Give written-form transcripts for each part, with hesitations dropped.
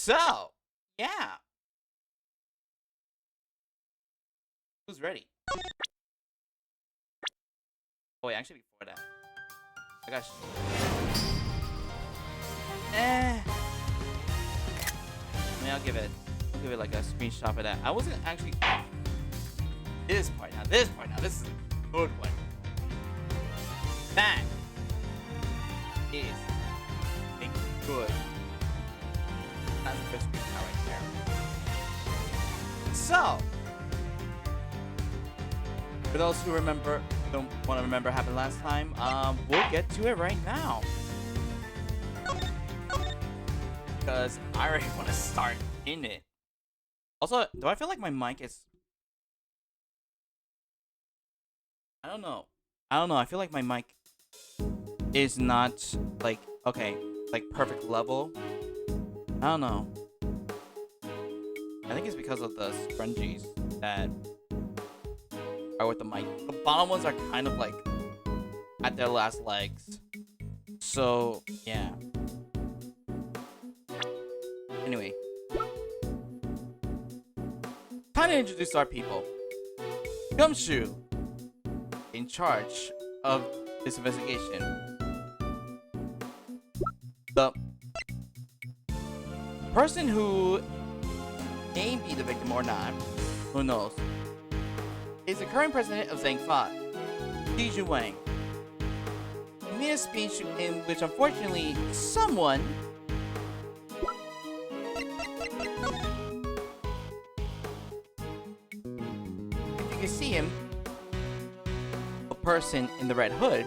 So, yeah. Who's ready? Oh, wait, actually, before that. I got. I mean, I'll give it like a screenshot of that. I wasn't actually. This part now. This is a good one. That is a good. That's a good screenshot right there. So, for those who don't want to remember what happened last time, we'll get to it right now. Because I already want to start in it. Also, do I feel like my mic is... I don't know. I feel like my mic is not, like, okay, like, perfect level. I don't know. I think it's because of the scrunchies that are with the mic. The bottom ones are kind of, like, at their last legs. So, yeah. Anyway. Time to introduce our people. Gumshoe, in charge of this investigation. The person who may be the victim or not, who knows, is the current president of Zhang Fa, Tiju Wang. He made a speech in which, unfortunately, someone you see him, a person in the red hood,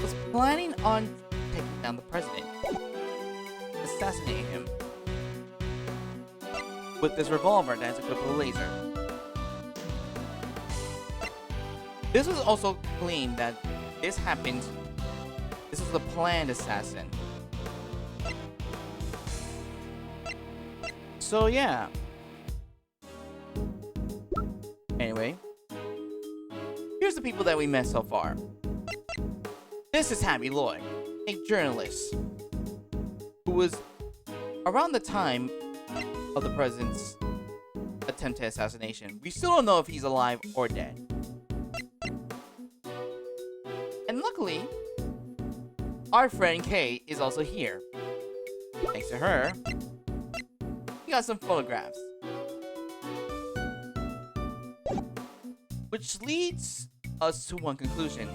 was planning on taking down the president, assassinating him with this revolver that's equipped with a laser. This was also claimed that this was a planned assassin. So yeah. Anyway, here's the people that we met so far. This is Happy Lloyd, a journalist who was around the time of the president's attempted assassination. We still don't know if he's alive or dead. And luckily, our friend Kay is also here. Thanks to her, we got some photographs. Which leads us to one conclusion.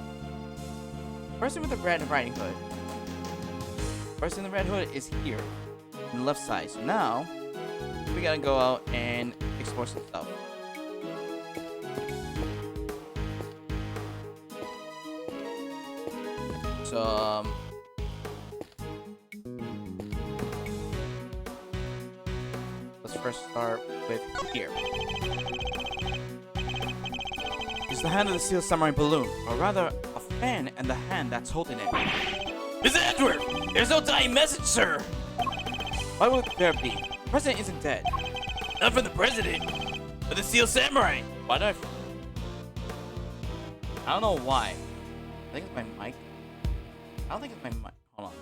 Person with the red riding hood. Person in the red hood is here, on the left side. So now, we gotta go out and explore some stuff. So, let's first start with here. It's the hand of the sealed samurai balloon, or rather, a fan and the hand that's holding it. Mr. Edward! There's no dying message, sir! Why would there be? The president isn't dead. Not from the president, but the sealed samurai! Why do I don't know why. I think it's my mic. I don't think it's my mic. Hold on.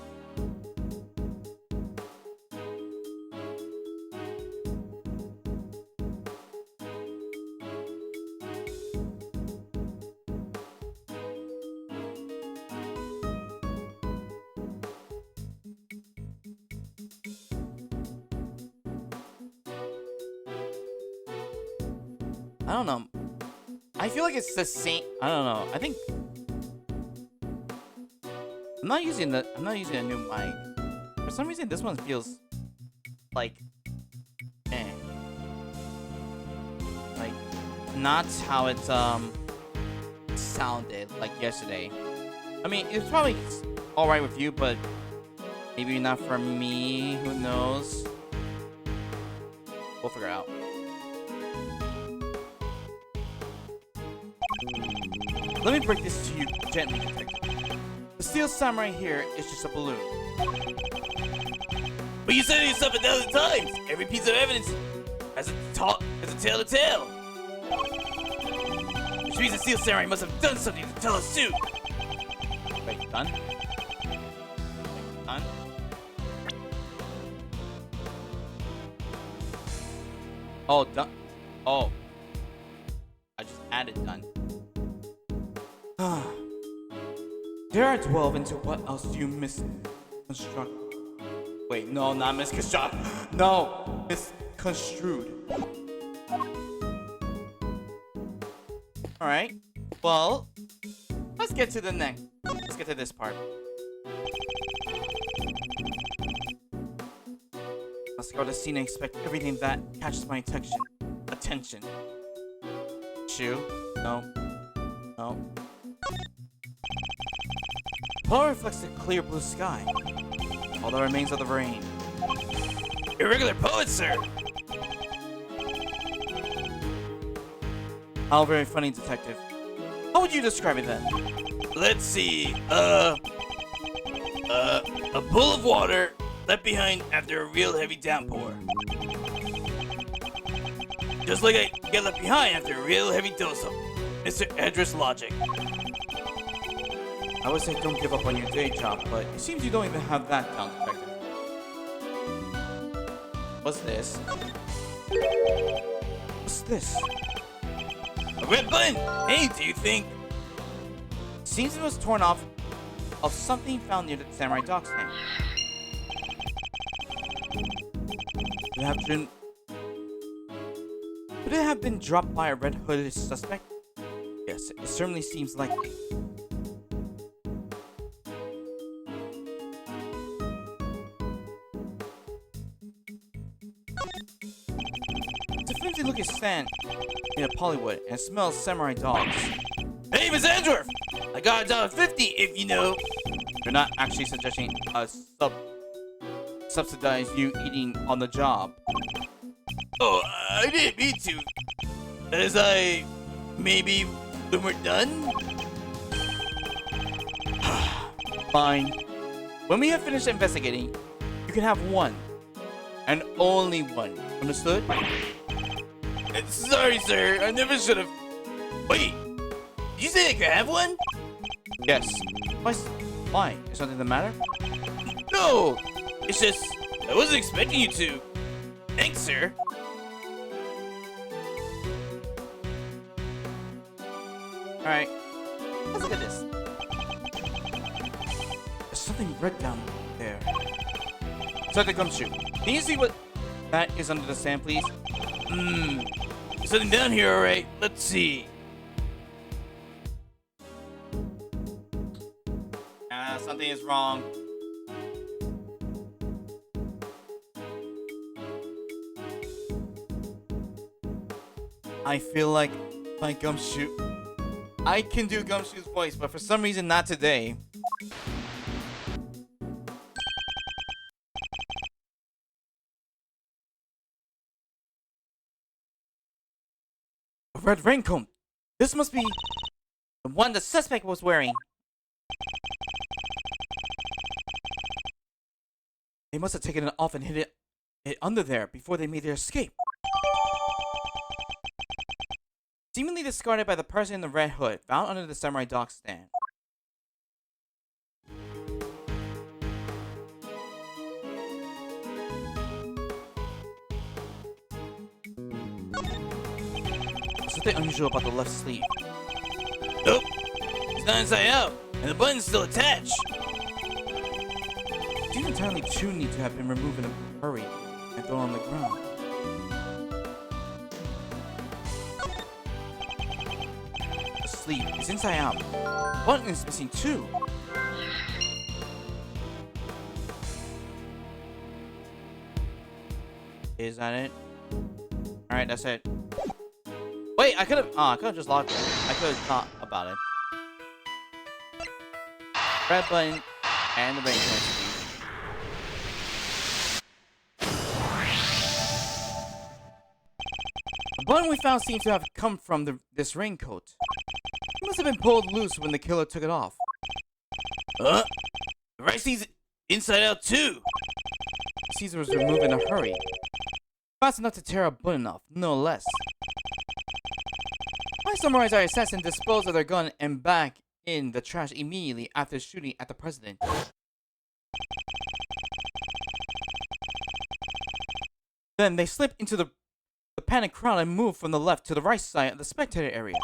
I don't know. I feel like it's the same. I don't know. I think I'm not using a new mic. For some reason, this one feels like, like not how it sounded like yesterday. I mean, it's probably all right with you, but maybe not for me. Who knows? We'll figure it out. Let me break this to you gently, detective. The sealed samurai here is just a balloon. But you said it yourself 1,000 times! Every piece of evidence has a tale to tell! Which means the sealed samurai must have done something to tell us too! Wait, done? Wait, done? Oh, done. Oh. I just added done. Dare I delve into what else you misconstruct? Wait, no, not misconstruct. No, misconstrued. Alright. Well, let's get to the next. Let's get to this part. Let's go to the scene and expect everything that catches my attention. Shoe? No. No. Power reflects the clear blue sky. All that remains of the rain. Irregular poet, sir. How very funny, detective. How would you describe it then? Let's see. A pool of water left behind after a real heavy downpour. Just like I get left behind after a real heavy dose of Mr. Edris logic. I would say don't give up on your day job, but it seems you don't even have that down, detective. What's this? What's this? A red button! Hey, do you think... Seems it was torn off of something found near the Samurai Dog stand. Could it have been dropped by a red-hooded suspect? Yes, it certainly seems likely. It's a flimsy-looking stand in a Pollywood and it smells samurai dogs. Hey, Miss Andrew! I got $1.50 if you know. You're not actually suggesting a subsidize you eating on the job. Oh, I didn't mean to. As I... maybe when we're done? Fine. When we have finished investigating, you can have one. And only one. Understood? Sorry, sir. I never should have... Wait. Did you say I could have one? Yes. Why? Is something the matter? No! It's just... I wasn't expecting you to. Thanks, sir. Alright. Let's look at this. There's something red down there. It's the gumshoe. Can you see what that is under the sand, please? There's something down here, alright. Let's see. Something is wrong. I feel like my Gumshoe... I can do Gumshoe's voice, but for some reason not today. A red raincoat! This must be the one the suspect was wearing. They must have taken it off and hid it under there before they made their escape. Seemingly discarded by the person in the red hood, found under the samurai dog stand. There's something unusual about the left sleeve. Nope. It's not inside out, and the button's still attached. It seems entirely too neat to have been removed in a hurry and thrown on the ground. The sleeve is inside out. The button is missing too. Is that it? Alright, that's it. Wait, I could've just locked it. I could've thought about it. Red button and the raincoat sleeve. The button we found seems to have come from this raincoat. It must have been pulled loose when the killer took it off. Huh? The right sleeve's inside out too. Caesar was removed in a hurry. Fast enough to tear a button off, no less. My samurais our assassin disposed of their gun and back in the trash immediately after shooting at the president. Then they slipped into the panicked crowd and moved from the left to the right side of the spectator area.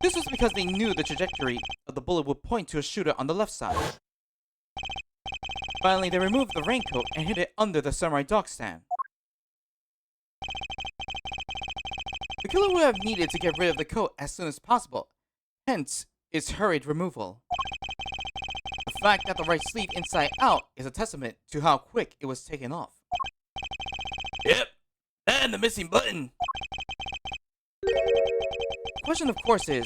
This was because they knew the trajectory of the bullet would point to a shooter on the left side. Finally, they removed the raincoat and hid it under the samurai dog stand. The killer would have needed to get rid of the coat as soon as possible, hence its hurried removal. The fact that the right sleeve inside out is a testament to how quick it was taken off. Yep, and the missing button. The question, of course, is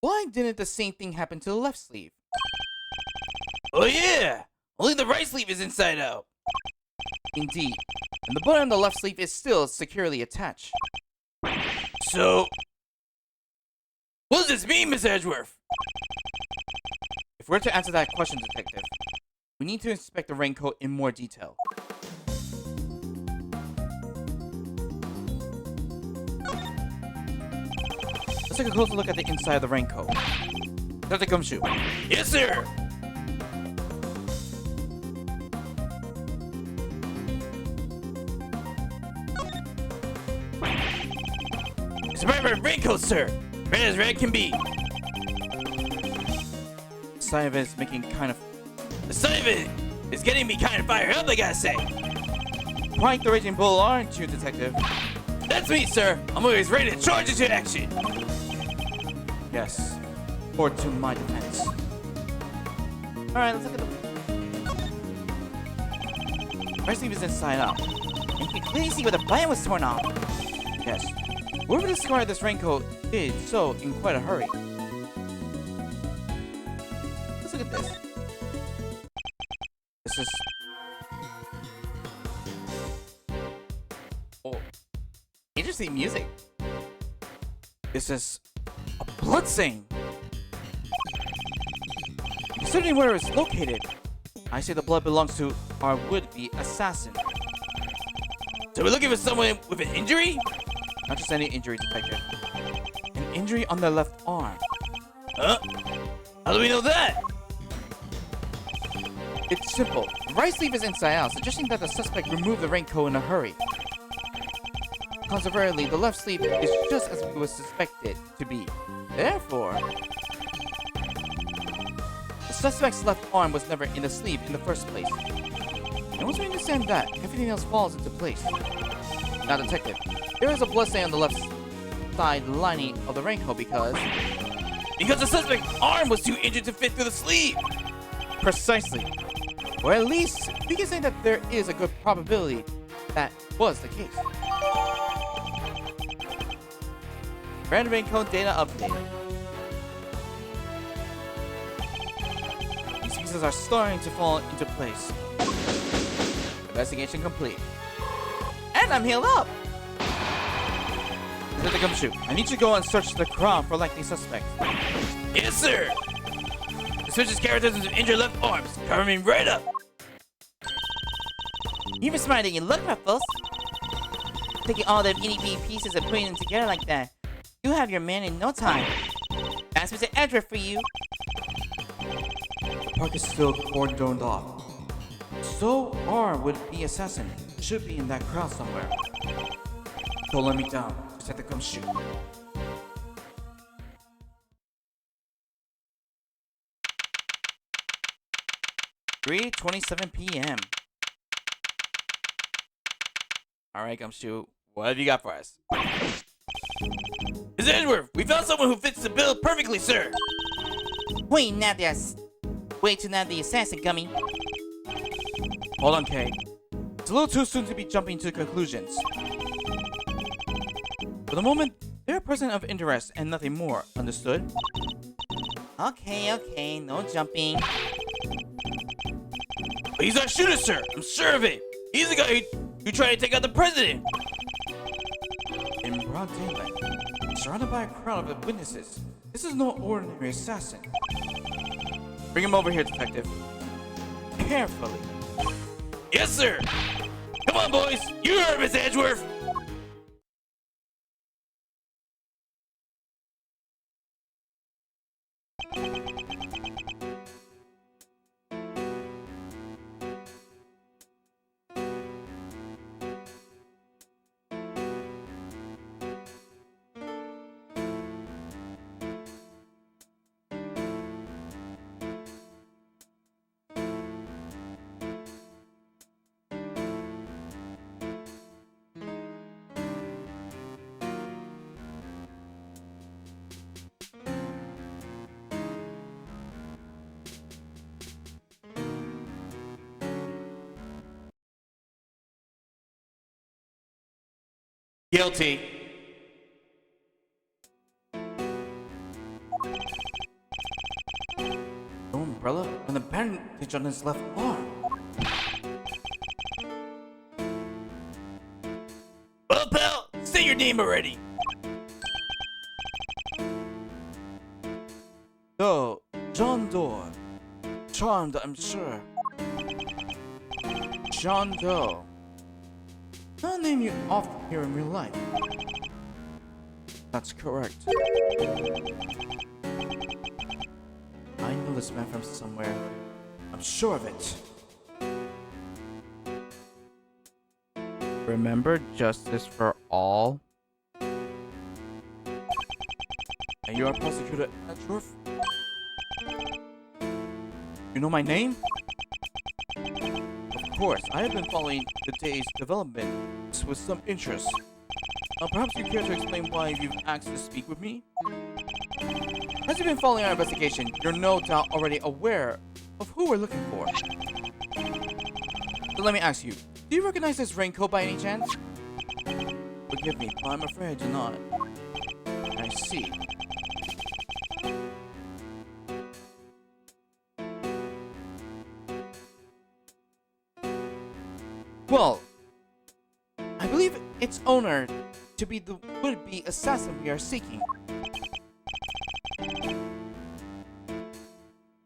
why didn't the same thing happen to the left sleeve? Oh yeah, only the right sleeve is inside out. Indeed, and the button on the left sleeve is still securely attached. So, what does this mean, Miss Edgeworth? If we're to answer that question, Detective, we need to inspect the raincoat in more detail. Let's take a closer look at the inside of the raincoat. Detective Gumshoe, Yes, sir. It's a perfect raincoat, sir. Red as red can be. the side of it is making kind of The sight of it is getting me kind of fired up, I gotta say. quite the raging bull, aren't you, Detective? That's me, sir. I'm always ready to charge into action. Yes. Or to my defense. Alright, let's look at the... Right sleeve is inside out. And you can clearly see where the button was torn off. Yes. Whoever discarded this raincoat did so in quite a hurry. Let's look at this. This is... Oh. Interesting music. This is... a blood stain! Considering where it's located, I say the blood belongs to our would-be assassin. So we're looking for someone with an injury? Not just any injury, Detective. An injury on their left arm. Huh? How do we know that? It's simple. The right sleeve is inside out, suggesting that the suspect removed the raincoat in a hurry. Consequently, the left sleeve is just as it was suspected to be. Therefore, the suspect's left arm was never in the sleeve in the first place. And once we understand that, everything else falls into place. Now, Detective, there is a blood stain on the left side lining of the raincoat because Because the suspect's arm was too injured to fit through the sleeve. precisely. Or at least, we can say that there is a good probability that was the case. Random raincoat data updated. These pieces are starting to fall into place. Investigation complete. And I'm healed up! Detective Gumshoe, I need you to go and search the crowd for likely suspects. Yes, sir. The suspicious characters with injured left arms. Cover me right up. You're smarter than you look, Ruffles. Taking all the itty bitty pieces and putting them together like that. You have your man in no time. That's Mr. Edgeworth for you. The park is still cordoned off. So our would-be assassin should be in that crowd somewhere. Don't let me down, Detective Gumshoe. (3:27 p.m.) Alright, Gumshoe, what have you got for us? Miss Edgeworth, we found someone who fits the bill perfectly, sir. Wait till now the assassin, Gummy. Hold on, Kay. It's a little too soon to be jumping to conclusions. For the moment, they're a person of interest and nothing more, understood? Okay, no jumping. But he's our shooter, sir. I'm sure of it. He's the guy who tried to take out the president. In broad daylight, surrounded by a crowd of witnesses, this is no ordinary assassin. Bring him over here, Detective. Carefully. Yes, sir. Come on, boys. You heard Miss Edgeworth. Guilty. No umbrella and a bandage on his left arm. Well, pal, say your name already. No, John Doe. Charmed, I'm sure. John Doe. Not a name you often hear in real life. That's correct. I know this man from somewhere. I'm sure of it. Remember justice for all? And you are Prosecutor Edgeworth? You know my name? Of course, I have been following the day's developments with some interest. Now, perhaps you care to explain why you've asked to speak with me? As you've been following our investigation, you're no doubt already aware of who we're looking for. So let me ask you, do you recognize this raincoat by any chance? Forgive me, but I'm afraid I do not. I see. Well, I believe its owner to be the would-be assassin we are seeking.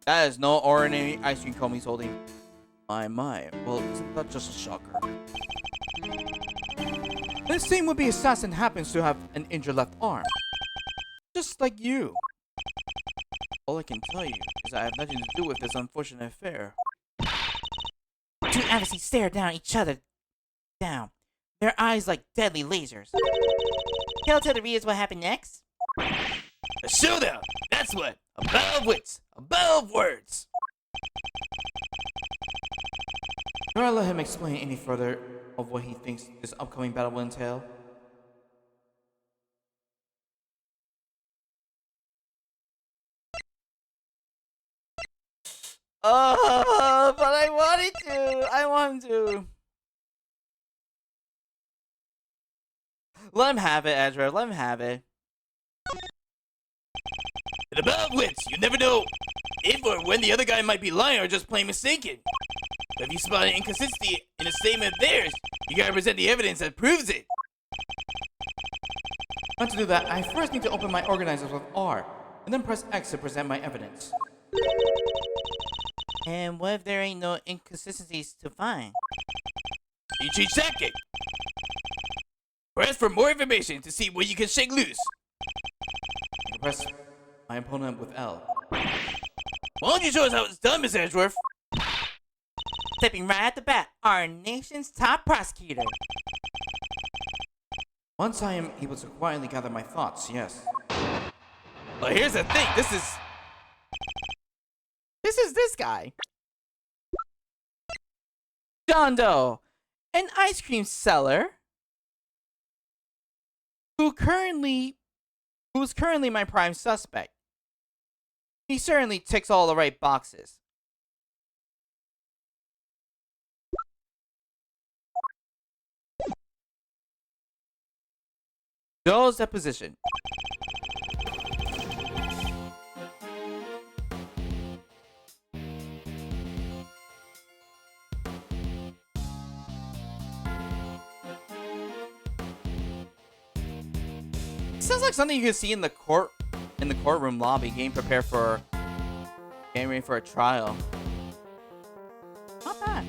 That is no ordinary ice cream cone he's holding. My. Well, isn't that just a shocker? This same would-be assassin happens to have an injured left arm. Just like you. All I can tell you is I have nothing to do with this unfortunate affair. Two adversaries stare down each other. Their eyes like deadly lasers. Tell the readers what happened next. A showdown. That's what. Above wits, above words. Do I let him explain any further of what he thinks this upcoming battle will entail? Oh, but I wanted to. I wanted to. Let him have it, Ezra. Let him have it. And above wits, you never know if or when the other guy might be lying or just plain mistaken. But if you spot an inconsistency in a statement of theirs, you gotta present the evidence that proves it. To do that, I first need to open my organizers with R, and then press X to present my evidence. And what if there ain't no inconsistencies to find? You cheat second. Press for more information to see what you can shake loose. I press my opponent with L. Why don't you show us how it's done, Miss Edgeworth? Stepping right at the bat, our nation's top prosecutor. Once I am able to quietly gather my thoughts, yes. But here's the thing, this is this guy. John Doe, an ice cream seller who's currently my prime suspect. He certainly ticks all the right boxes. Doe's deposition. Sounds like something you can see in the courtroom lobby, getting ready for a trial. Not bad.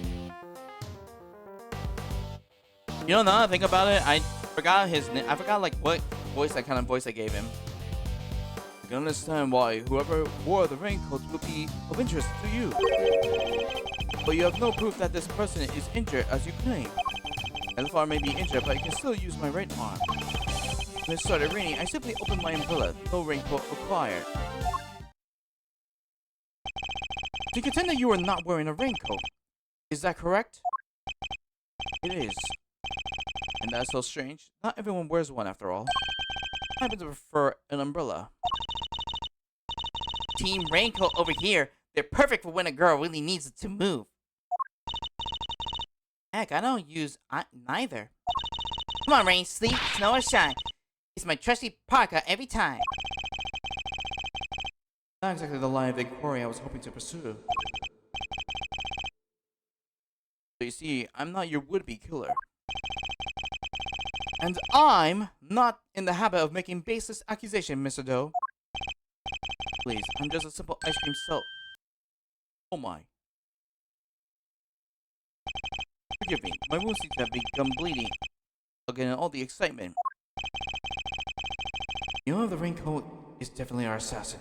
You know, now that I think about it, I forgot his name. I forgot like what kind of voice I gave him. I can understand why whoever wore the raincoat would be of interest to you. But you have no proof that this person is injured as you claim. Elfar may be injured, but I can still use my right arm. When it started raining, I simply opened my umbrella. No raincoat required. You contend that you are not wearing a raincoat. Is that correct? It is. And that's so strange. Not everyone wears one after all. I happen to prefer an umbrella. Team Raincoat over here. They're perfect for when a girl really needs it to move. Heck, I don't use neither. Come on, rain, sleet, snow, or shine. It's my trusty parka every time. Not exactly the line of inquiry I was hoping to pursue. So you see, I'm not your would-be killer. And I'm not in the habit of making baseless accusations, Mr. Doe. Please, I'm just a simple ice cream seller. Oh my. Forgive me, my wounds seem to have become bleeding. Again, in all the excitement. The owner of the raincoat is definitely our assassin.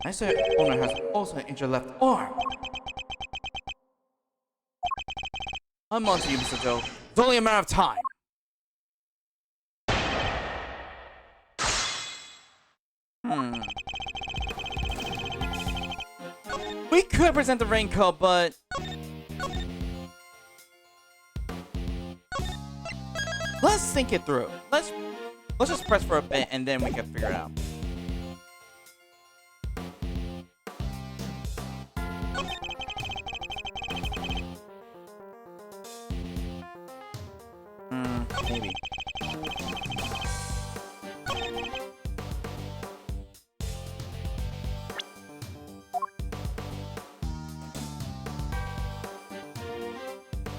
I say owner has also an injured left arm. I'm on to you, Mr. Doe. It's only a matter of time. We could present the raincoat, but let's think it through. Let's just press for a bit and then we can figure it out. Maybe.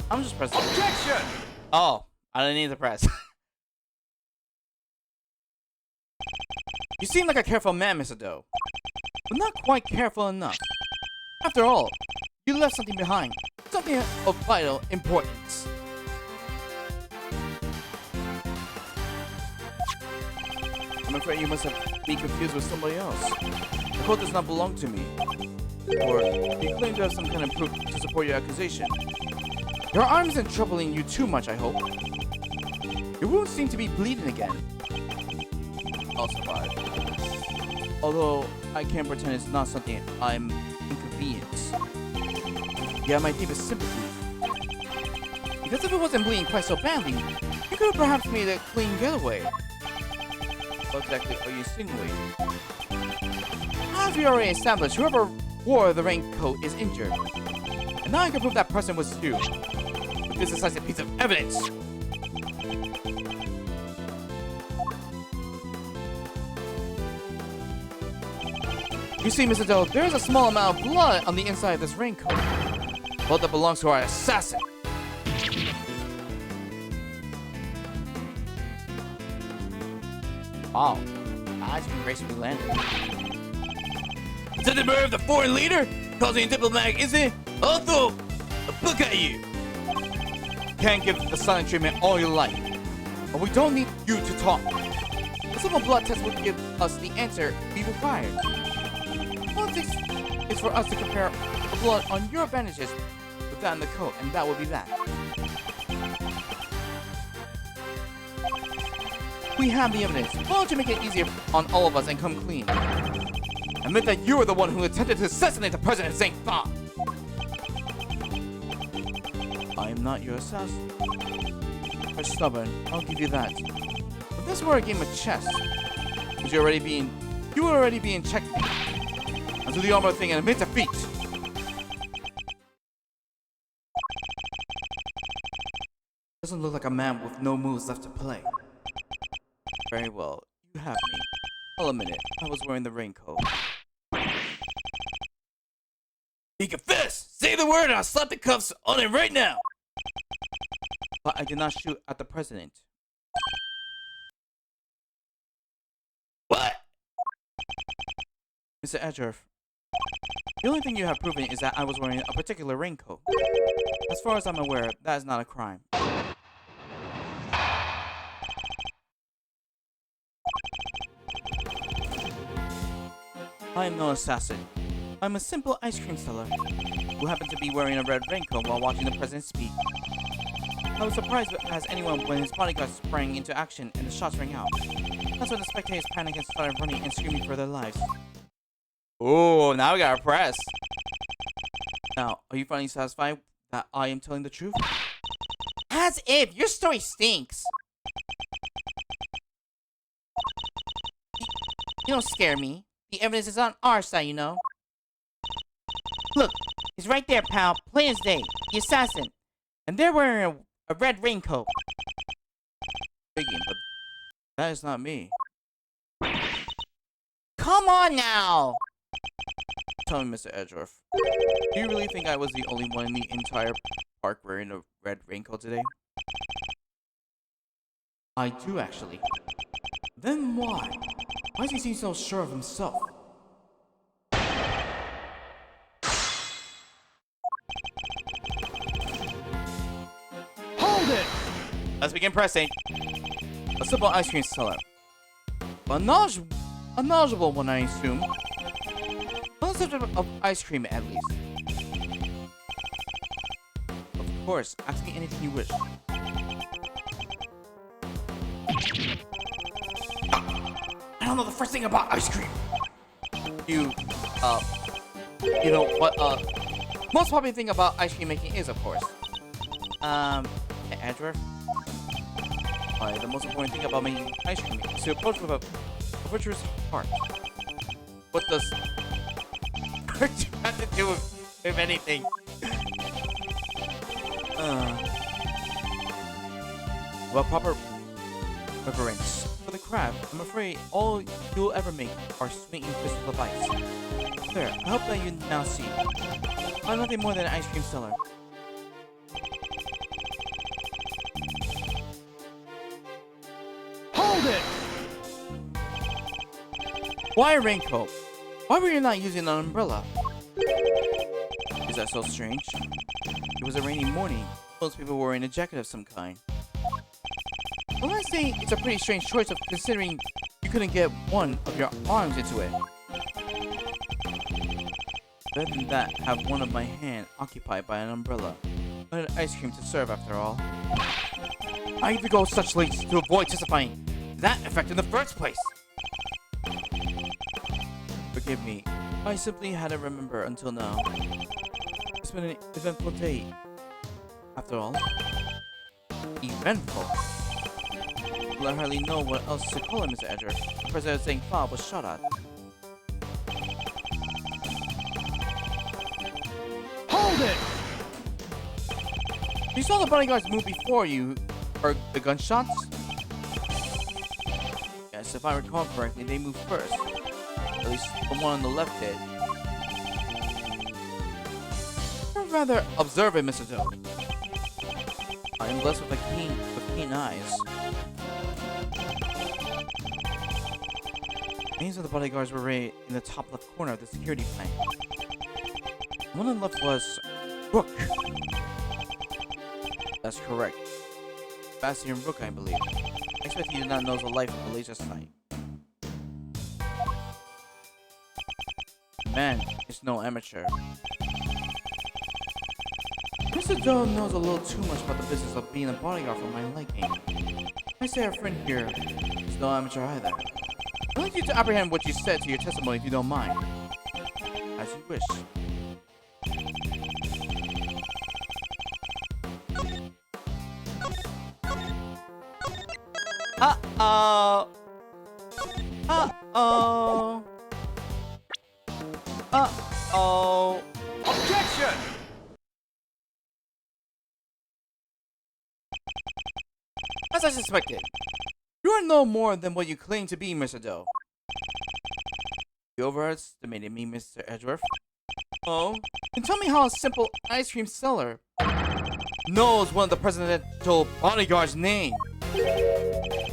I'm just pressing. Objection! Oh, I didn't need to press. You seem like a careful man, Mr. Doe, but not quite careful enough. After all, you left something behind, something of vital importance. I'm afraid you must have been confused with somebody else. The coat does not belong to me. Or you claim to have some kind of proof to support your accusation. Your arm isn't troubling you too much, I hope. Your wounds seem to be bleeding again. I'll survive. Although, I can't pretend it's not something I'm inconvenienced. Yeah, my deepest sympathies. Because if it wasn't bleeding quite so badly, you could have perhaps made a clean getaway. What exactly are you insinuating? As we already established, whoever wore the raincoat is injured. And now I can prove that person was you. With this decisive piece of evidence. You see, Mr. Doe, there is a small amount of blood on the inside of this raincoat. Blood that belongs to our assassin. Wow. That's been gracefully landed. Is that the murder of the foreign leader? Causing a diplomatic incident? I'll throw a book at you! Can't give the silent treatment all your life. But we don't need you to talk. A simple blood test would give us the answer we required. All it takes is for us to compare the blood on your bandages with that in the coat, and that will be that. We have the evidence. Why don't you make it easier on all of us and come clean? Admit that you were the one who attempted to assassinate the president, Saint Fa. I am not your assassin. You're stubborn, I'll give you that. If this were a game of chess, you would already be in checkmate. Undo the armor thing and admit defeat. Doesn't look like a man with no moves left to play. Very well, you have me. I'll admit it, I was wearing the raincoat. He confessed! Say the word and I'll slap the cuffs on him right now! But I did not shoot at the president. What? Mr. Edgeworth, the only thing you have proven is that I was wearing a particular raincoat. As far as I'm aware, that is not a crime. I am no assassin. I'm a simple ice cream seller who happened to be wearing a red raincoat while watching the president speak. I was surprised as anyone when his bodyguards sprang into action and the shots rang out. That's when the spectators panicked and started running and screaming for their lives. Oh, now we gotta press. Now, are you finally satisfied that I am telling the truth? As if! Your story stinks! You don't scare me. The evidence is on our side, you know. Look, he's right there, pal. Plain as day. The assassin. And they're wearing a red raincoat. That is not me. Come on now! Tell me, Mr. Edgeworth. Do you really think I was the only one in the entire park wearing a red raincoat today? I do, actually. Then why? Why does he seem so sure of himself? Hold it! Let's begin pressing. A simple ice cream seller. A knowledgeable one, I assume. On the subject of ice cream, at least. Of course, ask me anything you wish. I don't know the first thing about ice cream. You know what, most popular thing about ice cream making is, of course, Edgeworth? Why, the most important thing about making ice cream is to approach with a virtuous heart. What does What you have to do with anything? Well, proper reverence for the crab. I'm afraid all you'll ever make are sweet and crystals of ice. There, I hope that you now see. I'm nothing more than an ice cream seller. Hold it! Why a raincoat? Why were you not using an umbrella? Is that so strange? It was a rainy morning. Most people were in a jacket of some kind. Well, I say it's a pretty strange choice of considering you couldn't get one of your arms into it. Better than that, have one of my hand occupied by an umbrella. I had ice cream to serve after all. I even go such lengths to avoid testifying to that effect in the first place. Forgive me. I simply hadn't remembered until now. It's been an eventful day. After all. Eventful. Well, I hardly know what else to call it, Mr. Edgeworth. The president saying Fa was shot at. Hold it! You saw the bodyguards move before you heard the gunshots? Yes, if I recall correctly, they moved first. At least the one on the left did. You're rather observant, Mr. Doe. I am blessed with keen eyes. Names of the bodyguards were right in the top left corner of the security plank. The one on the left was Rook. That's correct. Bastian Rook, I believe. I expect he did not know the life of a laser sight. Man is no amateur. Mr. Doe knows a little too much about the business of being a bodyguard for my liking. I say our friend here is no amateur either. I'd like you to apprehend what you said to your testimony if you don't mind. As you wish. Uh-oh. Uh-oh. Uh-oh. Objection! As I suspected, you are no more than what you claim to be, Mr. Doe. You overestimated me, Mr. Edgeworth. Oh? Then tell me how a simple ice cream seller knows one of the presidential bodyguard's name.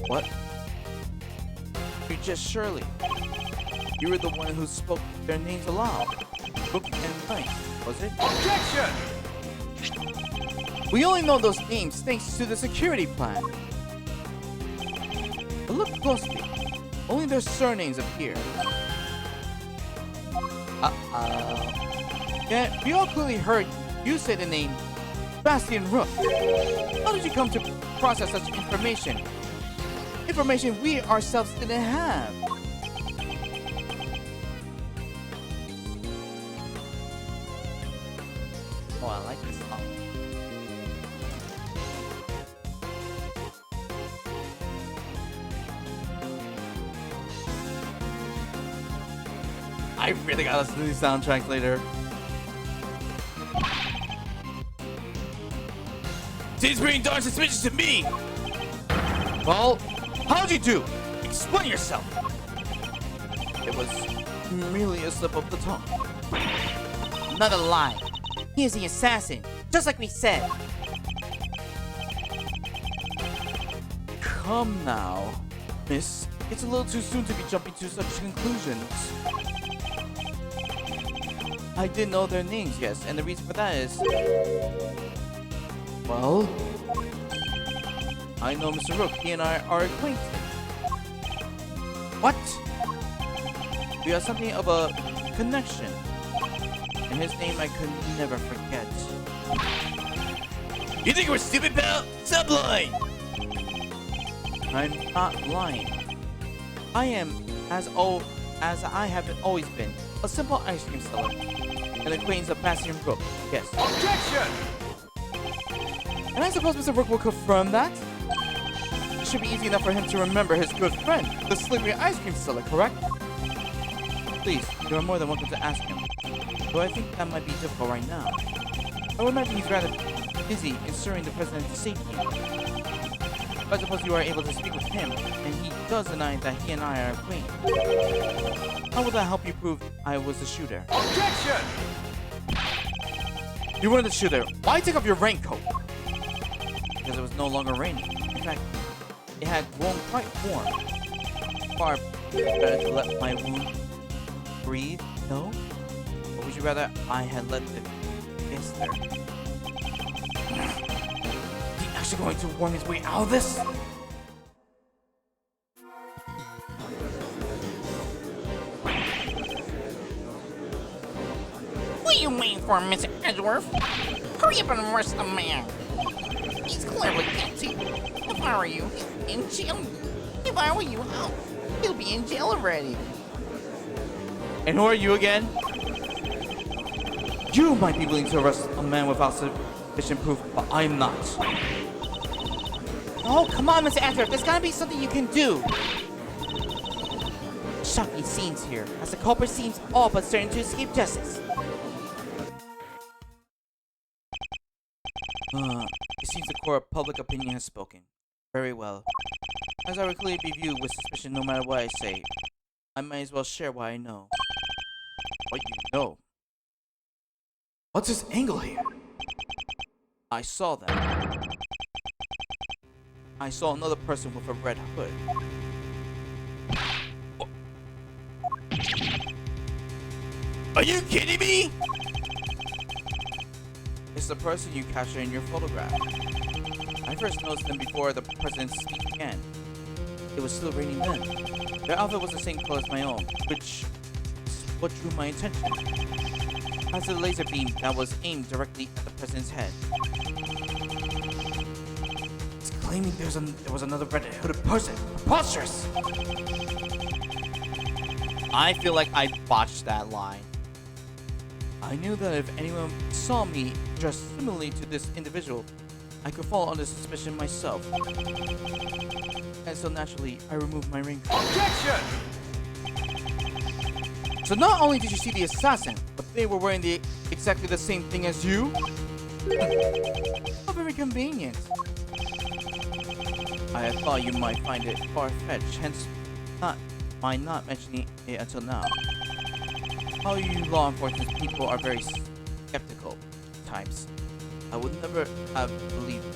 What? You just surely. You were the one who spoke their names aloud. Rook and Plank, was it? Objection! We only know those names thanks to the security plan. But look closely. Only their surnames appear. Uh-oh. Yeah, we all clearly heard you say the name Bastian Rook. How did you come to process such information? Information we ourselves didn't have. Oh, I like this song. I really gotta listen to these soundtracks later. Seems pretty darn suspicious to me! Well, how'd you do? Explain yourself! It was merely a slip of the tongue. Another lie. He is the assassin, just like we said. Come now, miss. It's a little too soon to be jumping to such conclusions. I did know their names, yes, and the reason for that is... Well... I know Mr. Rook. He and I are acquainted. What? We have something of a connection. And his name I could never forget. You think we're stupid, pal? Stop lying! I'm not lying. I am, as I have always been, a simple ice cream seller. An acquaintance of Bastion Rook, yes. Objection! And I suppose Mr. Rook will confirm that? It should be easy enough for him to remember his good friend, the slippery ice cream seller, correct? Please, you are more than welcome to ask him. Though I think that might be difficult right now. I would imagine he's rather busy ensuring the president's safety. But I suppose you are able to speak with him, and he does deny that he and I are acquainted. How will that help you prove I was the shooter? Objection! You were the shooter. Why take off your raincoat? Because it was no longer raining. In fact, it had grown quite warm. Far better to let my wound breathe, no? Or would you rather I had let it fester? He actually going to worm his way out of this? What are you waiting for, Mr. Edgeworth? Hurry up and arrest the man. He's clearly guilty. If I were you, he's in jail. If I were you, he'll be in jail already. And who are you again? You might be willing to arrest a man without sufficient proof, but I'm not. Oh, come on, Mr. Edgeworth. There's gotta be something you can do. Shocking scenes here, as the culprit seems all but certain to escape justice. It seems the court of public opinion has spoken. Very well. As I will clearly be viewed with suspicion no matter what I say, I might as well share what I know. What you know? What's his angle here? I saw them. I saw another person with a red hood. Are you kidding me? It's the person you captured in your photograph. I first noticed them before the president's speech began. It was still raining then. Their outfit was the same color as my own, which is what drew my attention. As to the laser beam that was aimed directly at the president's head. He's claiming there was another red hooded person. Preposterous! I feel like I botched that line. I knew that if anyone saw me dressed similarly to this individual, I could fall under suspicion myself. And so naturally, I removed my raincoat. Objection! So not only did you see the assassin, but they were wearing exactly the same thing as you? How very convenient. I had thought you might find it far-fetched, hence my not mentioning it until now. All you law enforcement people are very skeptical types. I would never have believed.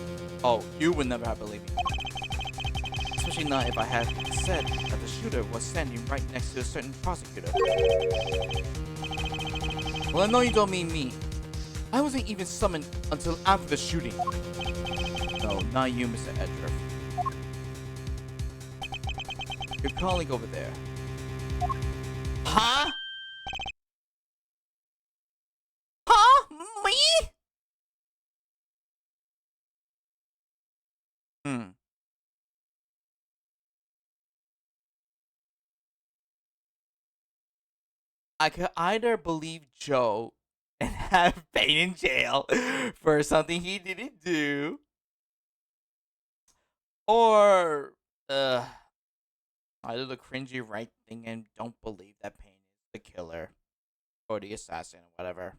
Oh, you would never have believed me. Especially not if I had said that the shooter was standing right next to a certain prosecutor. Well, I know you don't mean me. I wasn't even summoned until after the shooting. No, not you, Mr. Edgeworth. Your colleague over there. Huh? Huh? Me? I could either believe Joe and have Bane in jail for something he didn't do, or I do the cringy right thing and don't believe that Payne is the killer or the assassin or whatever.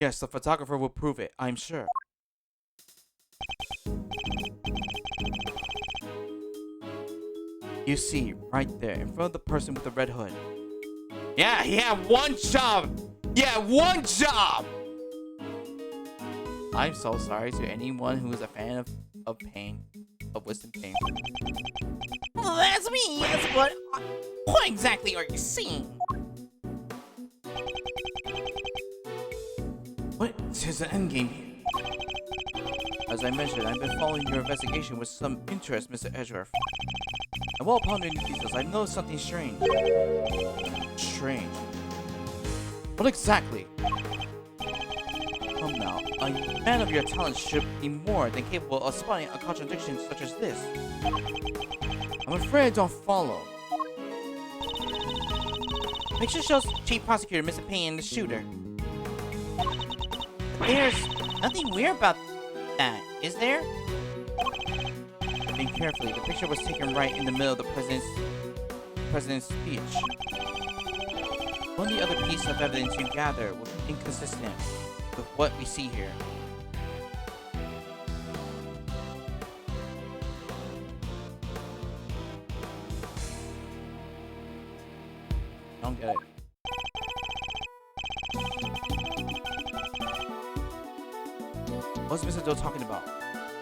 Yes, the photographer will prove it, I'm sure. You see, right there, in front of the person with the red hood. Yeah, he had one job! Yeah, one job! I'm so sorry to anyone who is a fan of Pain. Of Wisdom Pain. Well, that's me. That's what exactly are you seeing? What is his endgame here? As I mentioned, I've been following your investigation with some interest, Mr. Edgeworth. And while pondering the details, I noticed something strange. Strange? What exactly? Come now, a man of your talents should be more than capable of spotting a contradiction such as this. I'm afraid I don't follow. Picture shows Chief Prosecutor Mr. Payne the shooter. But there's nothing weird about that, is there? Think carefully, the picture was taken right in the middle of the president's speech. Only other piece of evidence you gather was inconsistent with what we see here. I don't get it. What's Mr. Doe talking about?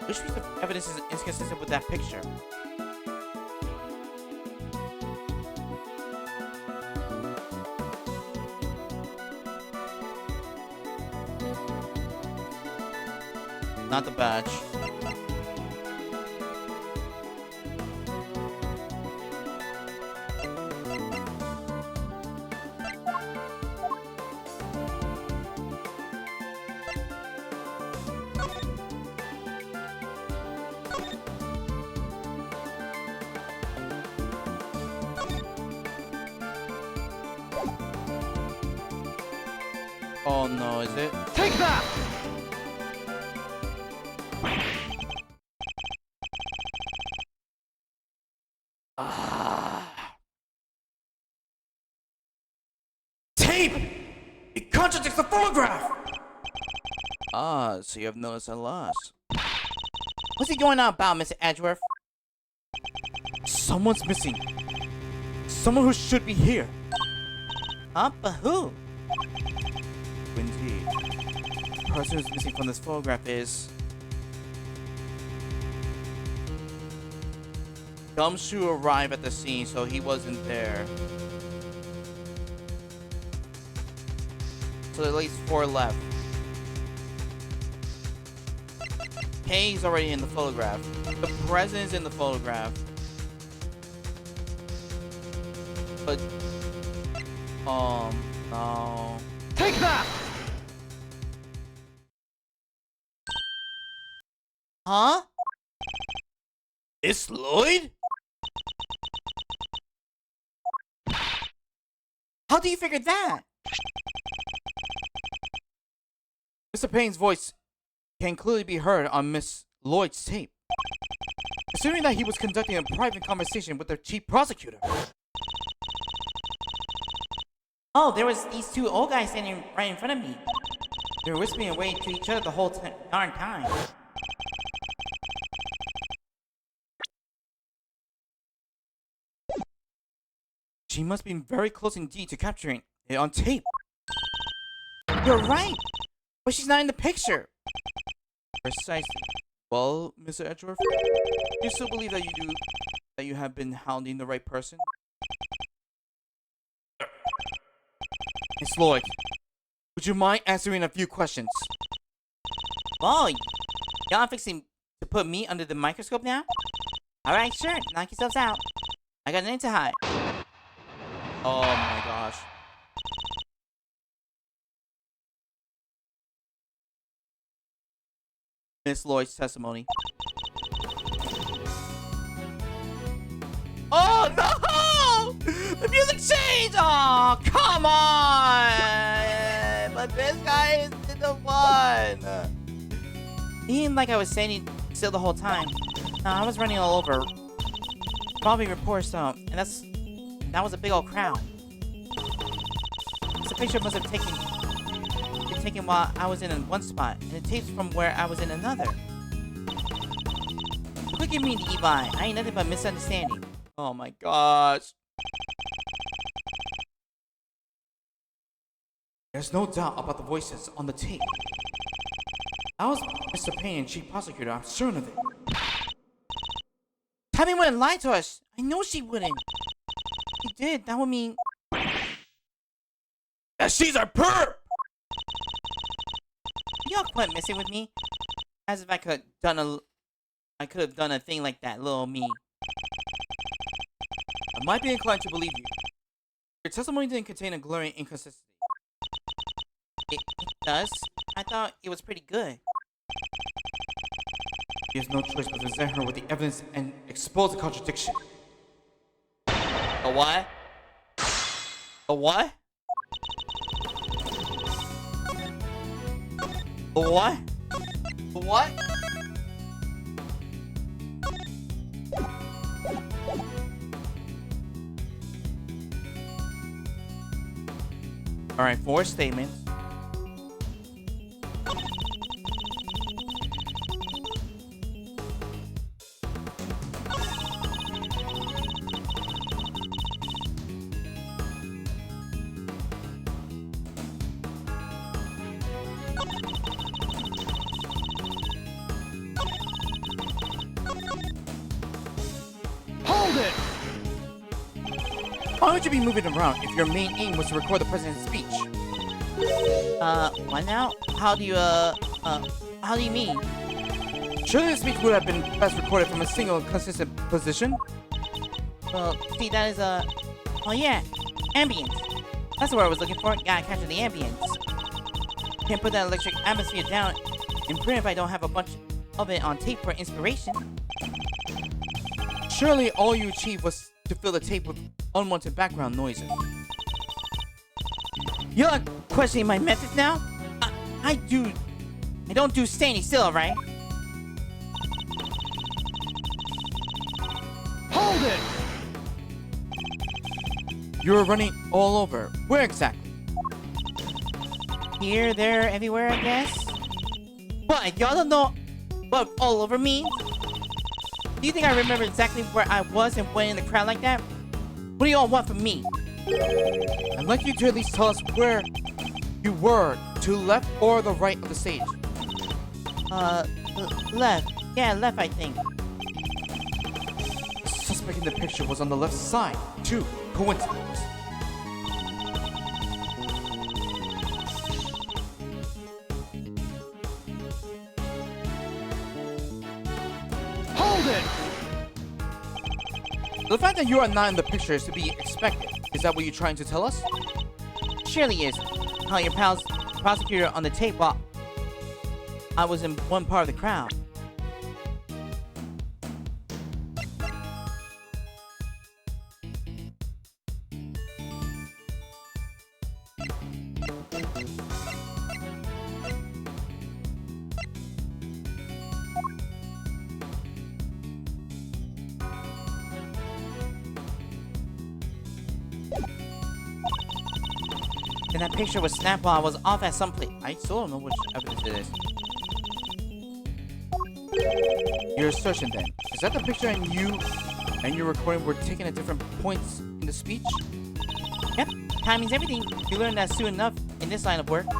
Which piece of evidence is inconsistent with that picture? Not the badge. Oh no, is it? Take that! Tape! It contradicts the photograph! Ah, so you have noticed a loss. What's he going on about, Mr. Edgeworth? Someone's missing. Someone who should be here. Huh? But who? Indeed. The person who's missing from this photograph is... Gumshoe arrived at the scene, so he wasn't there. So there are at least 4 left. Pay's already in the photograph. The president's in the photograph. But... no. Take that! Huh? It's Lloyd? How do you figure that? Mr. Payne's voice can clearly be heard on Miss Lloyd's tape. Assuming that he was conducting a private conversation with the chief prosecutor. Oh, there was these 2 old guys standing right in front of me. They were whispering away to each other the whole darn time. She must be very close indeed to capturing it on tape. You're right, but she's not in the picture. Precisely. Well, Mr. Edgeworth, do you still believe that you have been hounding the right person? Miss Lloyd, would you mind answering a few questions? Oh, y'all fixing to put me under the microscope now? Alright, sure, knock yourselves out. I got nothing to hide. Oh my gosh. Miss Lloyd's testimony. Oh no! The music changed! Oh, come on! But this guy is the one! It seemed like I was standing still the whole time. No, I was running all over. Robbing reports, and that was a big old crowd. This picture must have been taken while I was in one spot, and it tapes from where I was in another. Look at me, Levi. I ain't nothing but misunderstanding. Oh my gosh. There's no doubt about the voices on the tape. That was Mr. Payne, Chief Prosecutor. I'm certain of it. Tabby wouldn't lie to us. I know she wouldn't. If she did, that would mean... That she's a perp! Y'all quit messing with me. As if I could have done a thing like that, little me. I might be inclined to believe you. Your testimony didn't contain a glaring inconsistency. It does? I thought it was pretty good. He has no choice but to present her with the evidence and expose the contradiction. A what? A what? A what? A what? Alright, 4 statements. Hold it! Why would you be moving around if your main aim was to record the president's speech? What now? How do you mean? Surely the speech would have been best recorded from a single consistent position? Well, see, that is, oh yeah, ambience. That's what I was looking for. Gotta capture the ambience. Can't put that electric atmosphere down in print if I don't have a bunch of it on tape for inspiration. Surely all you achieved was to fill the tape with unwanted background noises. You're not questioning my methods now? I don't do standing still, right? Hold it! You were running all over. Where exactly? Here, there, everywhere, I guess. What? Y'all don't know what all over means? Do you think I remember exactly where I was and went in the crowd like that? What do y'all want from me? I'd like you to at least tell us where you were, to the left or the right of the stage. Left. Yeah, left, I think. The suspect in the picture was on the left side, too. Coincidence. Hold it! The fact that you are not in the picture is to be expected. Is that what you're trying to tell us? Surely is. How your pals prosecutor on the tape while I was in one part of the crowd. And that picture was snapped while I was off at some place. I still don't know which evidence it is. Your assertion then. Is that the picture and you and your recording were taken at different points in the speech? Yep, timing's everything. You learn that soon enough in this line of work. I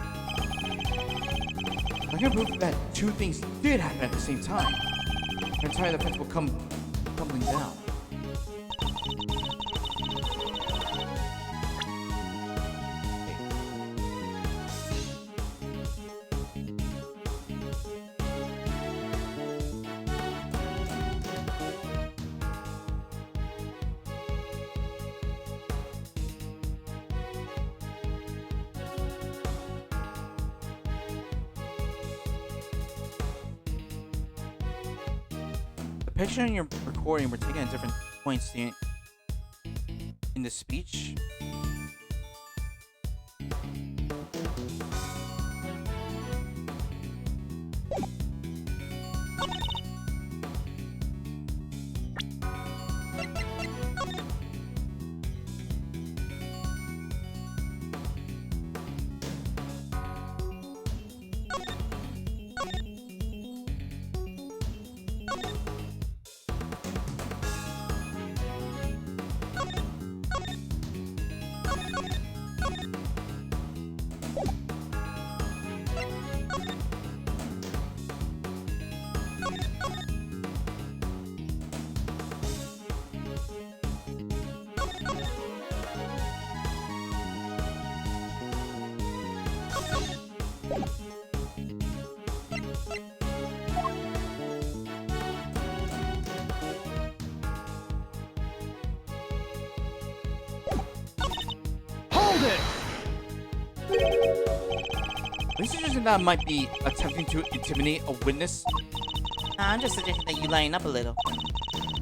can prove that 2 things did happen at the same time. Your entire defense will come tumbling down. The picture and your recording were taken at different points in the speech. Hold it! Are you suggesting that I might be attempting to intimidate a witness? Nah, I'm just suggesting that you lighten up a little.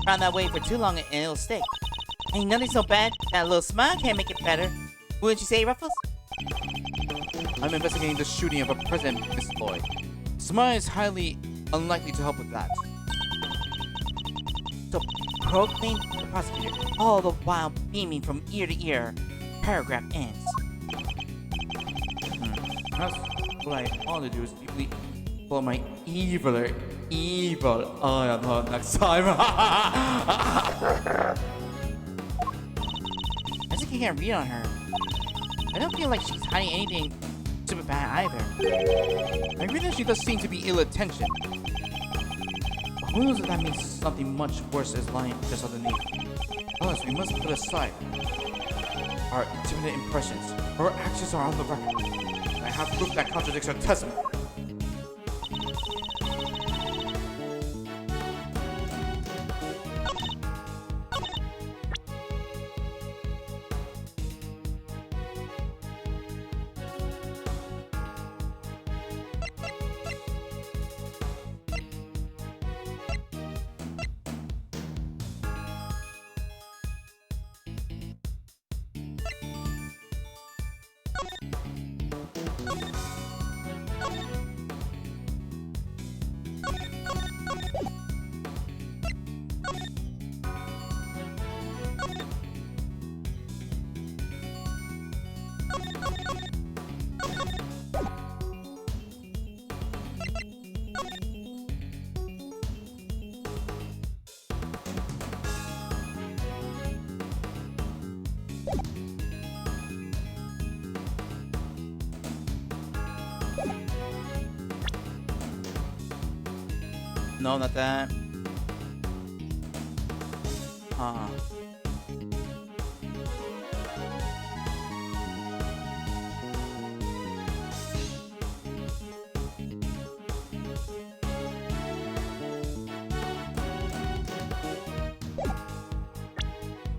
Around that way for too long and it'll stick. Ain't nothing so bad. That little smile can't make it better. Wouldn't you say, Ruffles? I'm investigating the shooting of a president, Miss Lloyd. Smile is highly unlikely to help with that. So, proclaim the prosecutor, all the while beaming from ear to ear. Paragraph ends. That's what I want to do is deeply pull my evil eye on her next time. I think you can't read on her. I don't feel like she's hiding anything super bad either. I agree that she does seem to be ill-attentioned. But who knows if that means something much worse is lying just underneath. Plus, we must put aside our intimidating impressions. Her actions are on the record. I have proof that contradicts her testimony. No, not that.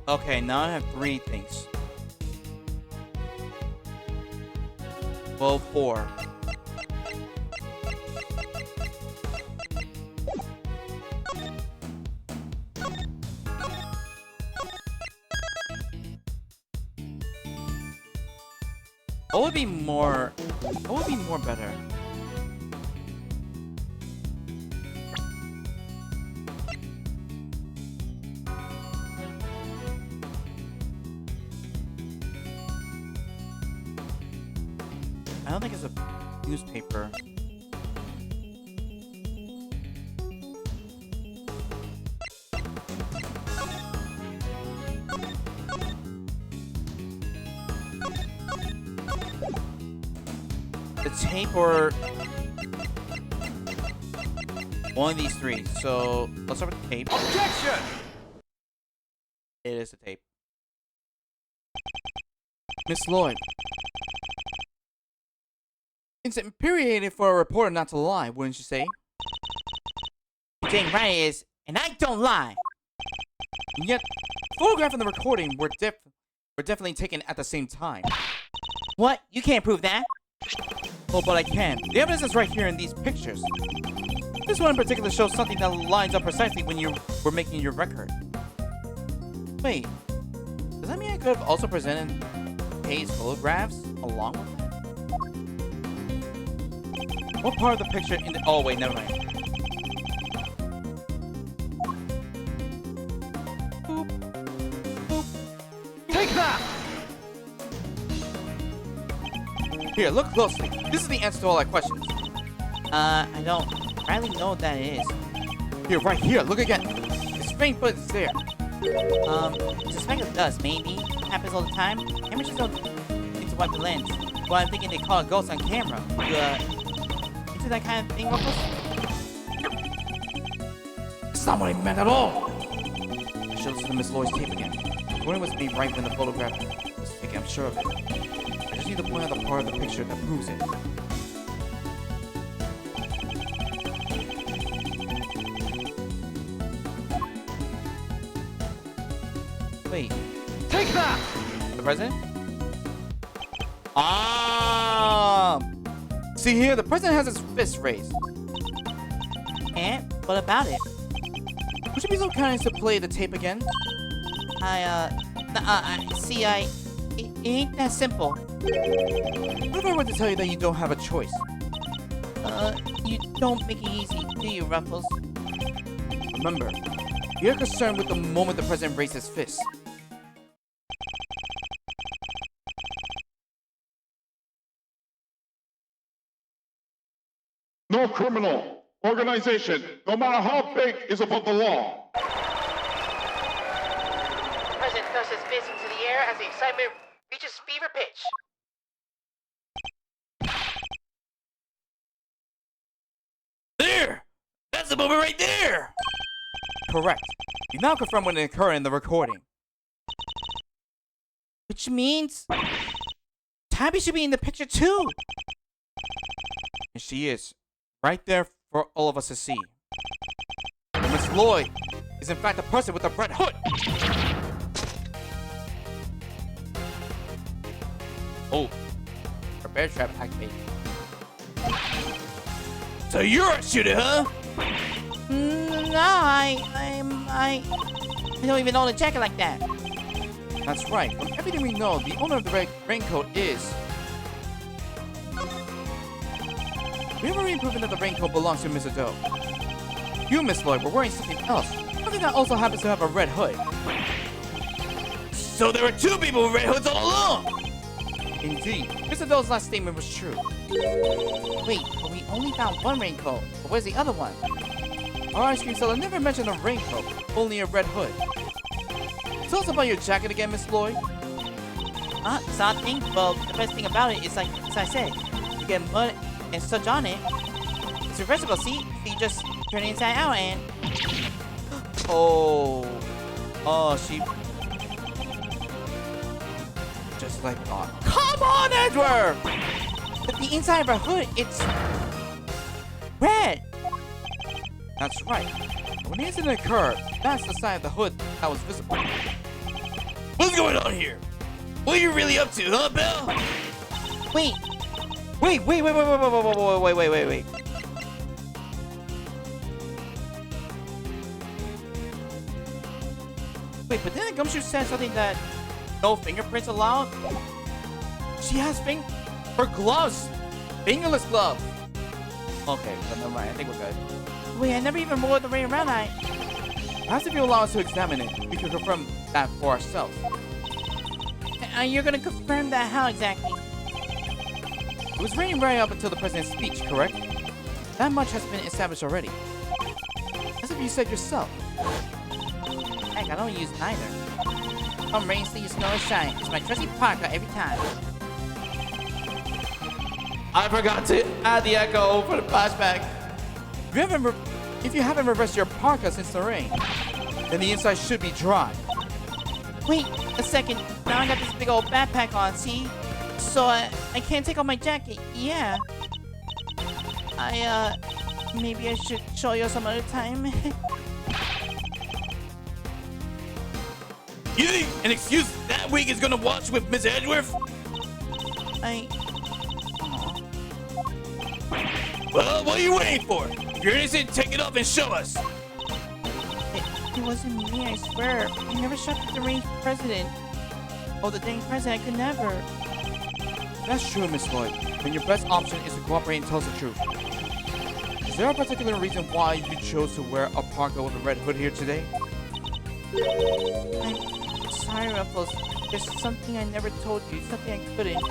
Okay, now I have 3 things. Well, 4. What would be more better? I don't think it's a newspaper. The tape or one of these 3. So let's start with the tape. Objection! It is the tape. Miss Lloyd. It's infuriating for a reporter not to lie, wouldn't you say? Jane right is, and I don't lie. And yet, the photograph and the recording were definitely taken at the same time. What? You can't prove that? Oh, but I can. The evidence is right here in these pictures. This one in particular shows something that lines up precisely when you were making your record. Wait, does that mean I could have also presented Kay's photographs along with that? What part of the picture in the... Oh, wait, never mind. Boop. Boop. Take that! Here, look closely. This is the answer to all our questions. I don't really know what that is. Here, right here, look again. It's faint, but it's there. I suspect it does, maybe. Happens all the time. Amateurs don't need to wipe the lens. Well, I'm thinking they caught a ghost on camera. You, into that kind of thing, Ruffles? It's not what I meant at all. I should listen to Miss Lloyd's tape again. Gordon was me right when the photograph was taken, I'm sure of it. I just need to point out the part of the picture that proves it. Wait. Take that! The president? Ah! See here, the president has his fist raised. And what about it? Would you be so kind as to play the tape again? It ain't that simple. What if I were to tell you that you don't have a choice? You don't make it easy, do you, Ruffles? Remember, you're concerned with the moment the president raised his fist. No criminal organization, no matter how big, is above the law. The president thrusts his fist into the air as the excitement reaches fever pitch. There! That's the moment right there! Correct. You now confirm when it occurred in the recording. Which means... Tabby should be in the picture too! And she is. Right there for all of us to see. And Miss Lloyd is in fact the person with the red hood! Oh. Her bear trap activated. So you're a shooter, huh? No, I don't even own a jacket like that. That's right. From everything we know, the owner of the red raincoat is... We have already proven that the raincoat belongs to Mr. Doe. You, Miss Lloyd, were wearing something else. Something that also happens to have a red hood. So there were two people with red hoods all along! Indeed. Mr. Doe's last statement was true. Wait, but we only found one raincoat. But where's the other one? Our ice cream seller never mentioned a raincoat, only a red hood. Tell us about your jacket again, Miss Lloyd. This odd thing? Well, the best thing about it is like, as I said, you get mud and such on it. It's reversible, see? So you just turn it inside out and... Oh. Oh, she... Just like that. Come on, Edward! But the inside of her hood, it's... red! That's right. When the incident occurred, that's the side of the hood that was visible. What's going on here? What are you really up to, huh, Belle? Wait, Wait. Wait, but then Gumshoe said something that no fingerprints allowed? She has her gloves. Fingerless gloves. Okay, but never mind. I think we're good. Wait, I never even wore the way around. Perhaps if you allow us to examine it, we can confirm that for ourselves. You're gonna confirm that how exactly? It was raining right up until the president's speech, correct? That much has been established already. As if you said yourself. Heck, I don't use neither. Come rain, sleet, snow, or shine. It's my trusty parka every time. I forgot to add the echo for the flashback. If you haven't reversed your parka since the rain, then the inside should be dry. Wait a second. Now I got this big old backpack on, see? So I can't take off my jacket. Yeah. Maybe I should show you some other time. You think an excuse that weak is gonna watch with Miss Edgeworth? Well, what are you waiting for? If you're innocent, take it off and show us. It wasn't me, I swear. I never shot the deranged president. Oh, the dang president, I could never. That's true, Miss Lloyd. Then your best option is to cooperate and tell us the truth. Is there a particular reason why you chose to wear a parka with a red hood here today? I'm sorry, Ruffles. There's something I never told you, something I couldn't.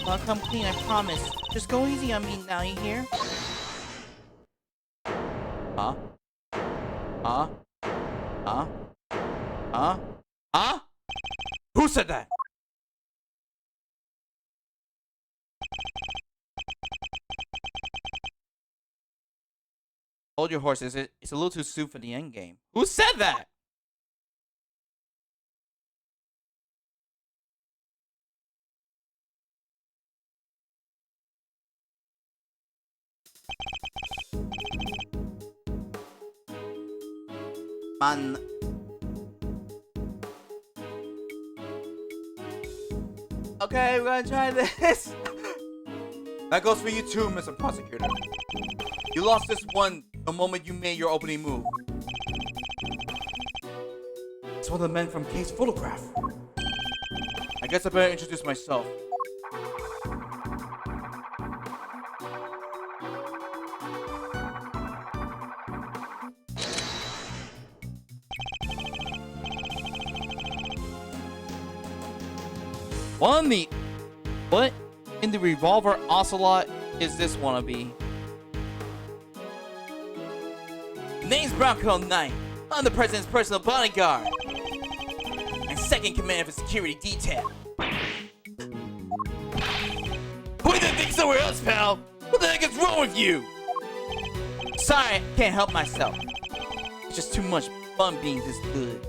I'll come clean, I promise. Just go easy on me now, you hear? Huh? Huh? Huh? Huh? Huh? Who said that? Hold your horses. It's a little too soon for the end game. Who said that? Man. Okay, we're gonna try this. That goes for you too, Mr. Prosecutor. You lost this one the moment you made your opening move. It's one of the men from Case Photograph. I guess I better introduce myself. What in the Revolver Ocelot is this wannabe? Name's Bronco Knight. I'm the president's personal bodyguard. And second in command of his security detail. Point that thing somewhere else, pal! What the heck is wrong with you? Sorry, I can't help myself. It's just too much fun being this good.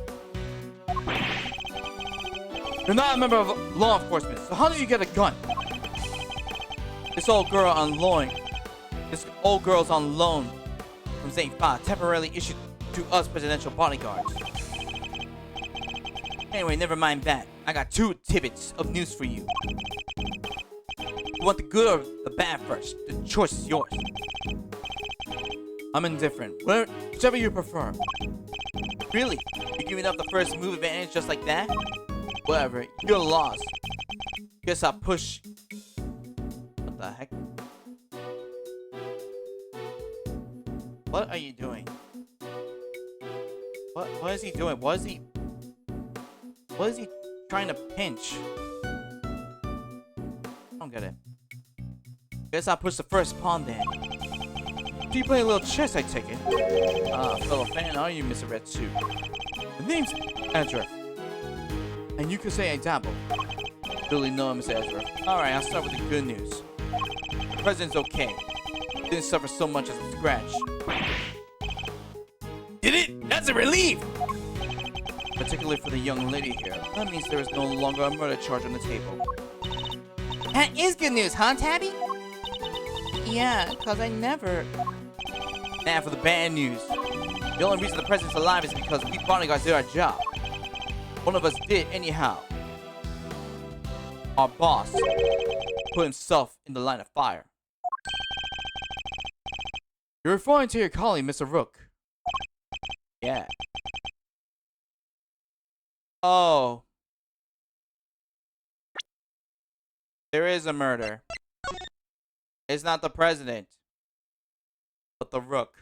You're not a member of law enforcement, so how did you get a gun? This old girl's on loan from St. Fa, temporarily issued to us presidential bodyguards. Anyway, never mind that. I got two tidbits of news for you. You want the good or the bad first? The choice is yours. I'm indifferent. Whichever you prefer. Really? You're giving up the first move advantage just like that? Whatever, you're lost. Guess I'll push. What the heck? What are you doing? What is he doing? What is he trying to pinch? I don't get it. Guess I'll push the first pawn then. Do you play a little chess, I take it? Fellow fan, are you, Mr. Red Suit? The name's Edra. And you could say I dabble. Really know him, Mr. Ezra. Alright, I'll start with the good news. The president's okay. Didn't suffer so much as a scratch. Did it? That's a relief! Particularly for the young lady here. That means there is no longer a murder charge on the table. That is good news, huh, Tabby? Yeah, cause I never... Now for the bad news. The only reason the president's alive is because we bodyguards did our job. One of us did anyhow. Our boss put himself in the line of fire. You're referring to your colleague, Mr. Rook. Yeah. Oh. There is a murder. It's not the president, but the Rook.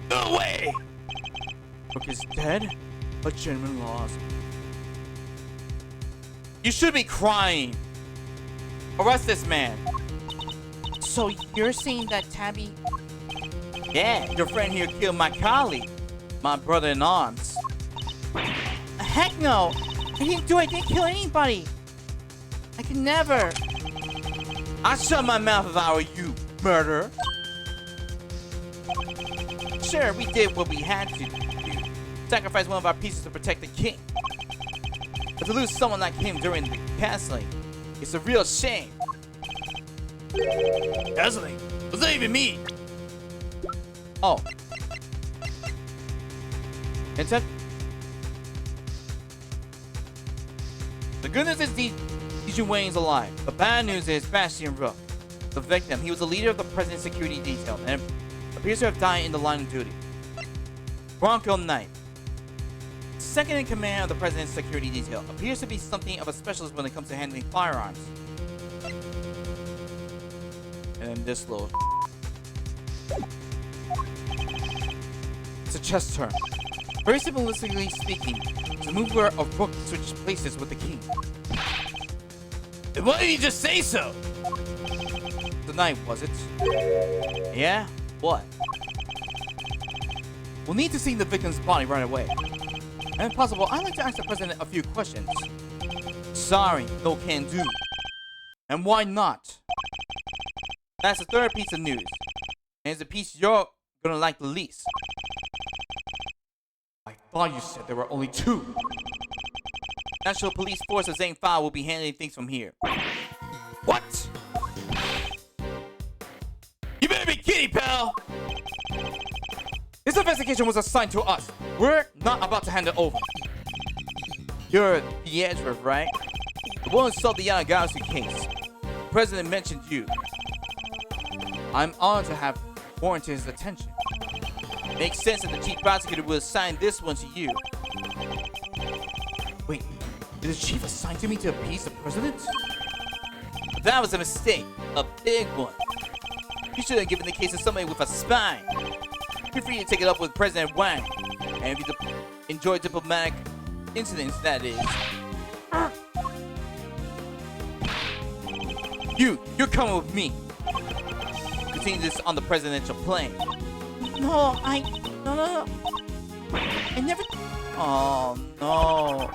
No way! Rook is dead? A genuine loss. You should be crying. Arrest this man. So you're saying that Tabby... Yeah, your friend here killed my colleague. My brother in arms. Heck no! I didn't kill anybody. I could never. I'd shut my mouth if I were you, murderer. Sure, we did what we had to do. Sacrifice one of our pieces to protect the king. But to lose someone like him during the castling, it's a real shame. Castling? What's that even mean? Oh. Instead, the good news is Dijun Wayne's alive. The bad news is Bastian Rook, the victim. He was the leader of the president's security detail and appears to have died in the line of duty. Bronco Knight, second in command of the president's security detail, appears to be something of a specialist when it comes to handling firearms. And then this little... It's a chess turn. Very simplistically speaking, it's a move where a rook switches places with the king. Why did you just say so? The knight, was it? Yeah? What? We'll need to see the victim's body right away. And if possible, I'd like to ask the president a few questions. Sorry, no can do. And why not? That's the third piece of news. And it's the piece you're gonna like the least. I thought you said there were only 2. National Police Force of Zane 5 will be handling things from here. What? You better be kidding, pal! This investigation was assigned to us. We're not about to hand it over. You're the Edgeworth, right? The one who solved the Yana Galaxy case. The president mentioned you. I'm honored to have warranted his attention. Makes sense that the chief prosecutor will assign this one to you. Wait, did the chief assign to me to appease the president? That was a mistake. A big one. You should have given the case to somebody with a spine. Feel free to take it up with President Wang. And if you enjoy diplomatic incidents, that is. You're coming with me. Continue this on the presidential plane. No, no. I never. Oh, no.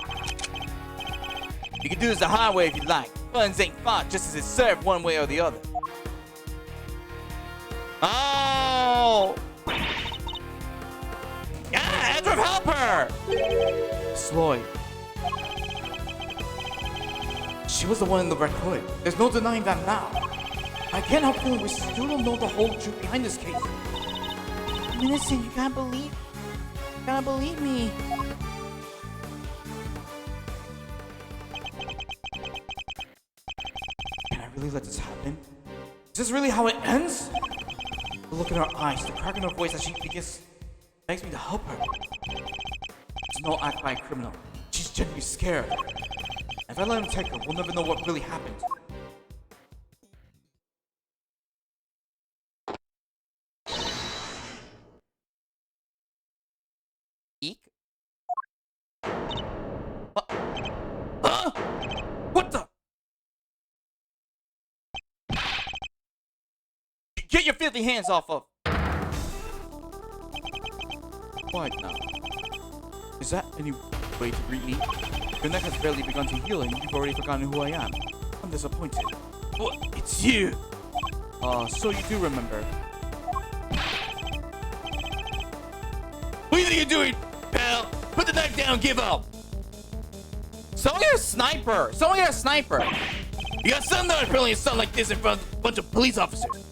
You can do this the hard way if you like. Funds ain't fought just as it's served one way or the other. Oh! Yeah, Edward, help her! Sloyd. She was the one in the red hood. There's no denying that now. I can't help feeling we still don't know the whole truth behind this case. Innocent, you gotta believe me. Can I really let this happen? Is this really how it ends? The look in her eyes, the crack in her voice as she begins begs me to help her. It's no act by a criminal. She's genuinely scared. If I let him take her, we'll never know what really happened. Eek? Huh? What the? Get your filthy hands off of! What now? Is that any way to greet me? Your neck has barely begun to heal and you've already forgotten who I am. I'm disappointed. What? It's you! So you do remember. What do you think you're doing, pal? Put the knife down and give up! Someone get a sniper! Someone get a sniper! You got some that apparently sound like this in front of a bunch of police officers.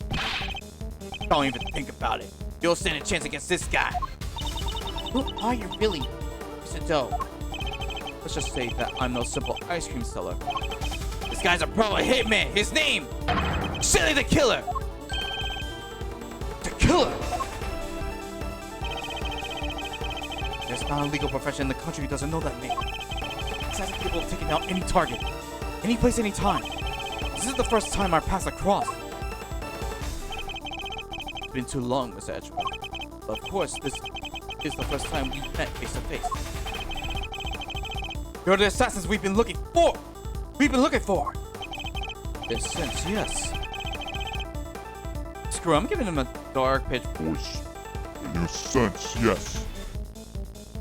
Don't even think about it. You'll stand a chance against this guy. Who are you really, Mr. Doe? Let's just say that I'm no simple ice cream seller. This guy's a pro, a hitman. His name, Shelly the Killer. The Killer. There's not a legal profession in the country who doesn't know that name. This guy's capable of taking out any target, any place, any time. This is the first time our paths are crossed. It's been too long, Mr. Edgeworth. But of course, this is the first time we've met face to face. You're the assassins we've been looking for! In a sense, yes. Screw, I'm giving him a dark pitch. Voice. In a sense, yes.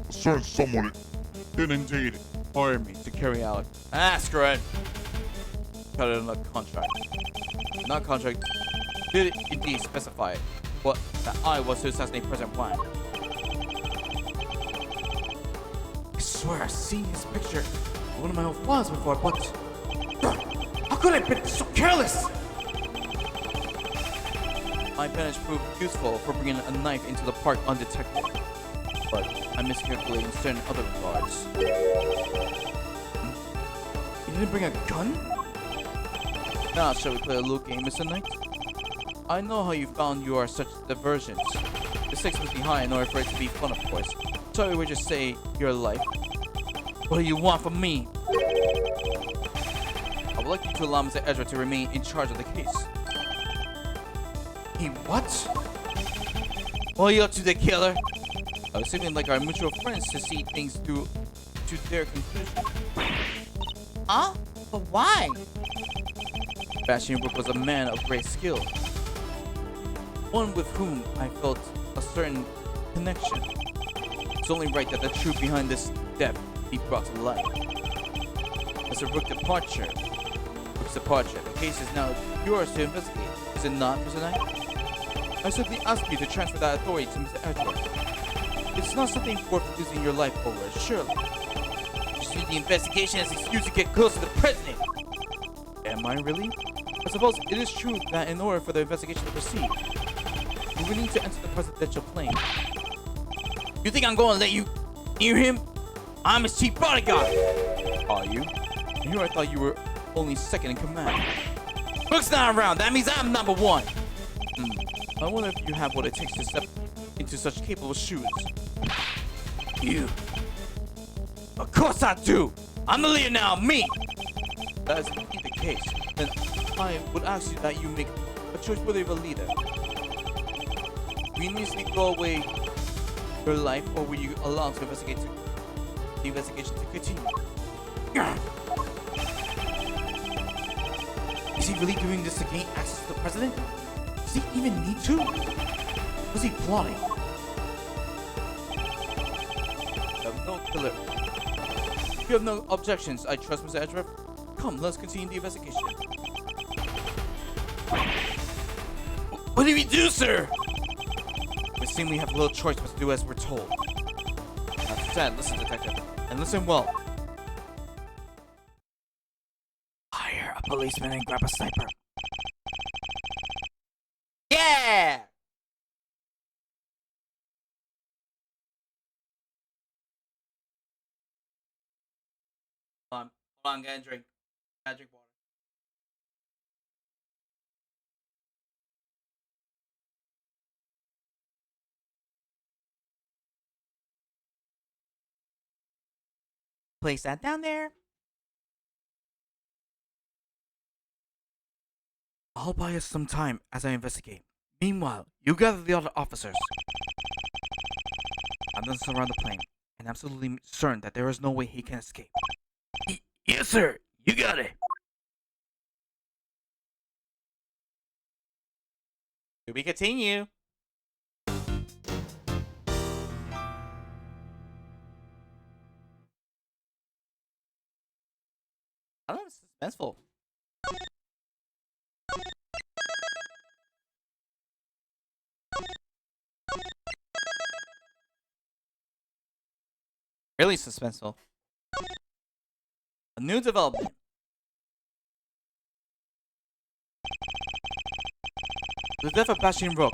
A certain someone did indeed Hire me to carry out. Screw it. Cut it in the contract. Not contract. Did it indeed specify what that I was to assassinate President Wang? I swear I've seen his picture in one of my old files before, but how could I have been so careless? My penance proved useful for bringing a knife into the park undetected, but I miscalculated in certain other regards. You didn't bring a gun? Now, shall we play a little game, Mr. Knight? I know how you found you are such diversions. The 6 was behind in order for it to be fun, of course. So we would just say your life. What do you want from me? I would like you to allow Mr. Ezra to remain in charge of the case. He what? What are you up to, the Killer? I was thinking like our mutual friends to see things through to their conclusion. Huh? But why? Bastion Brook was a man of great skill. One with whom I felt a certain connection. It's only right that the truth behind this death be brought to light. As a Rook departure, Looks departure. The case is now yours to investigate. Is it not, Mr. Knight? I simply ask you to transfer that authority to Mr. Edgeworth. It's not something worth losing your life over, surely. You see the investigation as an excuse to get close to the president. Am I really? I suppose it is true that in order for the investigation to proceed, we will need to enter the presidential plane. You think I'm going to let you near him? I'm his chief bodyguard. Are you? Here I thought you were only second in command. Rook's not around. That means I'm number one. I wonder if you have what it takes to step into such capable shoes. You. Of course I do. I'm the leader now. Me. That is indeed the case. Then I would ask you that you make a choice worthy of a leader. Will you immediately throw away your life, or will you allow the investigation to continue? Is he really doing this to gain access to the president? Does he even need to? Was he plotting? If you have no objections, I trust Mr. Edgeworth. Come, let's continue the investigation. What did we do, sir? It seems we have little choice but to do as we're told. That said, listen, detective, and listen well. Hire a policeman and grab a sniper. Yeah! Hold on, get a drink. Gotta drink water. Place that down there. I'll buy us some time as I investigate. Meanwhile, you gather the other officers. I'm gonna surround the plane, and absolutely certain that there is no way he can escape. Yes, sir. You got it. To be continued. I don't know, it's suspenseful. Really suspenseful. A new development. The death of Bastion Rook,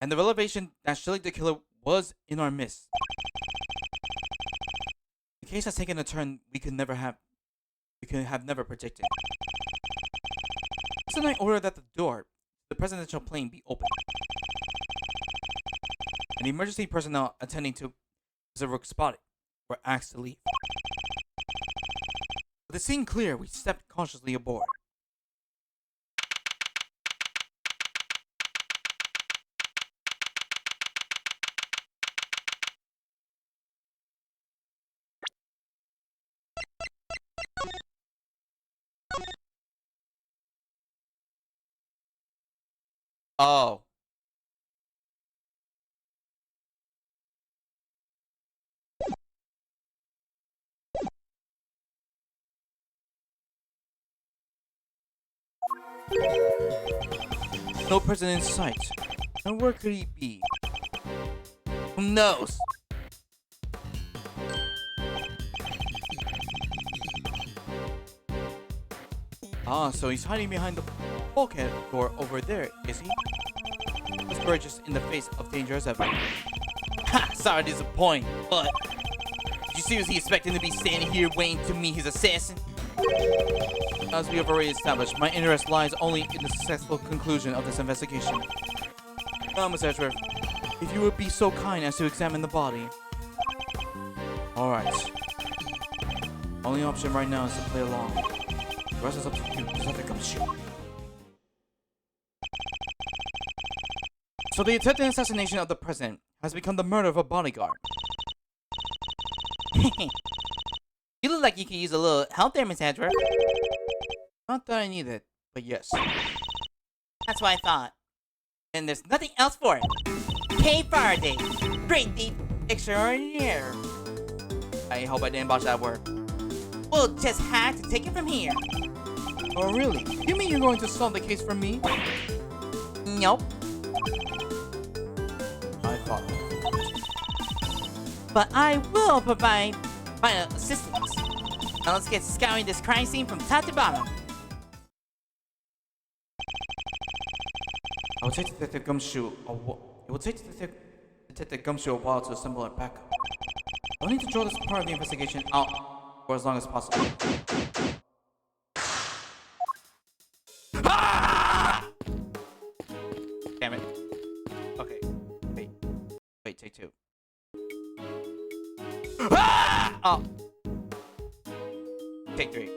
and the revelation that Shelly the Killer was in our midst. The case has taken a turn we could have never predicted. Mr. Knight ordered that the door to the presidential plane be opened, and the emergency personnel attending to Mr. Rook's body were asked to leave. With the scene clear, we stepped cautiously aboard. Oh. No president in sight. And where could he be? Who knows? Ah, so he's hiding behind the bulkhead door over there, is he? As courageous in the face of danger as ever. Ha! Sorry to disappoint, but did you seriously expect him to be standing here waiting to meet his assassin? As we have already established, my interest lies only in the successful conclusion of this investigation. Now, Miss Edgeworth, if you would be so kind as to examine the body. Alright. Only option right now is to play along. The rest is up to you. Just have to come shoot. So the attempted assassination of the president has become the murder of a bodyguard. You look like you could use a little help there, Miss Edgeworth. Not that I need it, but yes. That's what I thought. And there's nothing else for it. K. Faraday, great thief extraordinaire. I hope I didn't botch that word. We'll just have to take it from here. Oh, really? You mean you're going to solve the case for me? Nope. I thought. But I will provide final assistance. Now let's get scouring this crime scene from top to bottom. I will take Detective Gumshoe it will take Detective Gumshoe a while to assemble our backup. I'll need to draw this part of the investigation out for as long as possible. Damn it. Okay. Wait, take two. Oh. Take three.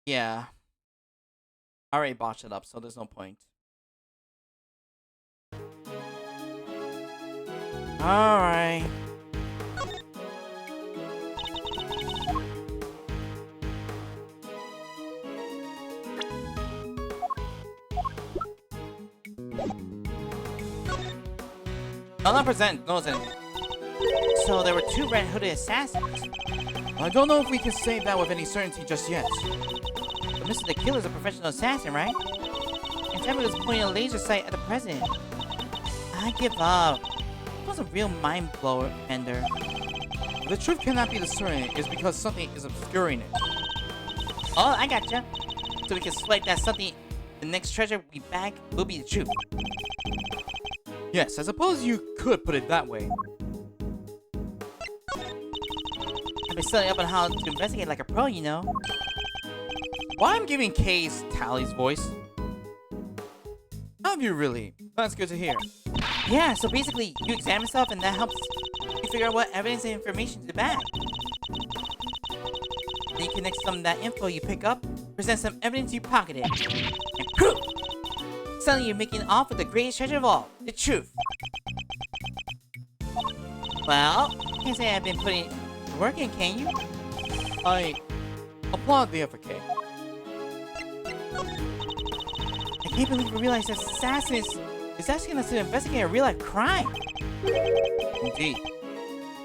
Yeah. I already botched it up, so there's no point. Alright. I'll not present knows anything. So there were two red-hooded assassins. I don't know if we can say that with any certainty just yet. But Mr. the Killer's a professional assassin, right? And Tammy was pointing a laser sight at the president. I give up. It was a real mind blower, Ender. The truth cannot be discerned is because something is obscuring it. Oh, I gotcha. So we can swipe that something. The next treasure we bag will be the truth. Yes, I suppose you could put it that way. I've been studying up on how to investigate like a pro, you know. Why I'm giving Kay's Tally's voice? Have you really? That's good to hear. Yeah, so basically, you examine stuff and that helps you figure out what evidence and information to bag. Then you connect some of that info you pick up, present some evidence you pocketed, and proof! Suddenly you're making off with the greatest treasure of all, the truth. Well, can't say I've been putting work in, can you? I applaud the effort, Kay. I can't believe we realized that assassin is asking us to investigate a real-life crime. Indeed.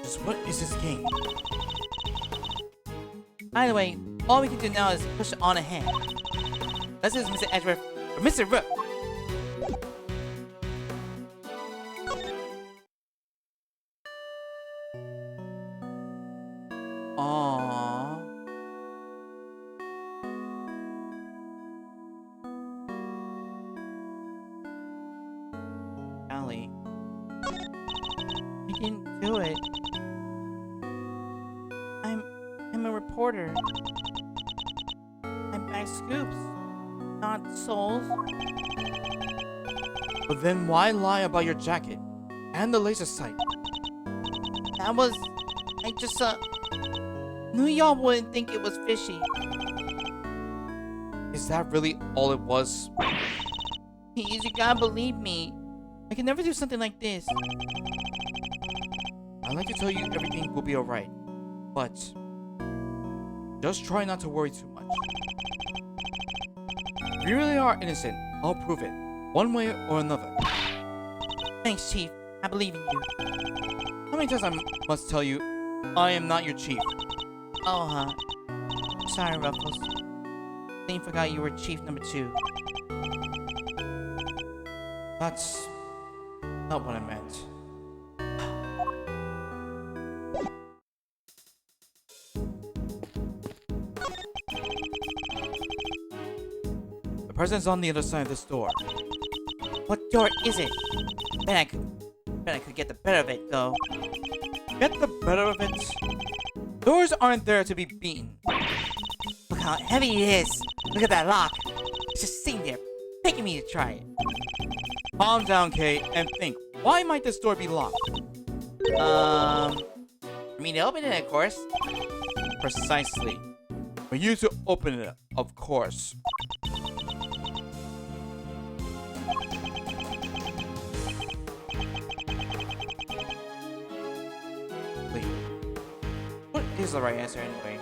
Just what is this game? Either way, all we can do now is push on ahead. Let's use Mr. Edgeworth or Mr. Rook. Aww. Allie. I didn't do it. I'm a reporter. I bag scoops, not souls. But then why lie about your jacket and the laser sight? I just, knew y'all wouldn't think it was fishy. Is that really all it was? Please, you gotta believe me. I can never do something like this. I'd like to tell you everything will be alright, but just try not to worry too much. If you really are innocent, I'll prove it, one way or another. Thanks, Chief. I believe in you. How many times I must tell you, I am not your chief. Oh, huh. Sorry, Ruffles. Clean forgot you were Chief number 2. That's not what I meant. The president's on the other side of this door. What door is it? Bet I could get the better of it, though. Get the better of it. Doors aren't there to be beaten. Look how heavy it is. Look at that lock. It's just sitting there, begging me to try it. Calm down, Kay, and think. Why might this door be locked? I mean, to open it, of course. Precisely. For you to open it, of course. Here's the right answer anyway.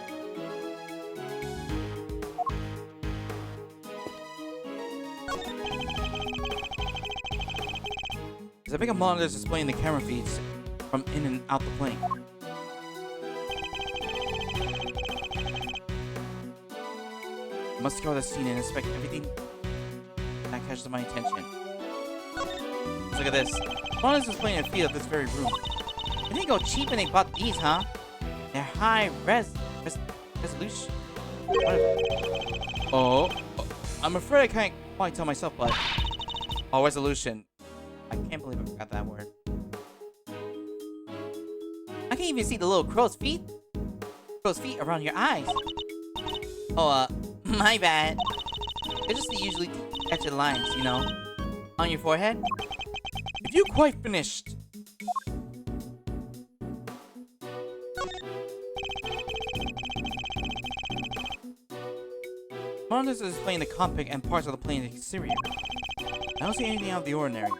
There's a big monitor displaying the camera feeds from in and out the plane. I must go to the scene and inspect everything that catches my attention. Let's look at this. Monitor's displaying a feed of this very room. They didn't go cheap when they bought these, huh? They're high resolution. Whatever. Oh, I'm afraid I can't quite tell myself, but resolution. I can't believe I forgot that word. I can't even see the little crow's feet. Crow's feet around your eyes. Oh, my bad. They're just the usually catchy lines, you know, on your forehead. Have you quite finished? Monitors are displaying the cockpit and parts of the plane's exterior. I don't see anything out of the ordinary.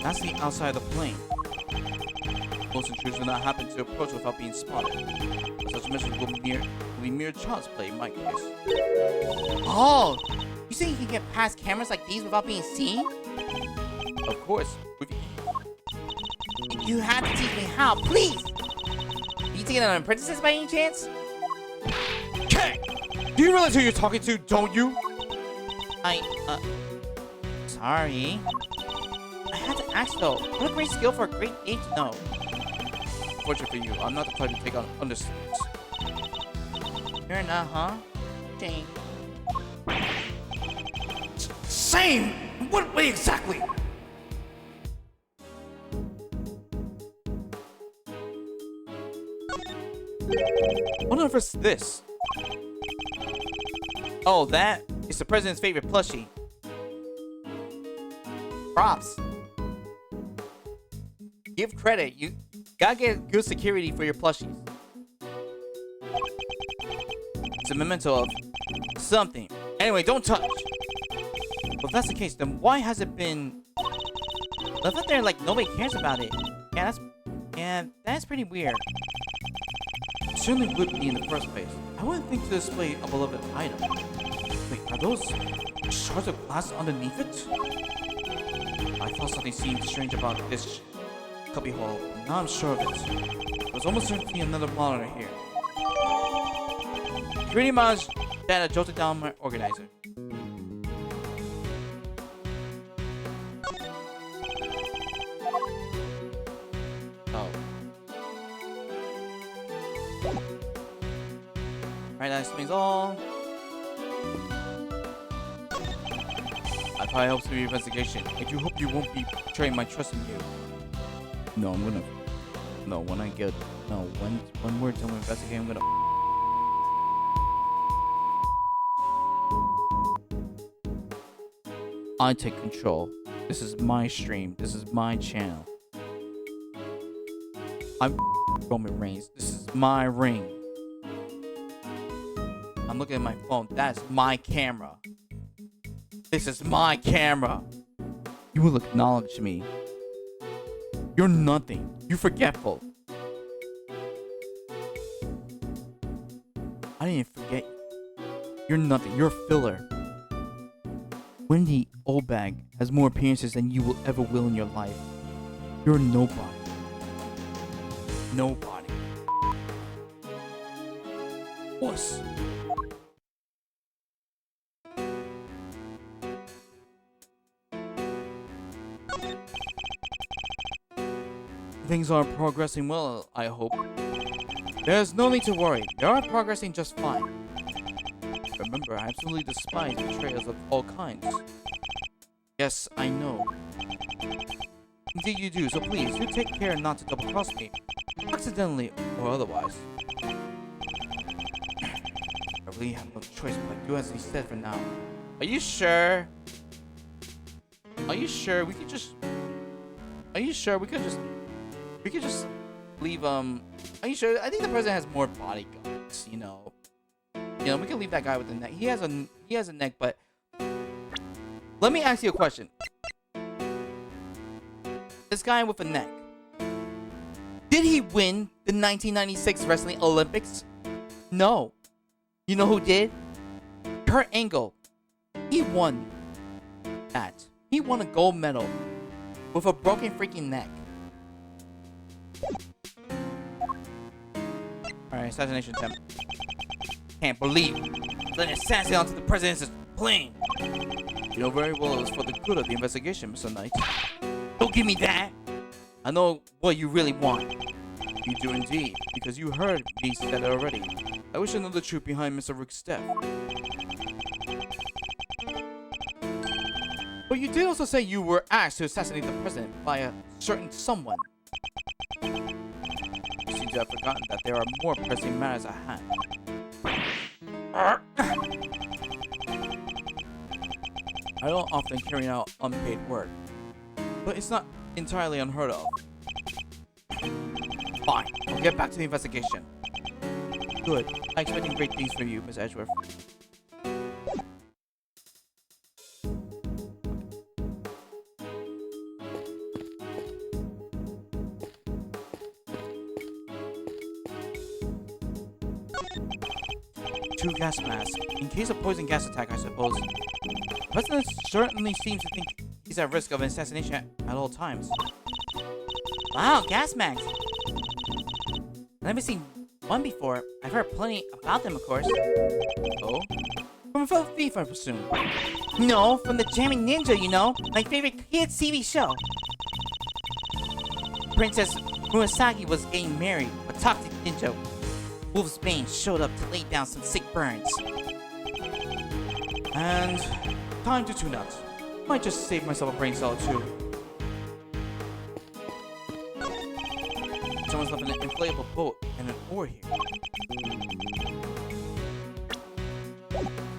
That's the outside of the plane. Most intruders do not happen to approach without being spotted. Such missions will be mere child's play in my case. Oh! You think you can get past cameras like these without being seen? Of course. You have to teach me how, please! Are you taking on apprentices by any chance? Okay! Do you realize who you're talking to, don't you? Sorry. I had to ask though. What a great skill for a great ape to know. Fortunate for you, I'm not the type to take on understudies. Fair enough, huh? Jane. Same! What way exactly? What on earth is this? Oh, that is the president's favorite plushie. Props. Give credit. You gotta get good security for your plushies. It's a memento of something. Anyway, don't touch. Well, if that's the case, then why has it been left out there like nobody cares about it? Yeah, that's pretty weird. It certainly would be in the first place. I wouldn't think to display a beloved item. Wait, are those shards of glass underneath it? I thought something seemed strange about this cubbyhole. Now I'm sure of it. There's almost certainly another monitor here. Security mods data jolted down my organizer. Oh. Alright, that explains all. I probably helps with your investigation. I do hope you won't be betraying my trust in you. No, I'm gonna. No, when I get. No, when we're done with investigating, I'm gonna. I take control. This is my stream. This is my channel. I'm Roman Reigns. This is my ring. I'm looking at my phone. That's my camera. This is my camera. You will acknowledge me. You're nothing. You're forgetful. I didn't forget you. You're nothing. You're a filler. Wendy Oldbag has more appearances than you will ever will in your life. You're nobody. Nobody. Wuss. Things are progressing well, I hope. There's no need to worry. They are progressing just fine. Remember, I absolutely despise betrayals of all kinds. Yes, I know. Indeed you do, so please, do take care not to double-cross me. Accidentally or otherwise. I really have no choice but do as he said for now. Are you sure? Are you sure we could just... Are you sure we could just... We could just leave, Are you sure? I think the president has more bodyguards, you know. You know, we can leave that guy with the neck. He has a neck, but... Let me ask you a question. This guy with a neck. Did he win the 1996 Wrestling Olympics? No. You know who did? Kurt Angle. He won that. He won a gold medal with a broken freaking neck. Alright, assassination attempt. Can't believe let an assassin onto the president's plane. You know very well it was for the good of the investigation, Mr. Knight. Don't give me that. I know what you really want. You do indeed, because you heard me say it already. I wish I know the truth behind Mr. Rook's death. But you did also say you were asked to assassinate the president by a certain someone. You seem to have forgotten that there are more pressing matters at hand. I don't often carry out unpaid work, but it's not entirely unheard of. Fine, I'll get back to the investigation. Good. I'm expecting great things from you, Miss Edgeworth. Two gas masks. In case of poison gas attack, I suppose. The president certainly seems to think he's at risk of an assassination at all times. Wow, gas masks. I've never seen one before. I've heard plenty about them, of course. Oh? From Phil Thief, I presume. No, from the Jamming Ninja, you know. My favorite kids' TV show. Princess Murasaki was getting married. A toxic ninja, Wolfsbane, showed up to lay down some sick burns. And time to tune out. Might just save myself a brain cell too. Someone's left an inflatable boat and an oar here.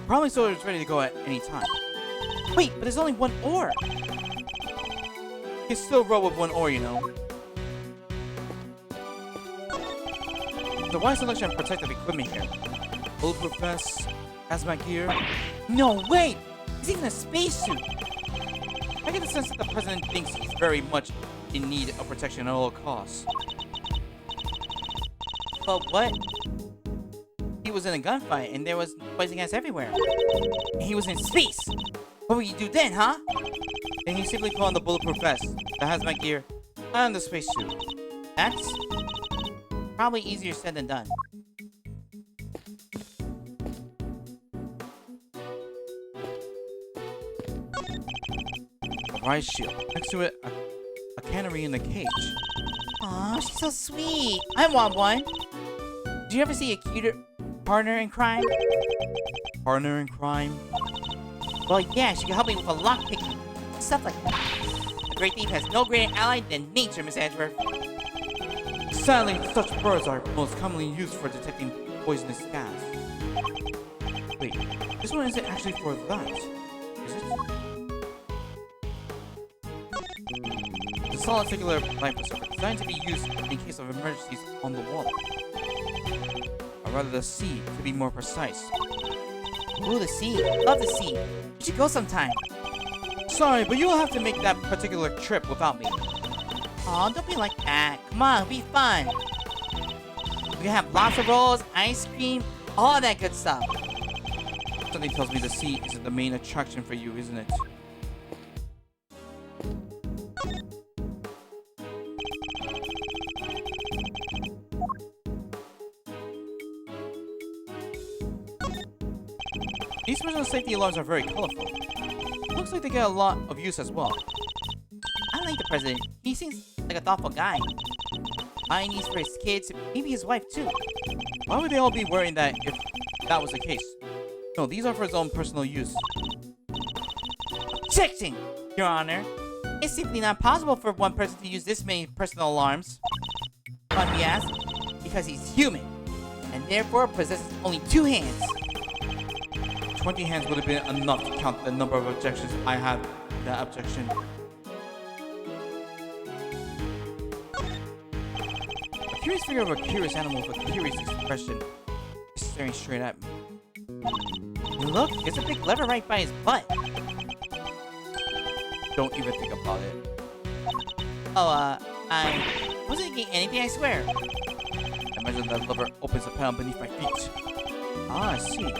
Probably so it's ready to go at any time. Wait, but there's only one oar. You can still row with one oar, you know. The wide selection of protective equipment here. Bulletproof vest, hazmat gear. No, wait! It's even a spacesuit! I get the sense that the president thinks he's very much in need of protection at all costs. But what? He was in a gunfight and there was poison gas everywhere. And he was in space! What would you do then, huh? And he simply put on the bulletproof vest, the hazmat gear, and the spacesuit. That's probably easier said than done. A rice shield. Next to it, a cannery in the cage. Aw, she's so sweet. I want one. Did you ever see a cuter partner in crime? Partner in crime? Well, yeah, she can help me with a lockpicking. Stuff like that. A great thief has no greater ally than nature, Miss Edgeworth. Sadly, such birds are most commonly used for detecting poisonous gas. Wait, this one isn't actually for that, is it? The solid circular light preserver, designed to be used in case of emergencies on the water. Or rather the sea, to be more precise. Ooh, the sea. Love the sea. We should go sometime. Sorry, but you'll have to make that particular trip without me. Aw, don't be like that. Come on, it'll be fun. We can have lobster rolls, ice cream, all that good stuff. Something tells me the sea isn't the main attraction for you, isn't it? These personal safety alarms are very colorful. Looks like they get a lot of use as well. I like the president. He seems like a thoughtful guy. Buying these for his kids, maybe his wife too. Why would they all be worrying that if that was the case? No, these are for his own personal use. Objection, Your Honor. It's simply not possible for one person to use this many personal alarms. Let me ask, because he's human, and therefore possesses only 2 hands. 20 hands would have been enough to count the number of objections I had to that objection. A curious figure of a curious animal with a curious expression is staring straight at me. Look, there's a big lever right by his butt. Don't even think about it. I wasn't getting anything, I swear. Imagine that lever opens a panel beneath my feet. Ah, I see.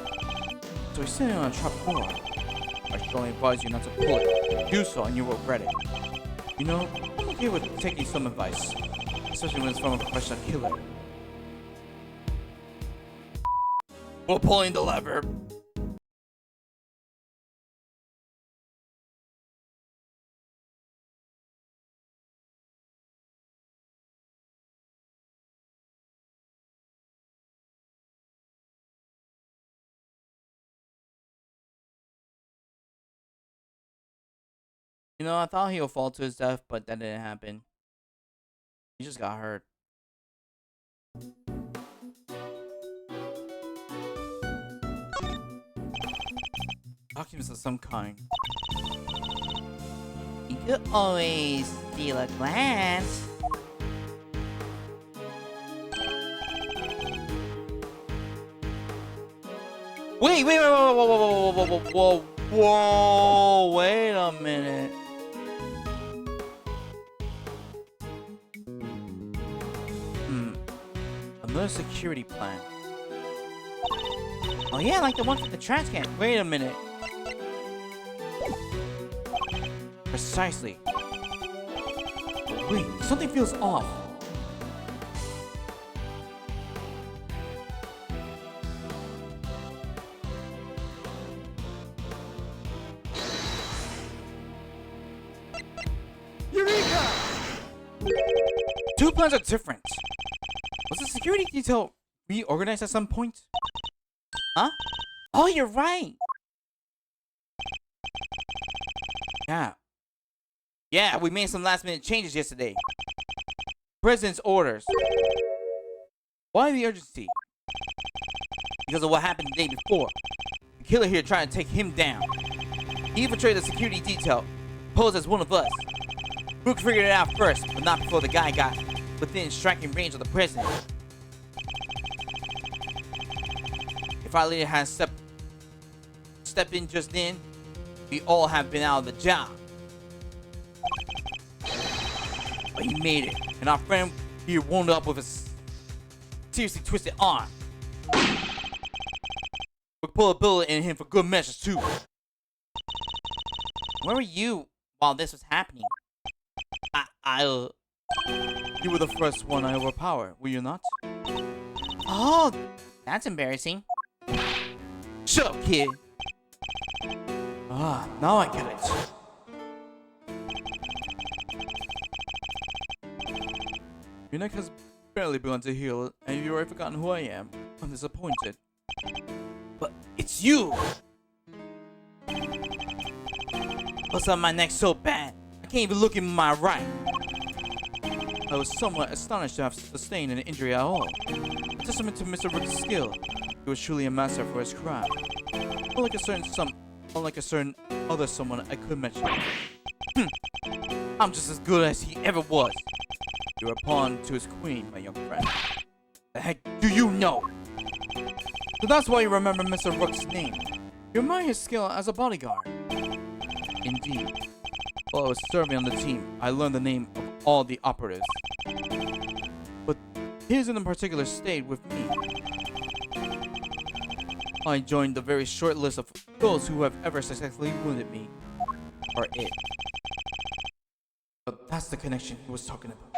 So he's sitting on a trap door. I strongly advise you not to pull it. Do so and you will regret it. You know, I'm okay with taking some advice. Especially when it's from a professional killer. We're pulling the lever. You know, I thought he'll fall to his death, but that didn't happen. He just got hurt. Documents of some kind. You could always steal a glance. Wait, whoa, wait a minute. Another security plan. Oh yeah, like the one from the trash can. Wait a minute. Precisely. But wait, something feels off. Eureka! Two plans are different. Was the security detail reorganized at some point? Huh? Oh, you're right. Yeah, we made some last minute changes yesterday. President's orders. Why the urgency? Because of what happened the day before. The killer here tried to take him down. He infiltrated the security detail, posed as one of us. Brooks figured it out first, but not before the guy got within striking range of the president. If our leader had stepped in just then, we all have been out of the job. But he made it, and our friend here wound up with a seriously twisted arm. We pulled a bullet in him for good measures too. Where were you while this was happening? You were the first one I overpowered, were you not? Oh, that's embarrassing. Shut up, kid. Ah, now I get it. Your neck has barely begun to heal, and you've already forgotten who I am. I'm disappointed. But it's you! What's up my neck so bad? I can't even look in my right. I was somewhat astonished to have sustained an injury at all. A testament to Mr. Rook's skill. He was truly a master for his craft. Unlike a certain other someone I could mention. I'm just as good as he ever was. You're a pawn to his queen, my young friend. The heck do you know? So that's why you remember Mr. Rook's name. You admire his skill as a bodyguard. Indeed. While I was serving on the team, I learned the name of all the operatives. But his in particular stayed with me. I joined the very short list of those who have ever successfully wounded me. Or it. But that's the connection he was talking about.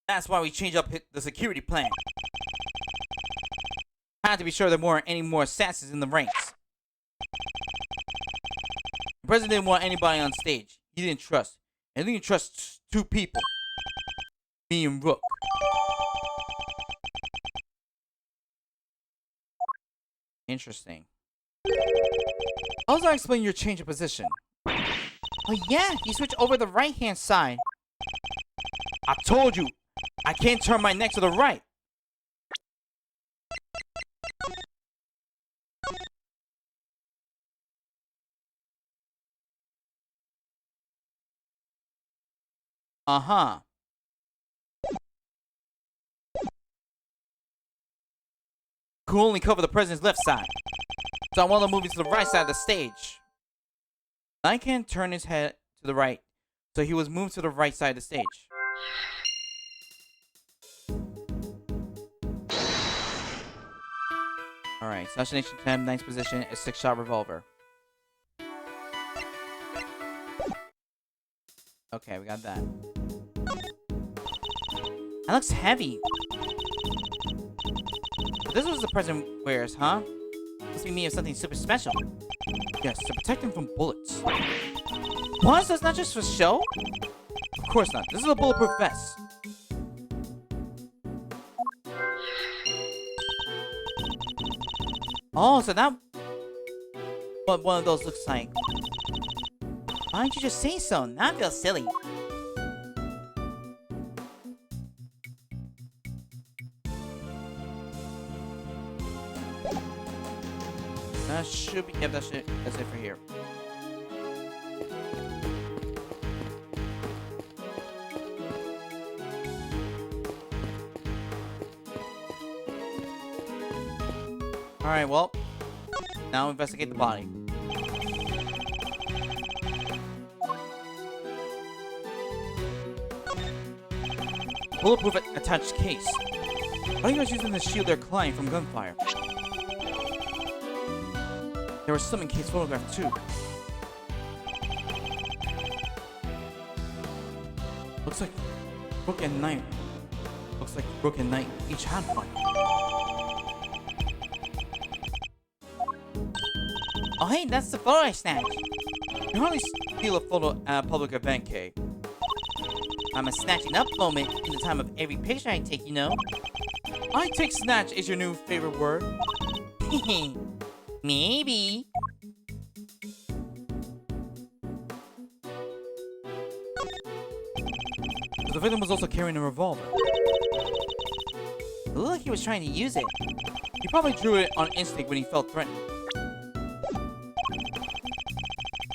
That's why we changed up the security plan. Had to be sure there weren't any more assassins in the ranks. The president didn't want anybody on stage. He didn't trust. And he didn't trust two people. Me and Rook. Interesting. How does that explain your change of position? Oh yeah, you switch over the right-hand side. I told you, I can't turn my neck to the right. Uh-huh. Could only cover the president's left side. So I want to move to the right side of the stage. Lycan turned his head to the right, so he was moved to the right side of the stage. Alright, Assassination 10, ninth position, a 6-shot revolver. Okay, we got that. That looks heavy. This was the present wears, huh? Must be made of something super special. Yes, to protect him from bullets. What? That's not just for show? Of course not. This is a bulletproof vest. Oh, so that... what one of those looks like. Why didn't you just say so? Now I feel silly. That should be... yep, that's it for here. Alright, well, now investigate the body. Bulletproof attached case. Why are you guys using this to shield their client from gunfire? There was some in case photograph too. Looks like Rook and Knight. Looks like Rook and Knight each had one. Oh hey, that's the photo I snatched. You hardly steal a photo at a public event, Kay. I'm a snatching up moment in the time of every picture I take, you know. I take snatch is your new favorite word. Maybe. The victim was also carrying a revolver. It looked like he was trying to use it. He probably drew it on instinct when he felt threatened.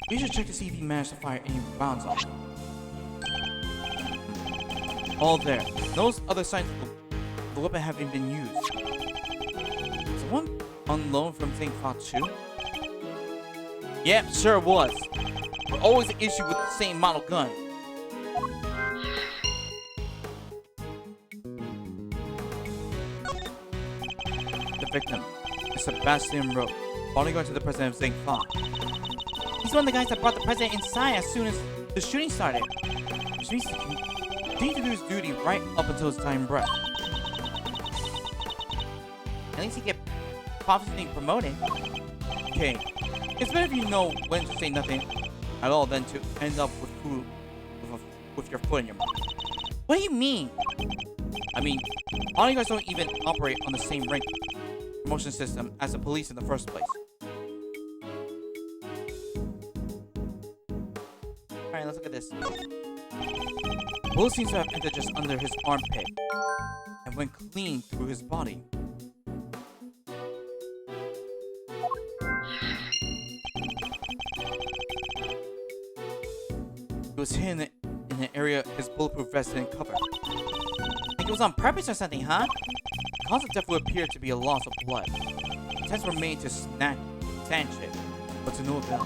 We should check to see if he managed to fire any rounds off. All there. Those other signs of the weapon having been used. Is the one on loan from Zing Fa too? Yep, sure was. We're always an issue with the same model gun. The victim is Sebastian Rowe, bodyguard to the president of Zing Fa. He's one of the guys that brought the president inside as soon as the shooting started. Which means he continued to do his duty right up until his dying breath. At least he get possibly promoted. Okay, it's better if you know when to say nothing at all than to end up with food with your foot in your mouth. What do you mean? I mean, bodyguards don't even operate on the same rank promotion system as the police in the first place. Alright, let's look at this. Bullet seems to have entered just under his armpit and went clean through his body. It was hidden in an area his bulletproof vest didn't cover. Think it was on purpose or something, huh? The cause of death would appear to be a loss of blood. Attempts were made to snatch it, but to no avail.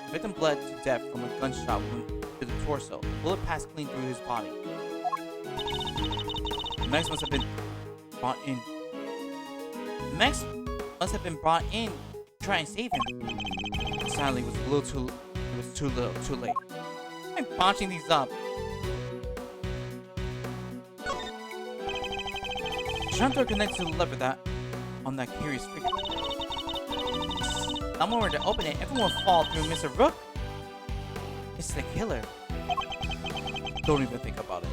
The victim bled to death from a gunshot wound to the torso. The bullet passed clean through his body. The Mex must have been brought in. To try and save him. Sadly, it was too late. I'm botching these up. Shunter connects to the lever on that curious figure. If someone were to open it, everyone would fall through Mr. Rook. It's the killer. Don't even think about it.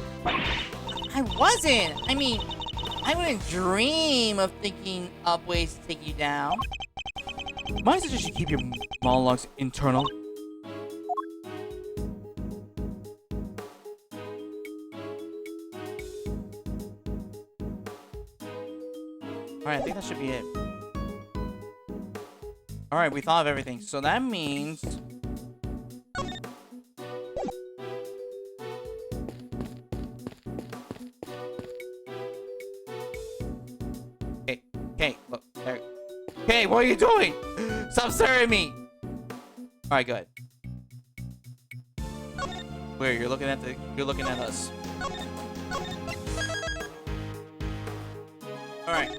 I wasn't! I mean, I wouldn't dream of thinking up ways to take you down. Might I suggest you keep your monologues internal? Alright, I think that should be it. Alright, we thought of everything. So that means... Okay, look, there. Okay, what are you doing? Stop staring at me! Alright, good. Where you're looking at us. Alright.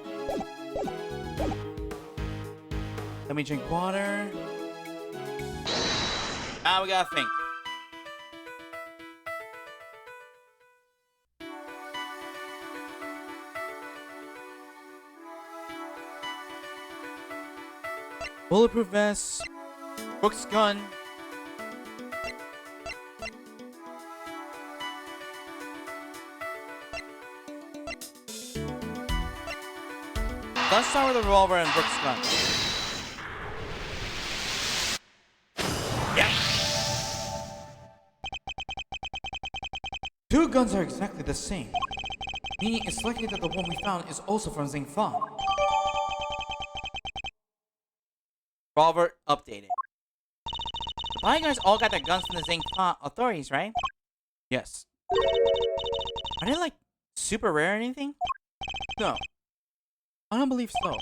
Let me drink water. Now we gotta think. Bulletproof vest. Brooks gun. Let's start with a revolver and Brooks gun. Yep. Two guns are exactly the same, meaning it's likely that the one we found is also from Zing Fa. Revolver updated. The Body Guards all got their guns from the Zing Fa authorities, right? Yes. Are they like super rare or anything? No. I don't believe so.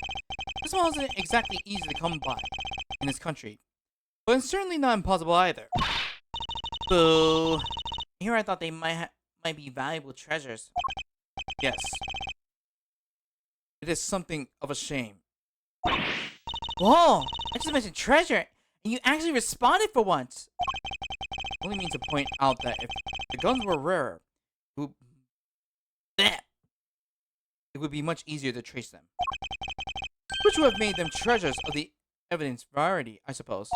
This one wasn't exactly easy to come by in this country, but it's certainly not impossible either. Boo. Here I thought they might be valuable treasures. Yes. It is something of a shame. Whoa! I just mentioned treasure, and you actually responded for once. I only mean to point out that if the guns were rarer, it would be much easier to trace them. Which would have made them treasures of the evidence variety, I suppose.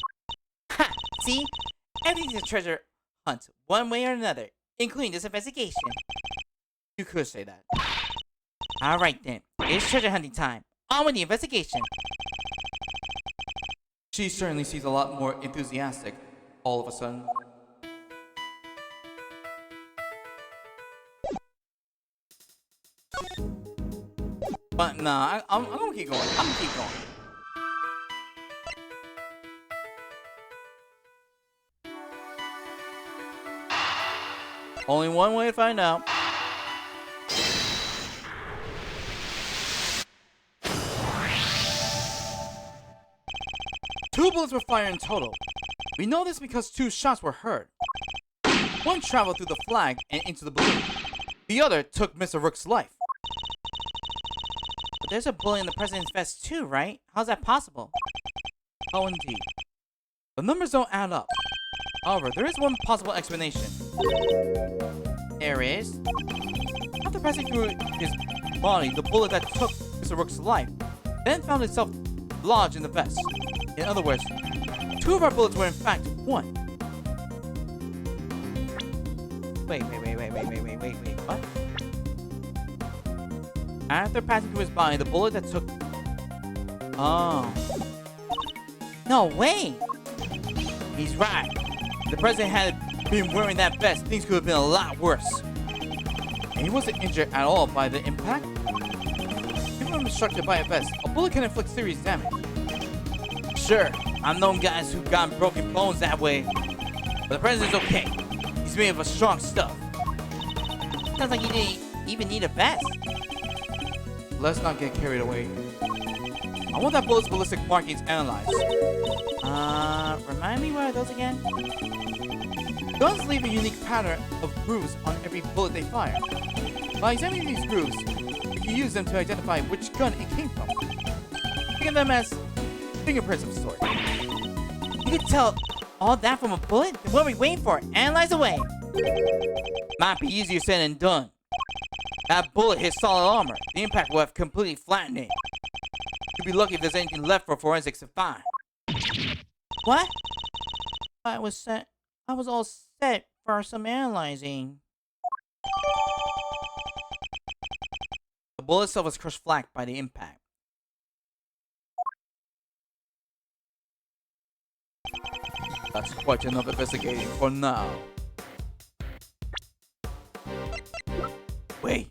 Ha! See? Everything's a treasure hunt, one way or another, including this investigation. You could say that. Alright then, it's treasure hunting time. On with the investigation. She certainly seems a lot more enthusiastic all of a sudden. But nah, I'm gonna keep going. I'm gonna keep going. Only one way to find out. Two bullets were fired in total. We know this because two shots were heard. One traveled through the flag and into the balloon. The other took Mr. Rook's life. But there's a bullet in the president's vest too, right? How's that possible? Oh, indeed. The numbers don't add up. However, there is one possible explanation. There is. After passing through his body, the bullet that took Mr. Rook's life then found itself lodged in the vest. In other words, two of our bullets were in fact one. Wait, what? After passing through his body, the bullet that took... Oh. No way! He's right. If the president had been wearing that vest, things could have been a lot worse. And he wasn't injured at all by the impact. If I'm struck by a vest, a bullet can inflict serious damage. Sure, I've known guys who got broken bones that way, but the president's okay. He's made of strong stuff. Sounds like he didn't even need a vest. Let's not get carried away. I want that bullet's ballistic markings analyzed. Remind me what are those again? Guns leave a unique pattern of grooves on every bullet they fire. By examining these grooves, you can use them to identify which gun it came from. Think of them as fingerprints of sorts. You can tell all that from a bullet? Then what are we waiting for? Analyze away! Might be easier said than done. That bullet hit solid armor. The impact will have completely flattened it. You'd be lucky if there's anything left for forensics to find. What? I was all set for some analyzing. The bullet itself was crushed flat by the impact. That's quite enough investigating for now. Wait,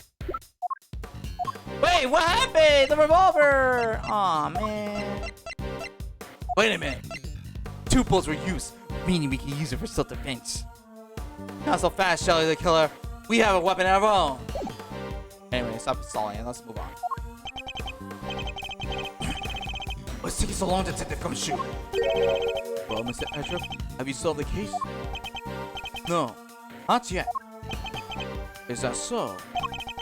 what happened? The revolver! Aw, man. Wait a minute. Two bullets were used, meaning we can use it for self-defense. Not so fast, Shelly the Killer. We have a weapon of our own. Anyway, stop stalling and let's move on. What's taking so long, Detective Gumshoe? Well, Mr. Edgeworth, have you solved the case? No, not yet. Is that so?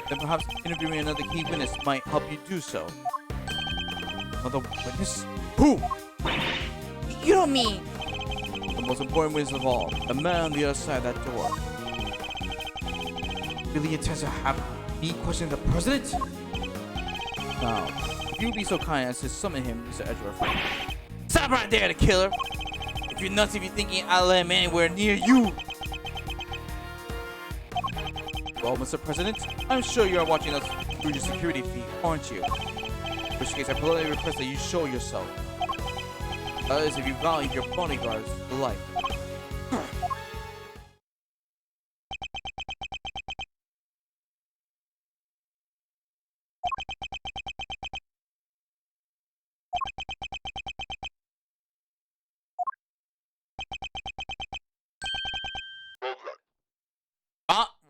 Then perhaps interviewing another key witness might help you do so. Another witness? Who? You don't mean... The most important witness of all, the man on the other side of that door. Really intends to have me question the president? Now, if you would be so kind as to summon him, Mr. Edgeworth. Stop right there, the killer! If you're nuts if you're thinking I'll let him anywhere near you! Well, Mr. President, I'm sure you are watching us through your security feed, aren't you? In which case, I politely request that you show yourself. That is, if you value your bodyguard's life.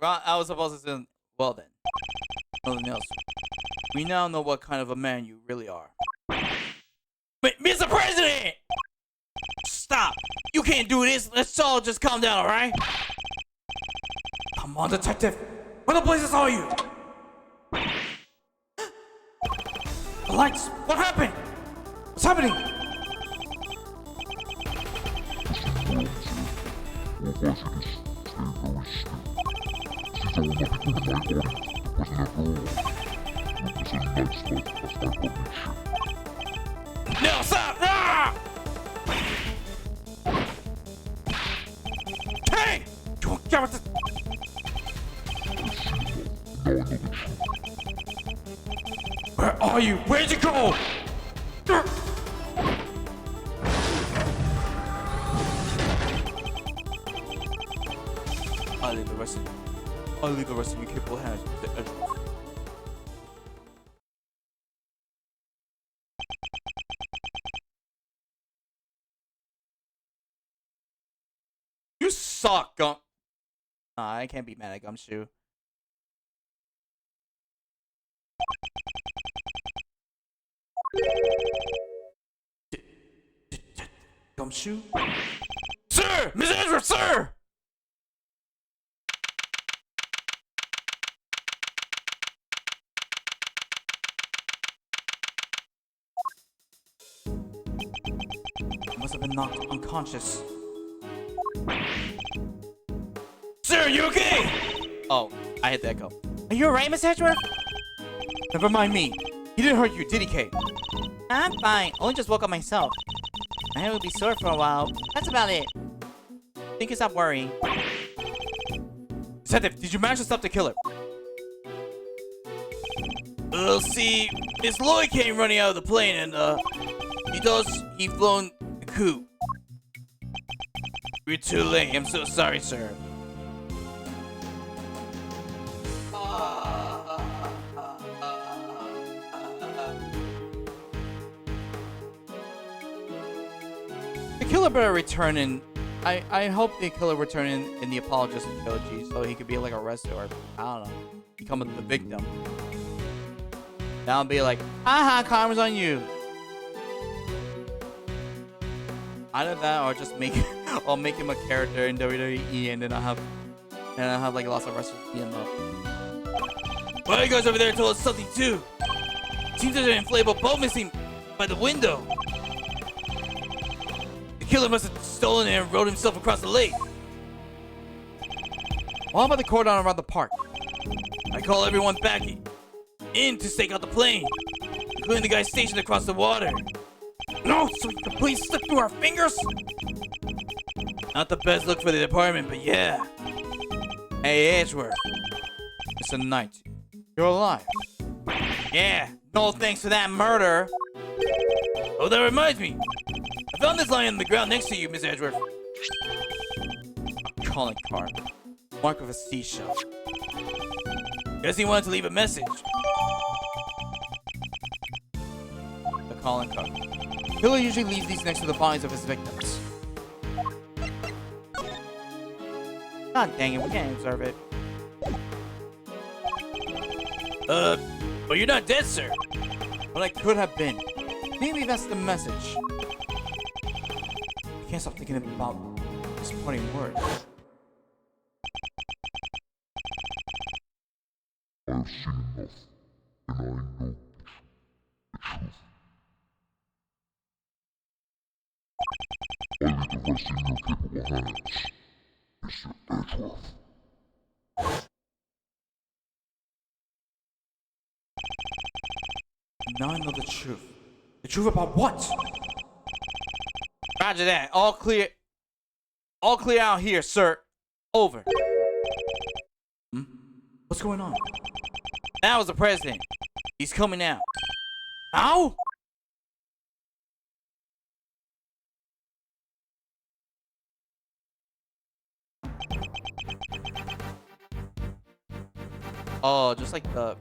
I was supposed to say, well then. Nothing else. We now know what kind of a man you really are. Wait, Mr. President! Stop! You can't do this! Let's all just calm down, alright? Come on, detective! Where the places are you? The lights! What happened? What's happening? No, stop! Ah! Hey! You get with this. Where are you? Where'd you go? I'll leave the rest of you. I'll leave the rest of you capable hands with the Edgeworth. You suck, Gum. Nah, I can't be mad at Gumshoe. Gumshoe? Sir! Miss Edgeworth, sir! Must have been knocked unconscious. Sir, you okay? Oh, I hit the echo. Are you alright, Miss Edgeworth? Never mind me. He didn't hurt you, did he, Kate? I'm fine. Only just woke up myself. My head will be sore for a while. That's about it. Think you stop worrying. Detective, did you manage to stop the killer? Well, see, Miss Lloyd came running out of the plane and, he flown the coop. We're too late. I'm so sorry, sir. The killer better return in. I hope the killer return in the Apologist trilogy so he could be like arrested or I don't know, become the victim. That'll be like, haha, karma's on you. Either that or just make I'll make him a character in WWE and then I'll have like lots of wrestlers beat him up. Why are you guys over there told us something too? Seems there's an inflatable boat missing by the window. The killer must have stolen it and rode himself across the lake. What about the cordon around the park? I call everyone back in to stake out the plane, including the guy stationed across the water. No, so we can please slip through our fingers? Not the best look for the department, but yeah. Hey, Edgeworth. Mr. Knight, you're alive. Yeah, no thanks for that murder. Oh, that reminds me. I found this lying on the ground next to you, Miss Edgeworth. A calling card. Mark of a seashell. Guess he wanted to leave a message. The calling card. Killer usually leaves these next to the bodies of his victims. God dang it, we can't observe it. But you're not dead, sir. But I could have been. Maybe that's the message. I can't stop thinking about his parting words. I've seen enough, and I know the truth. I leave the rest in your capable hands, Mr. Edgeworth. Now I know the truth. The truth about what? Roger that. All clear. All clear out here, sir. Over. What's going on? That was the president. He's coming out. Ow! Oh, just like the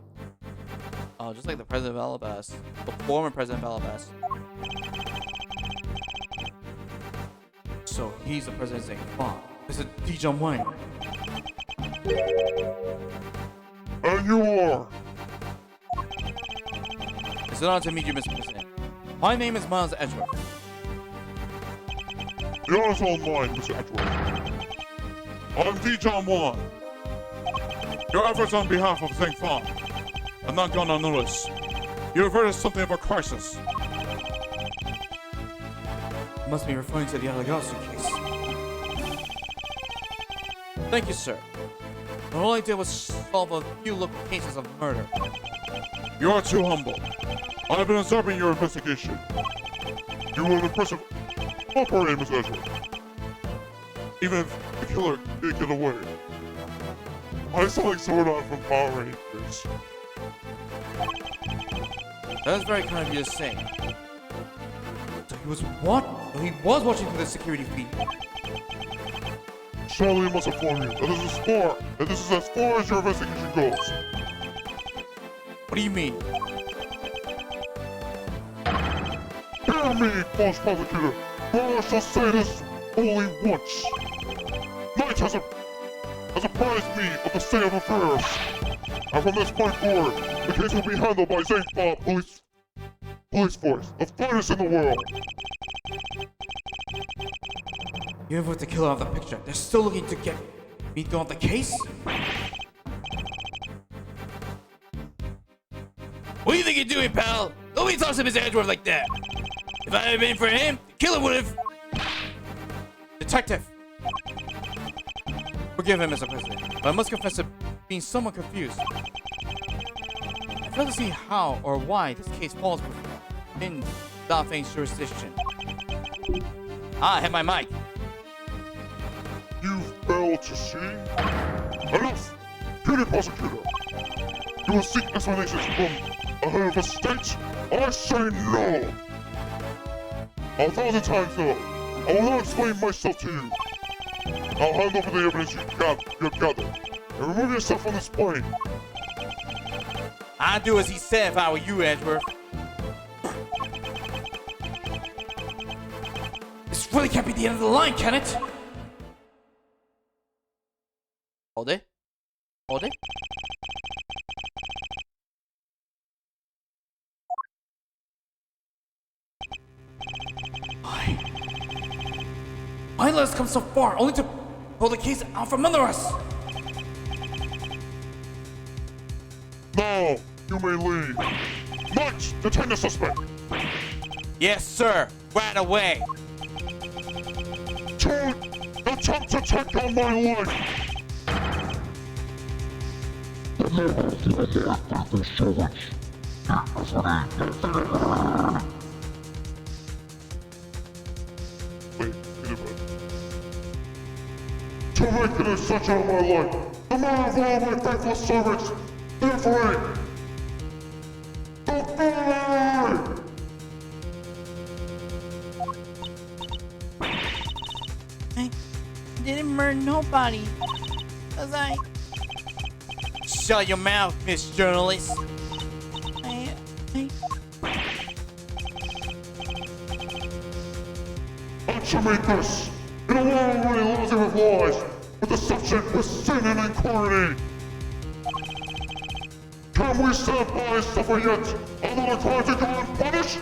president of Alabas. The former president of Alabas. So he's the president saying, "Fuck, this is Dijon Wang." And you are! It's an honor to meet you, Mr. President. My name is Miles Edgeworth. The honor's all mine, Mr. Edgeworth. I'm Dijon Wan. Your efforts on behalf of Zheng Fan have not gone unnoticed. You averted something of a crisis. You must be referring to the Alagasu case. Thank you, sir. All I did was solve a few local cases of murder. You are too humble. I have been observing your investigation. You were an impressive operator, Mr. Edgeworth. Even if the killer did get away. I saw like Zordon from Power Rangers. That is very kind of you to say. So he was what? So he was watching through the security feed. Surely I must inform you that this is as far as your investigation goes. What do you mean? Hear me, false prosecutor, for I shall say this only once. Knight has apprised me of the state of affairs. And from this point forward, the case will be handled by Zheng Fan Police Force, the finest in the world. Even with the killer out of the picture, they're still looking to get me thrown off the case? What do you think you're doing, pal? Nobody talks to Mr. Edgeworth like that. If I had been for him, the killer would have. Detective! Forgive him, Mr. President, but I must confess to being somewhat confused. I fail to see how or why this case falls within Dafeng's jurisdiction. Ah, I hit my mic. You fail to see? Enough! Puny prosecutor! You will seek explanations from a head of the state? I say no! 1,000 times no! I will not explain myself to you. I'll hand over the evidence you have gathered, and remove yourself from this plane. I'd do as he said if I were you, Edgeworth. This really can't be the end of the line, can it? Hold it. Hold it. Why let us come so far, only to pull the case out from under us? Now, you may leave. Knight, detain the suspect! Yes, sir. Right away. Don't attempt to take on my life! Wait, get it back. To make an extension of my life, the man of all my faithful servants, be free! Don't be alive! I didn't murder nobody. Was I? Shut your mouth, Miss Journalist. Consummate this! In a world already lousy with lies, with the subject with sin and inquiry! Can we stand by and suffer yet, although the crimes are gone unpunished?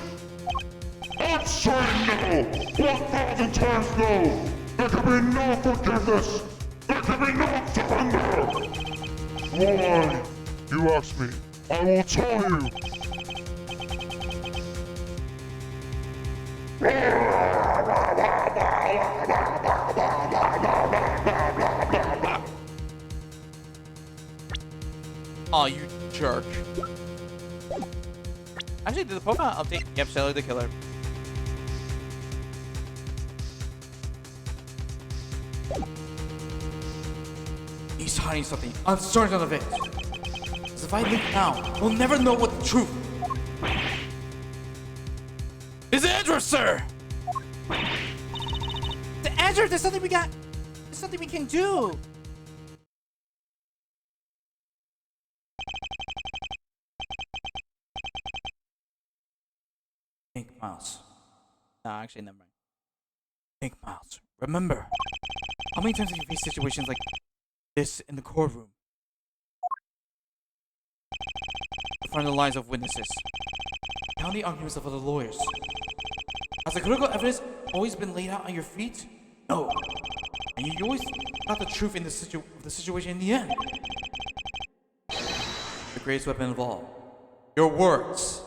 I'm saying no! 1,000 times no! There can be no forgiveness! There can be no surrender! Why? You ask me. I will tell you. Aw, you jerk. Actually, did the profile update? Yep, Shelly the Killer. He's hiding something. I'm certain of it. Because if I leak now, we'll never know what the truth is. Andrew, sir! The Andrew, there's something we got. There's something we can do. Pink Mouse. No, actually, never mind. Pink Mouse. Remember, how many times have you faced situations like this in the courtroom? To find the lies of witnesses. Count the arguments of other lawyers. Has the critical evidence always been laid out on your feet? No. And you always got the truth in the situation in the end. The greatest weapon of all. Your words.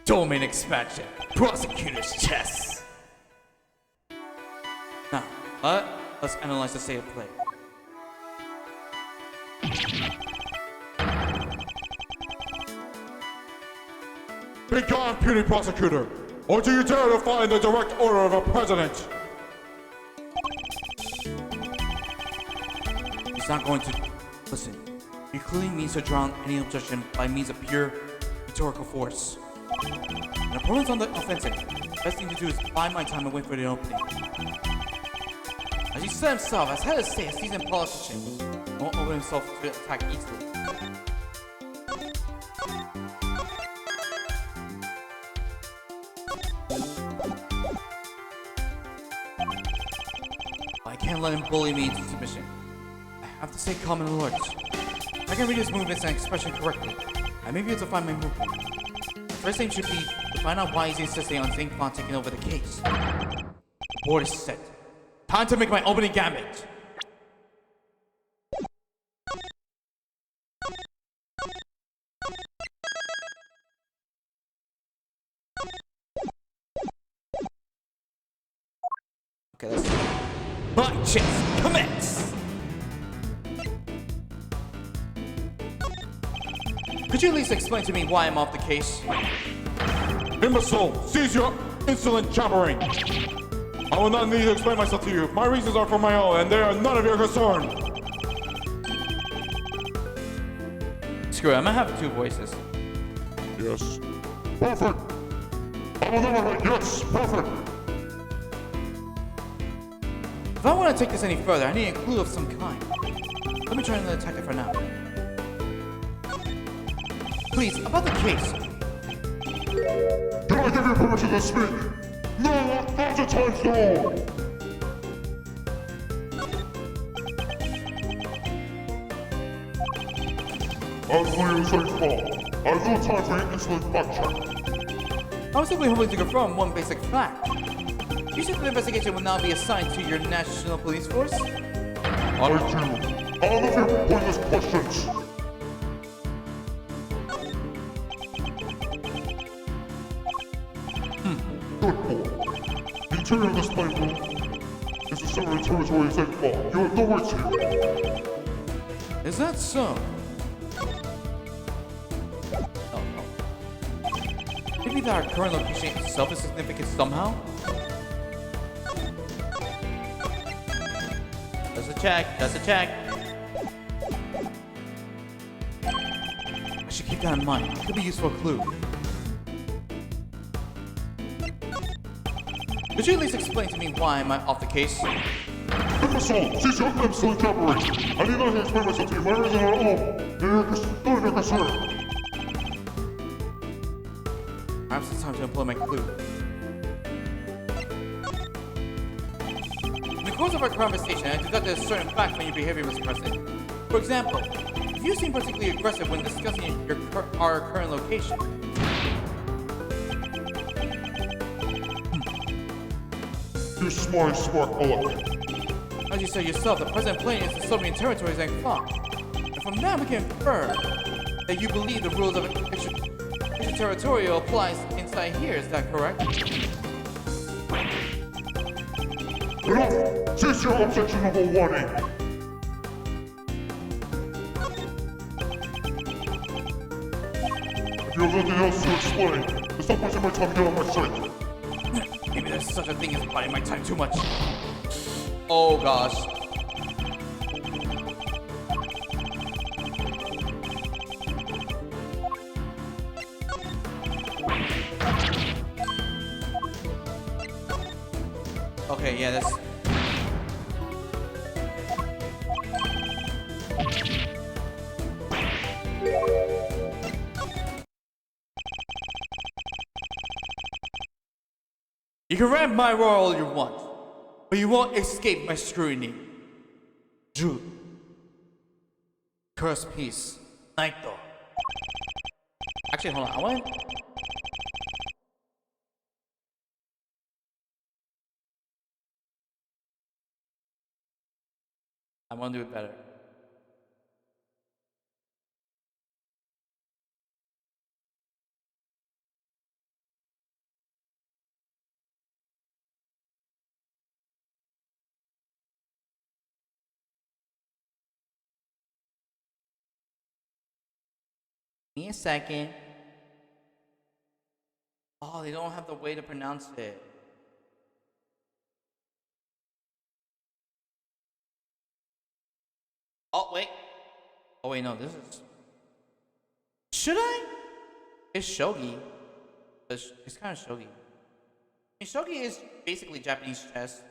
Domain expansion. Prosecutor's chess. Now, let's analyze the state of play. Be gone, puny prosecutor! Or do you dare defy the direct order of a president? He's not going to listen. He clearly means to drown any objection by means of pure rhetorical force. An opponent's on the offensive. Best thing to do is buy my time and wait for the opening. As he said himself, as head of state, a seasoned politician won't open himself to attack easily. I can't let him bully me into submission. I have to stay calm and alert. If I can read his movements and expression correctly, I may be able to find my movement. First thing should be to find out why he's insisting on Zing Fan taking over the case. The board is set. Time to make my opening gambit. Okay, let's see. My chance commence! Could you at least explain to me why I'm off the case? Imbecile! Cease your insolent jabbering! I will not need to explain myself to you. My reasons are for my own, and they are none of your concern! Screw it, I'm gonna have two voices. Yes. Perfect! I will never write yes! Perfect! If I want to take this any further, I need a clue of some kind. Let me try and attack it for now. Please, about the case. Can I give you permission to speak? No, 1,000 times no! As for you, Saint Paul, I have no time for your insolent fact check. I was simply hoping to confirm one basic fact. You said the investigation will now be assigned to your National Police Force? I do. All of your pointless questions. Good boy. The interior of this playroom is the sovereign territory of St. Paul. You have no rights here. Is that so? Oh, no. Maybe that our current location itself is significant somehow? Just a check, just a check. I should keep that in mind. It could be useful clue. Could you at least explain to me why I'm off the case? Imbecile! Cease your insolent jabbering! I need not to explain myself to you. My reasons are all none of your concern. Perhaps it's time to employ my clue. In the course of our conversation, I deducted a certain fact from your behavior, Mr. President. For example, you seem particularly aggressive when discussing our current location. You smart, aleck. As you said yourself, the present plane is the Soviet territories and clock. And from that we can infer that you believe the rules of extraterritorial applies inside here, is that correct? Enough! Cease your objectionable warning! If you have nothing else to explain, then stop wasting my time and get on my sight. Maybe there's such a thing as biding my time too much. Oh gosh. Okay, yeah, that's... You can ram my roar all you want, but you won't escape my scrutiny. Jude. Cursed peace. Naito. Actually, hold on, I want to do it better. Give me a second. Oh, they don't have the way to pronounce it. Oh, wait. Oh, wait, no, this is... Should I? It's shogi. It's kind of shogi. I mean, shogi is basically Japanese chess.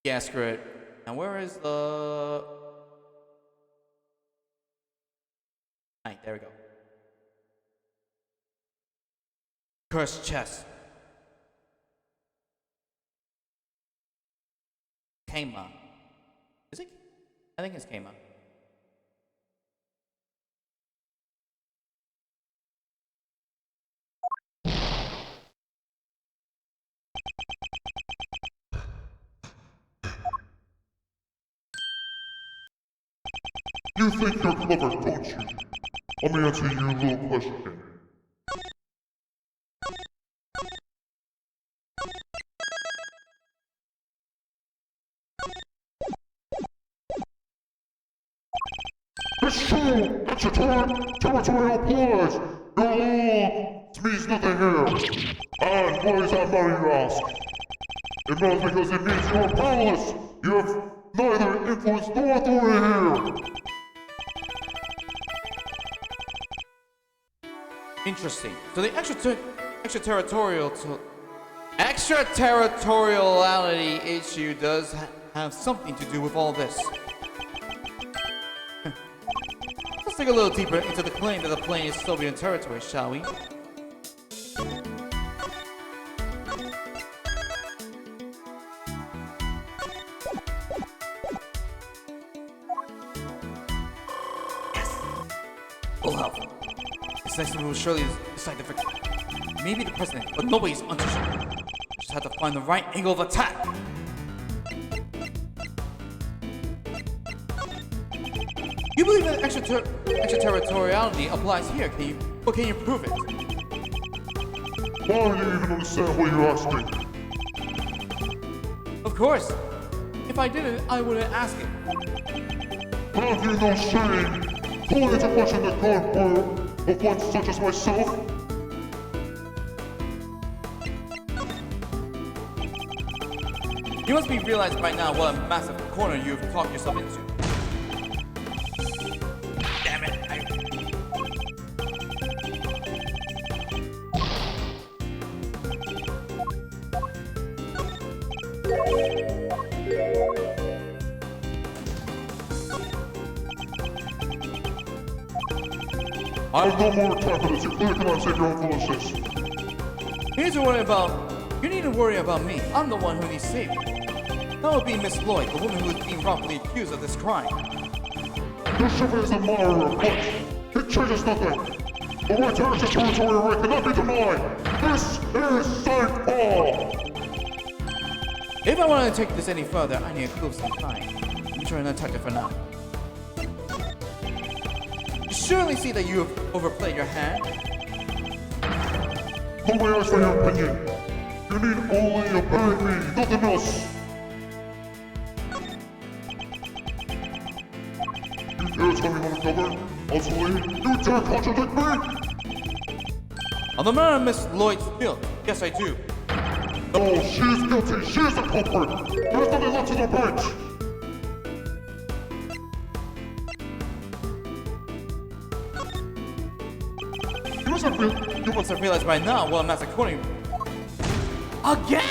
Yeah, screw it. Now where is the... Alright, there we go. Cursed chess. Keima. Is it? I think it's Keima. You think you're clever, don't you? Let me answer your little question. It's true! It's a territorial applies! Your law means nothing here! And why is that matter, you ask? It matters because it means you are powerless! You have neither influence nor authority here! Interesting. So the extraterritoriality issue does have something to do with all this. Let's dig a little deeper into the claim that the plane is Soviet territory, shall we? Full health. This next one will surely decide the victory. Maybe the president, but nobody's untouchable. Just have to find the right angle of attack. You believe that extraterritoriality applies here? Can you prove it? Why do you even understand what you're asking? Of course. If I didn't, I wouldn't ask it. Have you no shame? Calling into question the cardboard of one such as myself? You must be realizing by now what a massive corner you've talked yourself into. Damn it! I have no more time for this. You clearly cannot save your own foolishness. You need to worry about. You need to worry about me. I'm the one who needs saving. That would be Miss Lloyd, the woman who is being wrongfully accused of this crime. Your shipper is a monarch, but it changes nothing. The right to extraterritorial right cannot be denied. This is St. Paul. If I want to take this any further, I need a clue of some kind. Let me try and attack it for now. You surely see that you have overplayed your hand. No way ask for your opinion. You need only obey me, nothing else. You dare tell me how to govern? Ultimately, you dare contradict me? On the matter of Miss Lloyd's guilt, yes I do. No, she is guilty. She is the culprit. There is nothing left to debate. You must have realized by now what I'm not according. Again?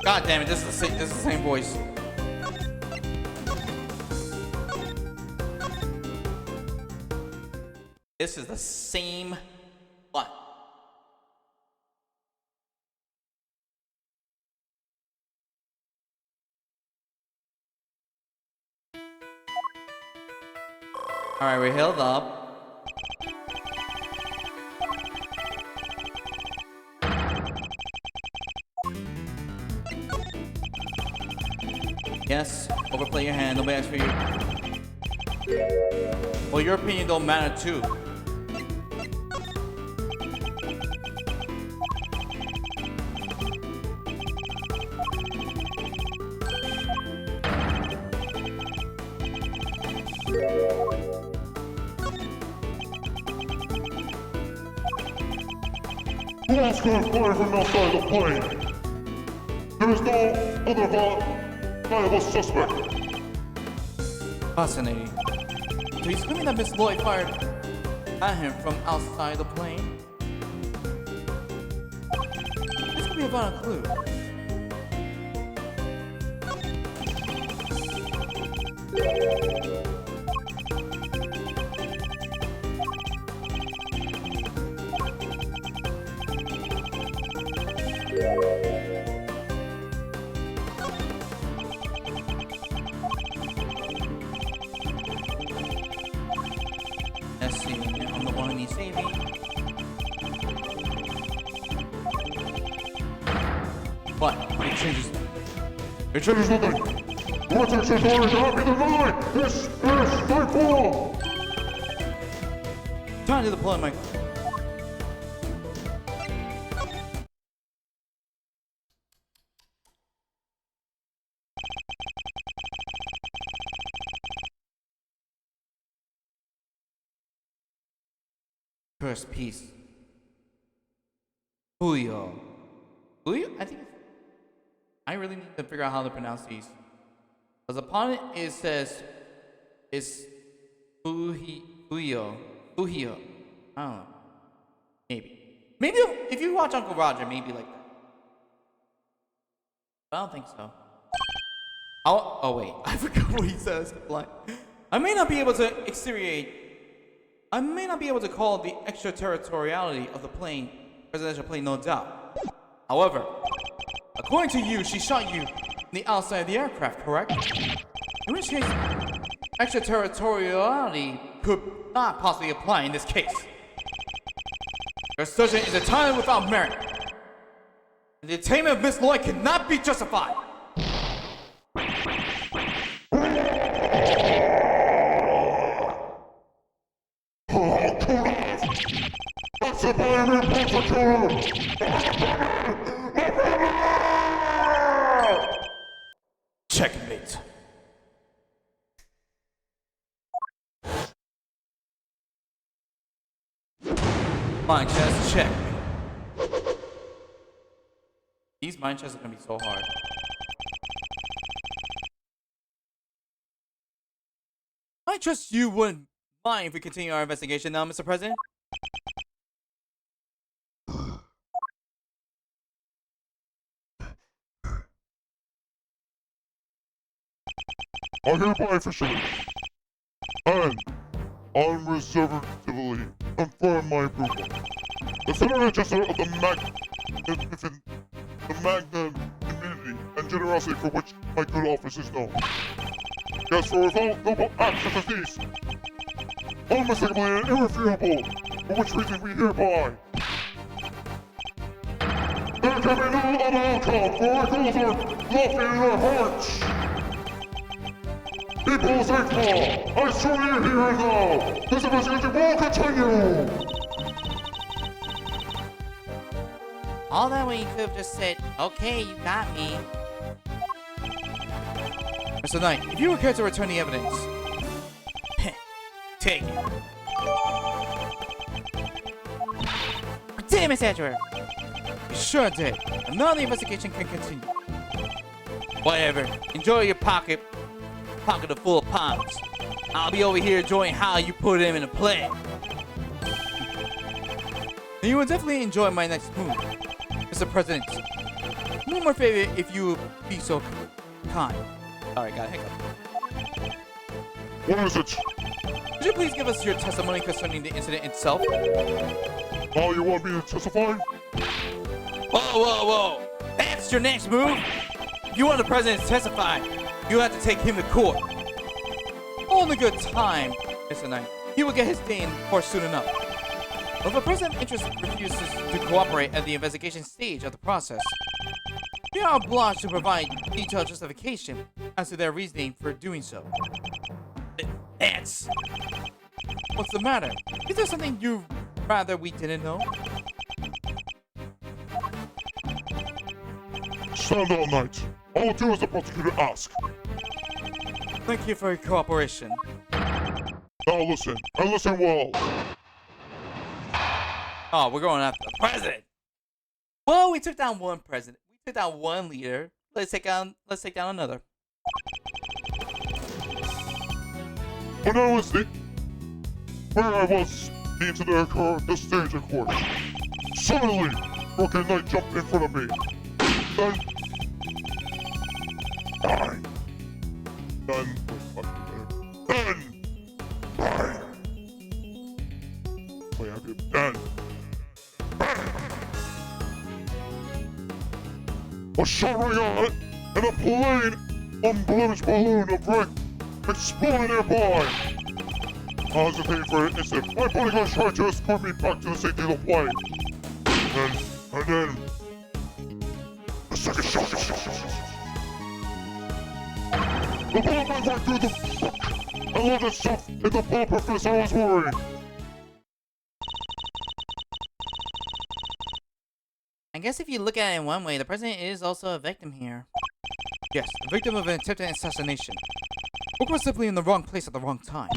God damn it! This is the same voice. This is the same one. Alright, we held up. Yes, overplay your hand, nobody asked for you. Well, your opinion don't matter too. Who else could have fired from outside the plane? There is no other viable suspect. Fascinating. So he's claiming that Miss Lloyd fired at him from outside the plane? This could be about a clue. Let's see, I'm the one who needs saving. What? It changes. It changes nothing. Vortex authority cannot be denied. This is St. Paul. Time to deploy my. First piece. Julio. Julio? I think I really need to figure out how to pronounce these. Because upon it says it's Julio. Julio. I don't know. Maybe. Maybe if you watch Uncle Roger, maybe like that. But I don't think so. Oh wait, I forgot what he says. Like, I may not be able to call the extraterritoriality of the plane presidential plane, no doubt. However, according to you, she shot you on the outside of the aircraft, correct? In which case, extraterritoriality could not possibly apply in this case. Your assertion is entirely without merit. The detainment of Miss Lloyd cannot be justified. That's a fire prosecutor. Checkmate. Mind chess, check. These mind chests are gonna be so hard. I trust you wouldn't mind if we continue our investigation now, Mr. President? I hereby officially and unreservedly confirm my approval. The Senator Jester of the Magna immunity and generosity for which my good office is known. Yes, for without noble acts such as these, unmistakably and irrefutable, for which reason we hereby. There can be no other outcome, for our goals are lofty in our hearts. People of St. Paul, I swear you here and now, this investigation will continue! All that way you could have just said, okay, you got me. Mr. Knight, if you would care to return the evidence, take it. Damn it, Edgeworth! You sure did. And now the investigation can continue. Whatever. Enjoy your pocket full of pounds. I'll be over here enjoying how you put him in a play. And you will definitely enjoy my next move, Mr. President. No more favor if you would be so kind. Sorry, got a hiccup. What is it? Could you please give us your testimony concerning the incident itself? Now you want me to testify? Whoa! That's your next move? If you want the president to testify, you have to take him to court. All in a good time, Mr. Knight. He will get his day in court soon enough. But if the president of interest refuses to cooperate at the investigation stage of the process, they are obliged to provide detailed justification as to their reasoning for doing so. That's... What's the matter? Is there something you rather we didn't know? Stand all night. I will do as the prosecutor asks. Thank you for your cooperation. Now listen, and listen well. Oh, we're going after the president. Well, we took down one president. We took down one leader. Let's take down another. When I was where I was, the incident occurred the stage of court. Suddenly, Broken Knight jumped in front of me. Then, bang. Then, bang. Wait, I did then. Bang. A shot rang out, and a plain, unblemished balloon of wreck exploded nearby. I was hesitating for an instant. My bodyguard tried to escort me back to the safety of the plane. And then... a second shot. The bullet went right through the book and lodged itself in the bulletproof vest I was wearing. I guess if you look at it in one way, the president is also a victim here. Yes, the victim of an attempted assassination. Book was simply in the wrong place at the wrong time.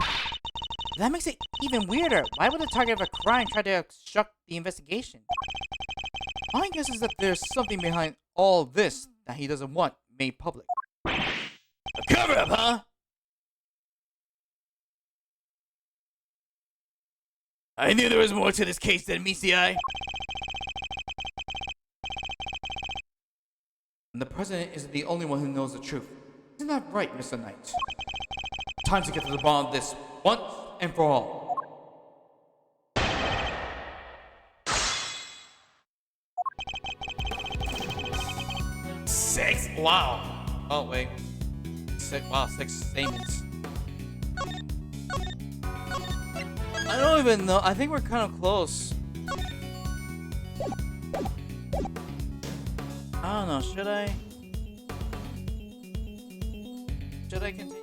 That makes it even weirder. Why would the target of a crime try to obstruct the investigation? My guess is that there's something behind all this that he doesn't want made public. A cover-up, huh? I knew there was more to this case than meets the eye. And the president isn't the only one who knows the truth. Isn't that right, Mr. Knight? Time to get to the bottom of this once and for all. Six? Wow. Oh, wait. Six statements. I don't even know. I think we're kind of close. I don't know. Should I continue?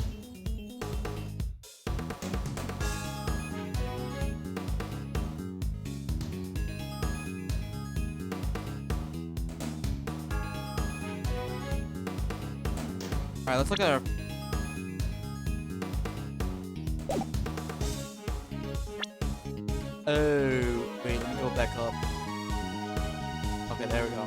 Alright, let's look at our... Oh, wait, let me go back up. Okay, there we go.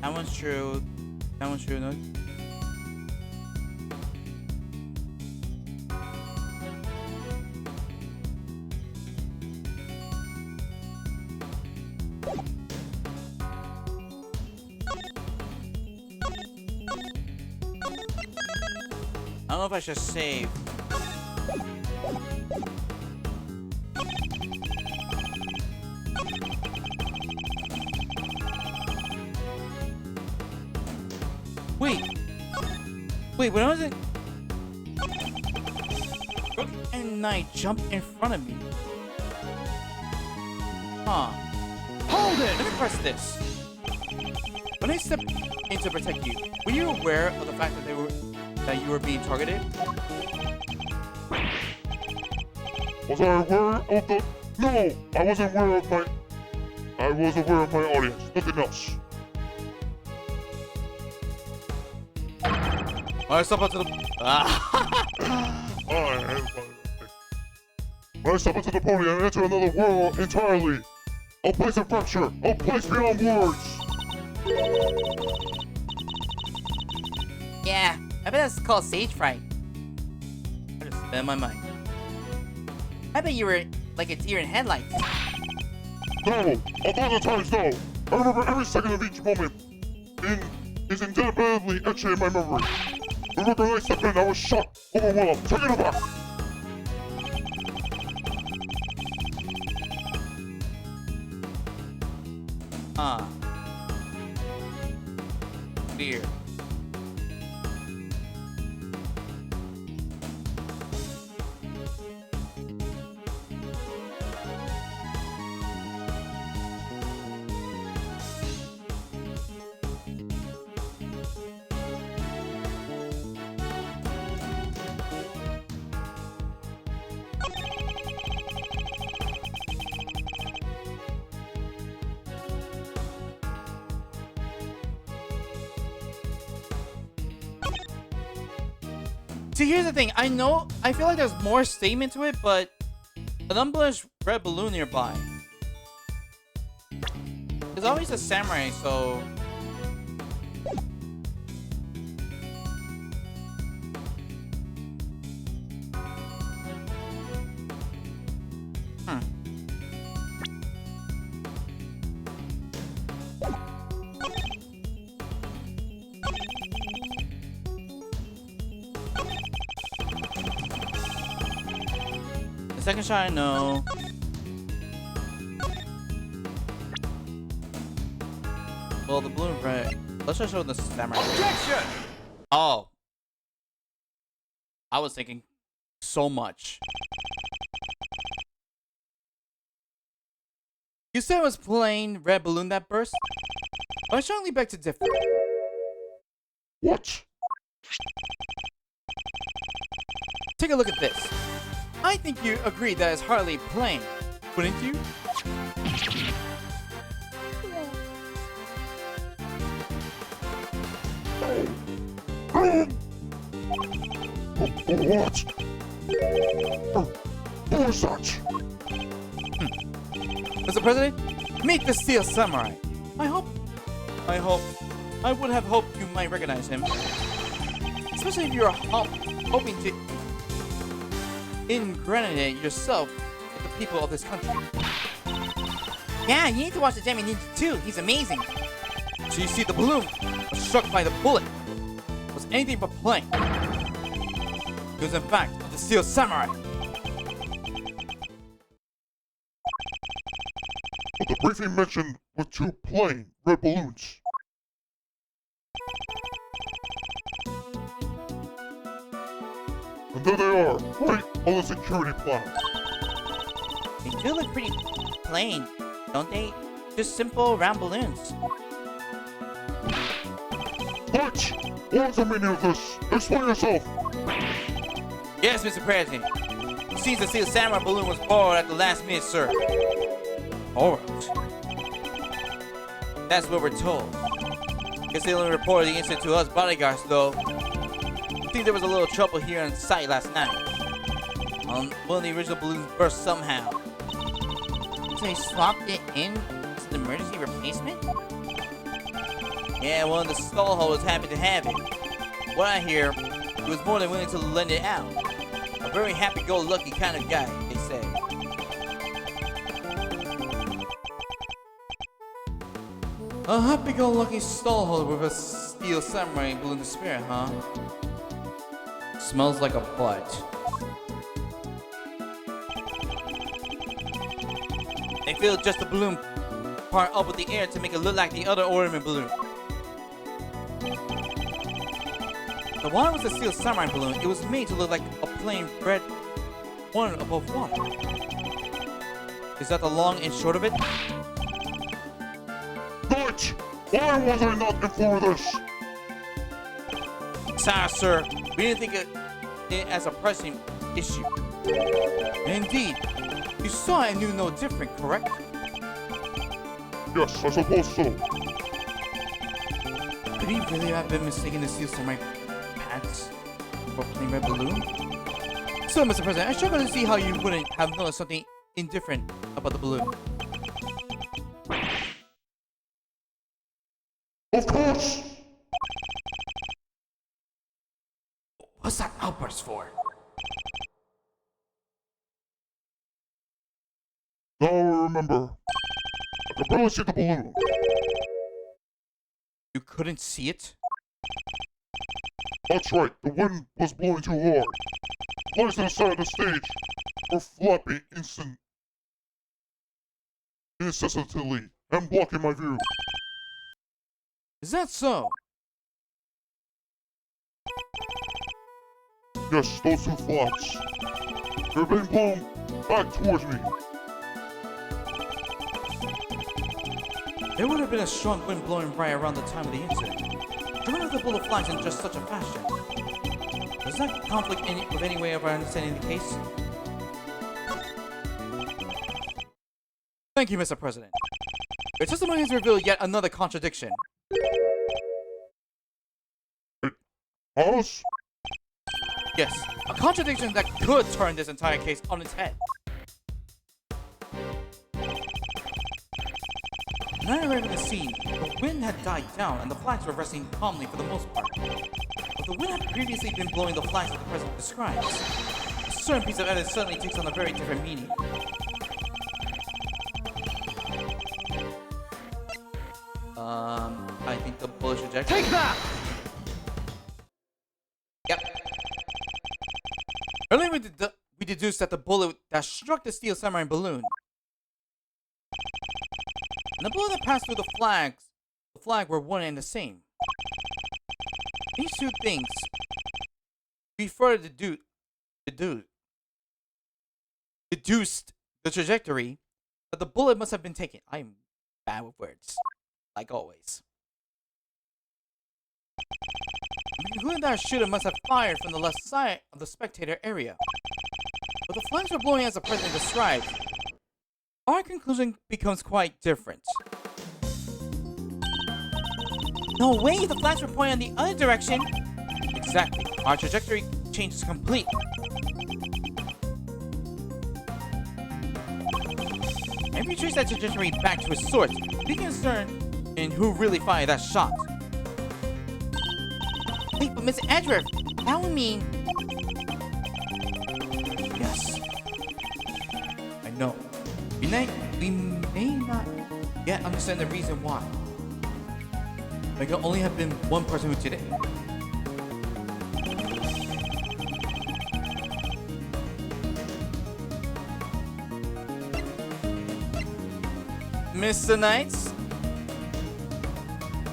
That one's true. That one's true. No. I don't know if I should save. Wait, when I was in... Rook and Knight jumped in front of me. Huh. Hold it! Let me press this. When I stepped in to protect you, were you aware of the fact that you were being targeted? Was I aware of the... No! I was aware of my... I was aware of my audience. Nothing else. I step onto the... When I step into the podium and enter another world entirely, a place of rapture, a place beyond words. Yeah, I bet that's called stage fright. I just spent my mind. I bet you were like a deer in headlights. No, 1,000 times no. I remember every second of each moment. Is indelibly etched in my memory. Remember when I stepped in, I was shocked, overwhelmed, taken aback. Weird. See, here's the thing. I feel like there's more statement to it, but an unblemished red balloon nearby. There's always a samurai, so... The second shot, I know. Well, the blue and red. Let's just show the samurai. Objection! Oh. I was thinking so much. You said it was plain red balloon that burst? But I strongly beg to differ. What? Take a look at this. I think you agree that it's hardly plain, wouldn't you? What? Who is that? Mr. President, meet the Steel Samurai. I would have hoped you might recognize him. Especially if you're hoping to ingratiate yourself with the people of this country. Yeah, you need to watch the Gemi Ninja 2. He's amazing. So you see, the balloon was struck by the bullet. Was anything but plain. It was in fact the Steel Samurai. But the briefing mentioned with 2 plain red balloons. And there they are, right on the security platter. They do look pretty plain, don't they? Just simple round balloons. What? What's the meaning of this? Explain yourself. Yes, Mr. President. It seems the Steel Samurai balloon was borrowed at the last minute, sir. Alright. That's what we're told. Guess they only reported the incident to us bodyguards, though. I think there was a little trouble here on site last night. One of the original balloons burst somehow. So they swapped it in as an emergency replacement? Yeah, one of the stallholders happy to have it. What I hear, he was more than willing to lend it out. A very happy-go-lucky kind of guy, they say. A happy-go-lucky stallholder with a steel samurai balloon to spare, huh? Smells like a butt. They filled just the balloon part up with the air to make it look like the other ornament balloon. The one was a steel samurai balloon. It was made to look like a plain red one above water. Is that the long and short of it? Knight! Why was I not informed of this? Sorry, sir. We didn't think it as a pressing issue. Indeed. You saw and knew no different, correct? Yes, I suppose so. Could he really have been mistaken to steal samurai pants for a plain red balloon? So, Mr. President, I struggle to see how you wouldn't have noticed something indifferent about the balloon. Of course! What's that outburst for? Now I remember. I could barely see the balloon. You couldn't see it? That's right, the wind was blowing too hard. Lights on the side of the stage were flapping incessantly and blocking my view. Is that so? Yes, those two flaps. They're being blown back towards me. There would have been a strong wind blowing right around the time of the incident. Why the bullet flies in just such a fashion? Does that conflict with any way of our understanding the case? Thank you, Mr. President. Your testimony has revealed yet another contradiction. Thomas? Yes, a contradiction that could turn this entire case on its head. When I arrived at the scene, the wind had died down and the flags were resting calmly for the most part. But the wind had previously been blowing the flags that the president describes. A certain piece of evidence suddenly takes on a very different meaning. I think the bullet trajectory. Take that! Yep. Earlier we deduced that the bullet that struck the steel samurai balloon and the bullet that passed through the flag were one and the same. These two things we further deduced the trajectory that the bullet must have been taken. I am bad with words, like always. We concluded that our shooter must have fired from the left side of the spectator area. But the flags were blowing as the president described. Our conclusion becomes quite different. No way, the flags were pointing in the other direction. Exactly, our trajectory changes completely. If we trace that trajectory back to its source, we can discern in who really fired that shot. Wait, but Mr. Edgeworth, that would mean... Yes. I know. We may not yet understand the reason why. There can only have been one person who did it. Mr. Knights,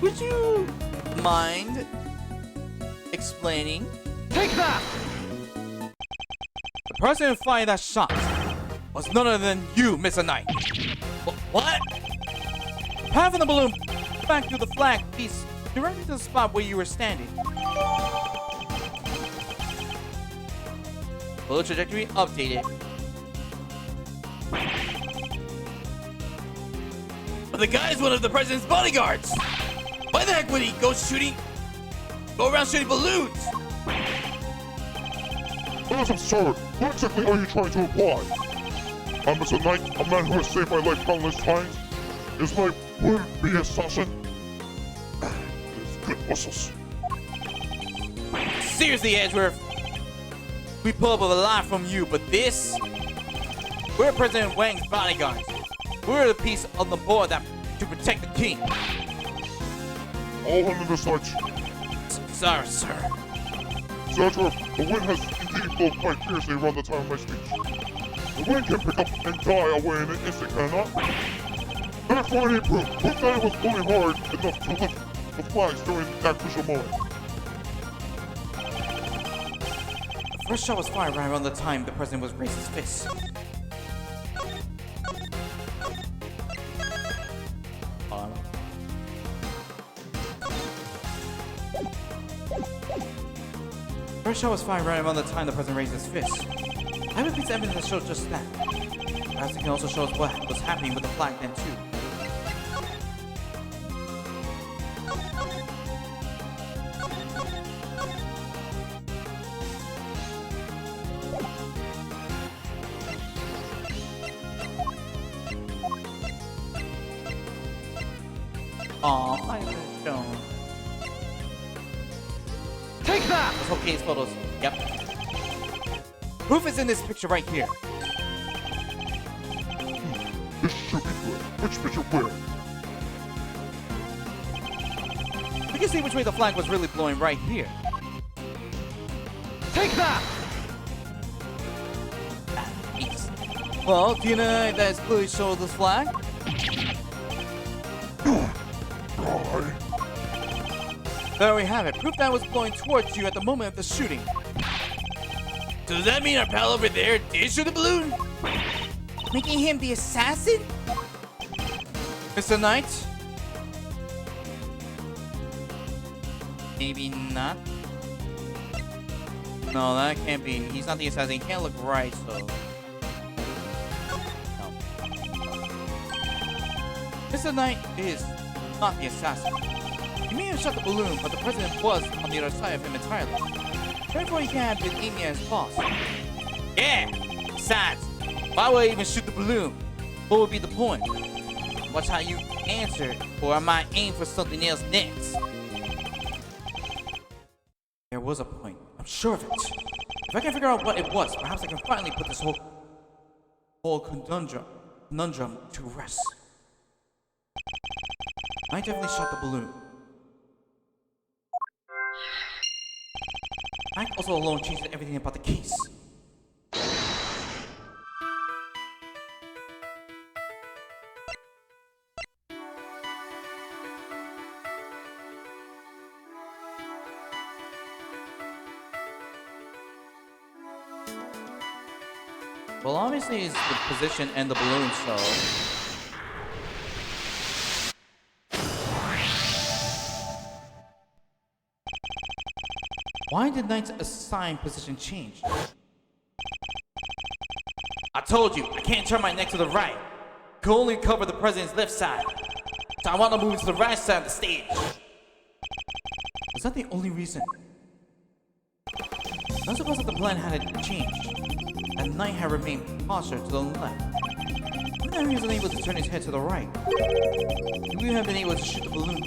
would you mind explaining? Take that! The person who fired that shot was none other than you, Mr. Knight. What? The path of the balloon back through the flag piece directly to the spot where you were standing. Bullet trajectory updated. But the guy is one of the president's bodyguards. Why the heck would he go around shooting balloons? That's absurd. What exactly are you trying to imply? I'm Mr. Knight, a man who has saved my life countless times. Is my would-be assassin muscles. Seriously, Edgeworth. We pull up with a lot from you, but this? We're President Wang's bodyguards. We're the piece on the board that to protect the king. All under the sights. Sorry, sir. Edgeworth, the wind has indeed blown quite fiercely around the time of my speech. The wind can pick up and die away in an instant, cannot? Therefore, any proof that it was blowing hard enough to lift the flags during that crucial moment. The first shot was fired right around the time the president was raising his fist. First shot was fired right around the time the president raised his fist. I have a piece of evidence that shows just that. Perhaps it can also show us what was happening with the flag then too. Aw, I haven't shown. Take that! Let's hope Kate's photos. Yep. Proof is in this picture right here. This should be good. Which picture where? We can see which way the flag was really blowing right here. Take that! Nice. Well, do you know that it's clearly shows this flag? Right. There we have it. Proof that was blowing towards you at the moment of the shooting. Does that mean our pal over there did shoot the balloon? Making him the assassin? Mr. Knight? Maybe not. No, that can't be. He's not the assassin. He can't look right, so... No. Mr. Knight is not the assassin. He may have shot the balloon, but the president was on the other side of him entirely. Therefore, he can't have been aiming at his boss. Yeah! Besides, why would I even shoot the balloon? What would be the point? Watch how you answer, or I might aim for something else next. There was a point. I'm sure of it. If I can figure out what it was, perhaps I can finally put this whole conundrum to rest. I definitely shot the balloon. I also alone changed everything about the case. Well, obviously it's the position and the balloon, so... Why did Knight's assigned position change? I told you, I can't turn my neck to the right. Can only cover the president's left side. So I want to move to the right side of the stage. Was that the only reason? I suppose that the plan had changed. And Knight had remained postured to the left. But then he was unable to turn his head to the right. He would have been able to shoot the balloon.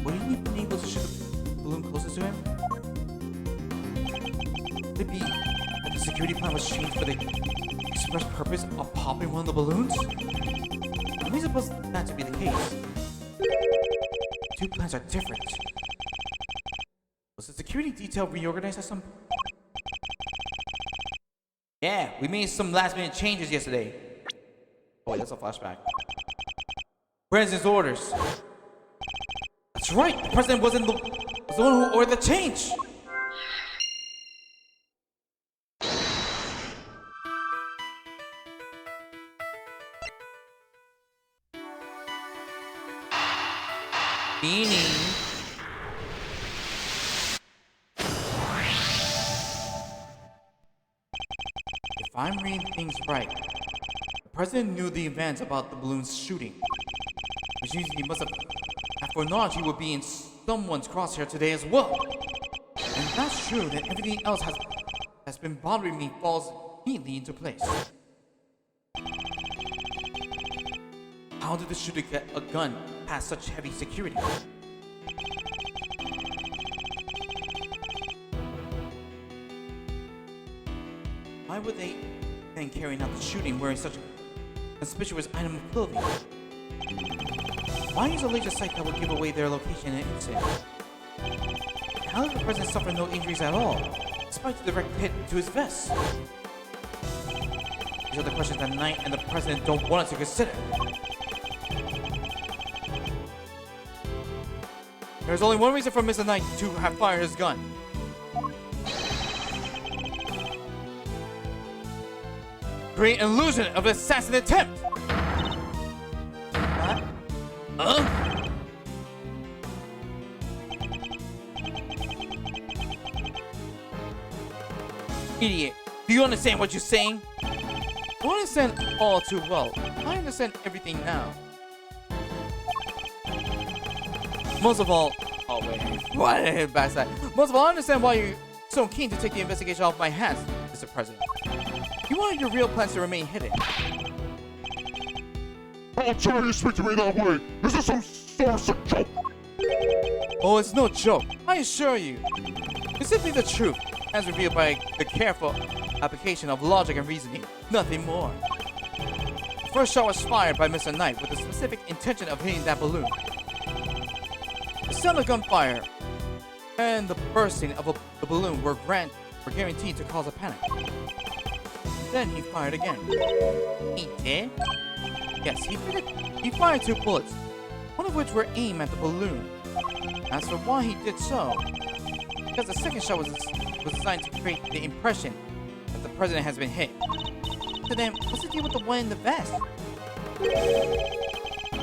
Would he have been able to shoot the balloon closest to him? Could it be that the security plan was changed for the express purpose of popping one of the balloons? Let me suppose that to be the case. The two plans are different. Was the security detail reorganized at some point? Yeah, we made some last-minute changes yesterday. Oh wait, that's a flashback. President's orders. That's right, the president was the one who ordered the change. Meaning... If I'm reading things right, the president knew the events about the balloon's shooting. Which means he must have foreknowledge he would be in someone's crosshair today as well. And if that's true, then everything else has been bothering me falls neatly into place. How did the shooter get a gun past such heavy security? why would they then carrying out the shooting wearing such a conspicuous item of clothing? Why use a laser sight that will give away their location in an instant? How did the president suffer no injuries at all, despite the direct hit to his vest? These are the questions that Knight and the president don't want us to consider. There's only one reason for Mr. Knight to have fired his gun. Create an illusion of an assassin attempt! What? Huh? Idiot, do you understand what you're saying? I understand all too well. I understand everything now. Most of all, oh wait, what? Backside. Most of all, I understand why you're so keen to take the investigation off my hands, Mr. President. You wanted your real plans to remain hidden. How dare you speak to me that way? Is this some sort of joke? Oh, it's no joke, I assure you. It's simply the truth, as revealed by the careful application of logic and reasoning, nothing more. The first shot was fired by Mr. Knight with the specific intention of hitting that balloon. The sound of gunfire and the bursting of the balloon were guaranteed to cause a panic. Then he fired again. He did? Yes, he fired 2 bullets, one of which were aimed at the balloon. As for why he did so, because the second shot was designed to create the impression that the president has been hit. So then, what's the deal with the one in the vest?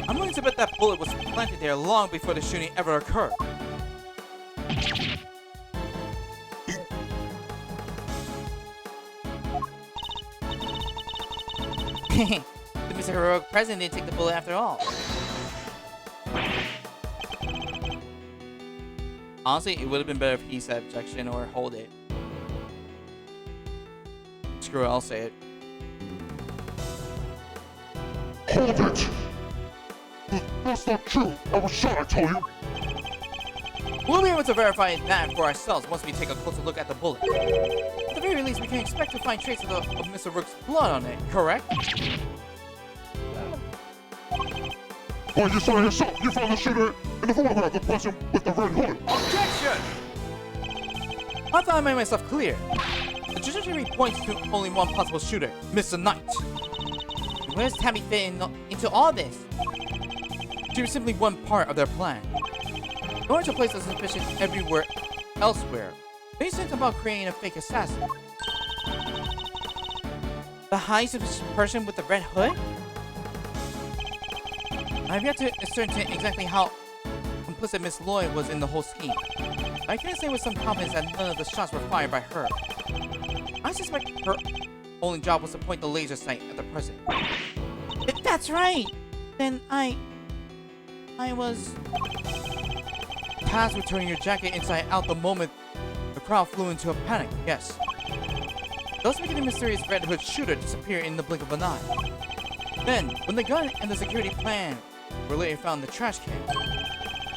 I'm willing to bet that bullet was planted there long before the shooting ever occurred. The Mr. Heroic President didn't take the bullet after all. Honestly, it would have been better if he said objection or hold it. Screw it, I'll say it. Hold it! That's not true. I was shot, I told you. We'll be able to verify that for ourselves once we take a closer look at the bullet. At the very least, we can expect to find traces of Mr. Rook's blood on it, correct? Well, you saw it yourself. You found the shooter in the photograph of the person with the red hood. Objection! I thought I made myself clear. The trajectory points to only one possible shooter, Mr. Knight. Where's Tabby fit into all this? She was simply one part of their plan. In order to place the suspicion everywhere elsewhere, they sent about creating a fake assassin. The high suspicious person with the red hood? I have yet to ascertain exactly how complicit Miss Lloyd was in the whole scheme. I can say with some confidence that none of the shots were fired by her. I suspect her only job was to point the laser sight at the president. If that's right, then I was tasked with turning your jacket inside out the moment the crowd flew into a panic, yes. Thus making the mysterious Red Hood shooter disappear in the blink of an eye. Then, when the gun and the security plan were later found in the trash can,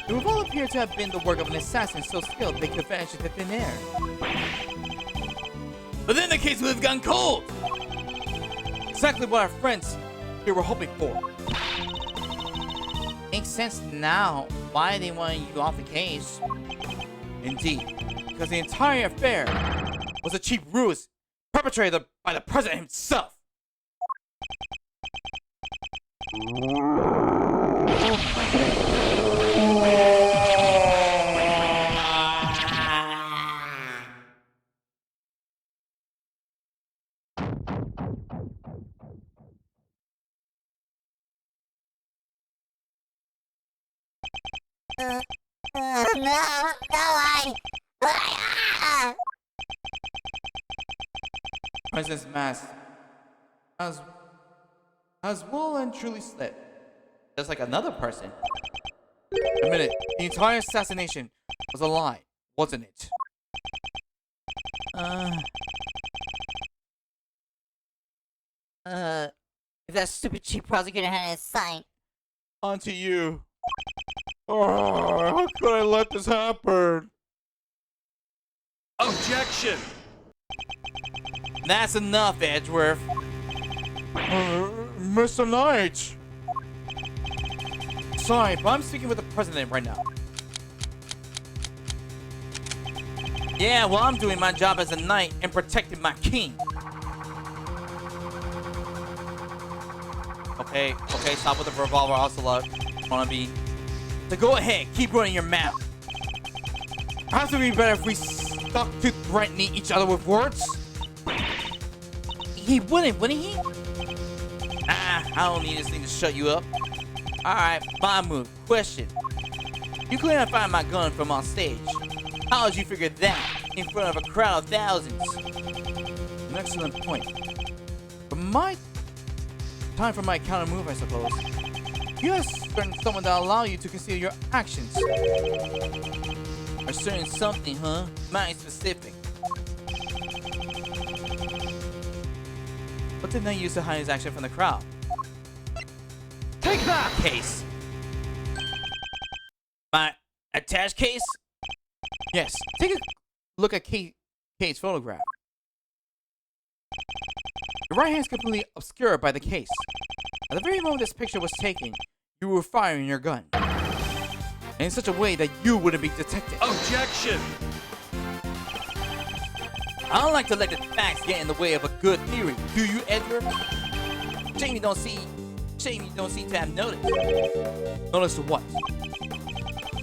it would all appear to have been the work of an assassin so skilled they could vanish into thin air. But then the case would have gone cold! Exactly what our friends here were hoping for. Makes sense now why they wanted you off the case. Indeed, because the entire affair was a cheap ruse perpetrated by the president himself. President's mask has well and truly slipped. Just like another person. Admit it, the entire assassination was a lie, wasn't it? If that stupid chief prosecutor had his sign. On to you. Oh, how could I let this happen? Objection! That's enough, Edgeworth. Mr. Knight! Sorry, but I'm speaking with the president right now. Yeah, well, I'm doing my job as a knight and protecting my king. Okay, stop with the revolver, Ocelot. Wanna be? So go ahead, keep running your mouth. Perhaps it would be better if we stuck to threatening each other with words. He wouldn't he? I don't need this thing to shut you up. Alright, my move. Question. You couldn't find my gun from on stage. How did you figure that in front of a crowd of thousands? An excellent point. But time for my counter move, I suppose. You have someone that allow you to conceal your actions. Or certain something, huh? Mine specific. What did Knight use to hide his action from the crowd? Take that! Case. My attached case? Yes. Take a look at Kate's photograph. Your right hand is completely obscured by the case. At the very moment this picture was taken, you were firing your gun. And in such a way that you wouldn't be detected. Objection! I don't like to let the facts get in the way of a good theory. Do you, Edgar? Shame you don't seem to have noticed. Notice what?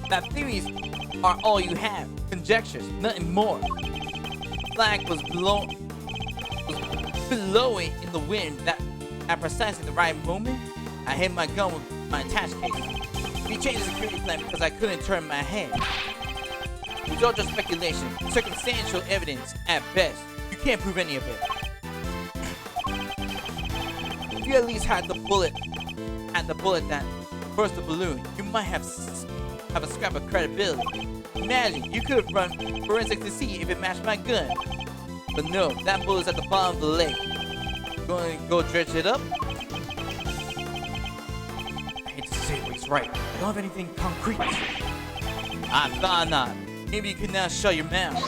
That theories are all you have. Conjectures, nothing more. The flag was blowing in the wind that at precisely the right moment, I hit my gun with my attached case. We changed the security plan because I couldn't turn my head. It's all just speculation, circumstantial evidence at best. You can't prove any of it. If you at least had the bullet that burst the balloon, you might have a scrap of credibility. Imagine, you could have run forensics to see if it matched my gun. But no, that bullet's at the bottom of the lake. You gonna go dredge it up? I hate to say it, but he's right. I don't have anything concrete. I thought not. Maybe you can now shut your mouth.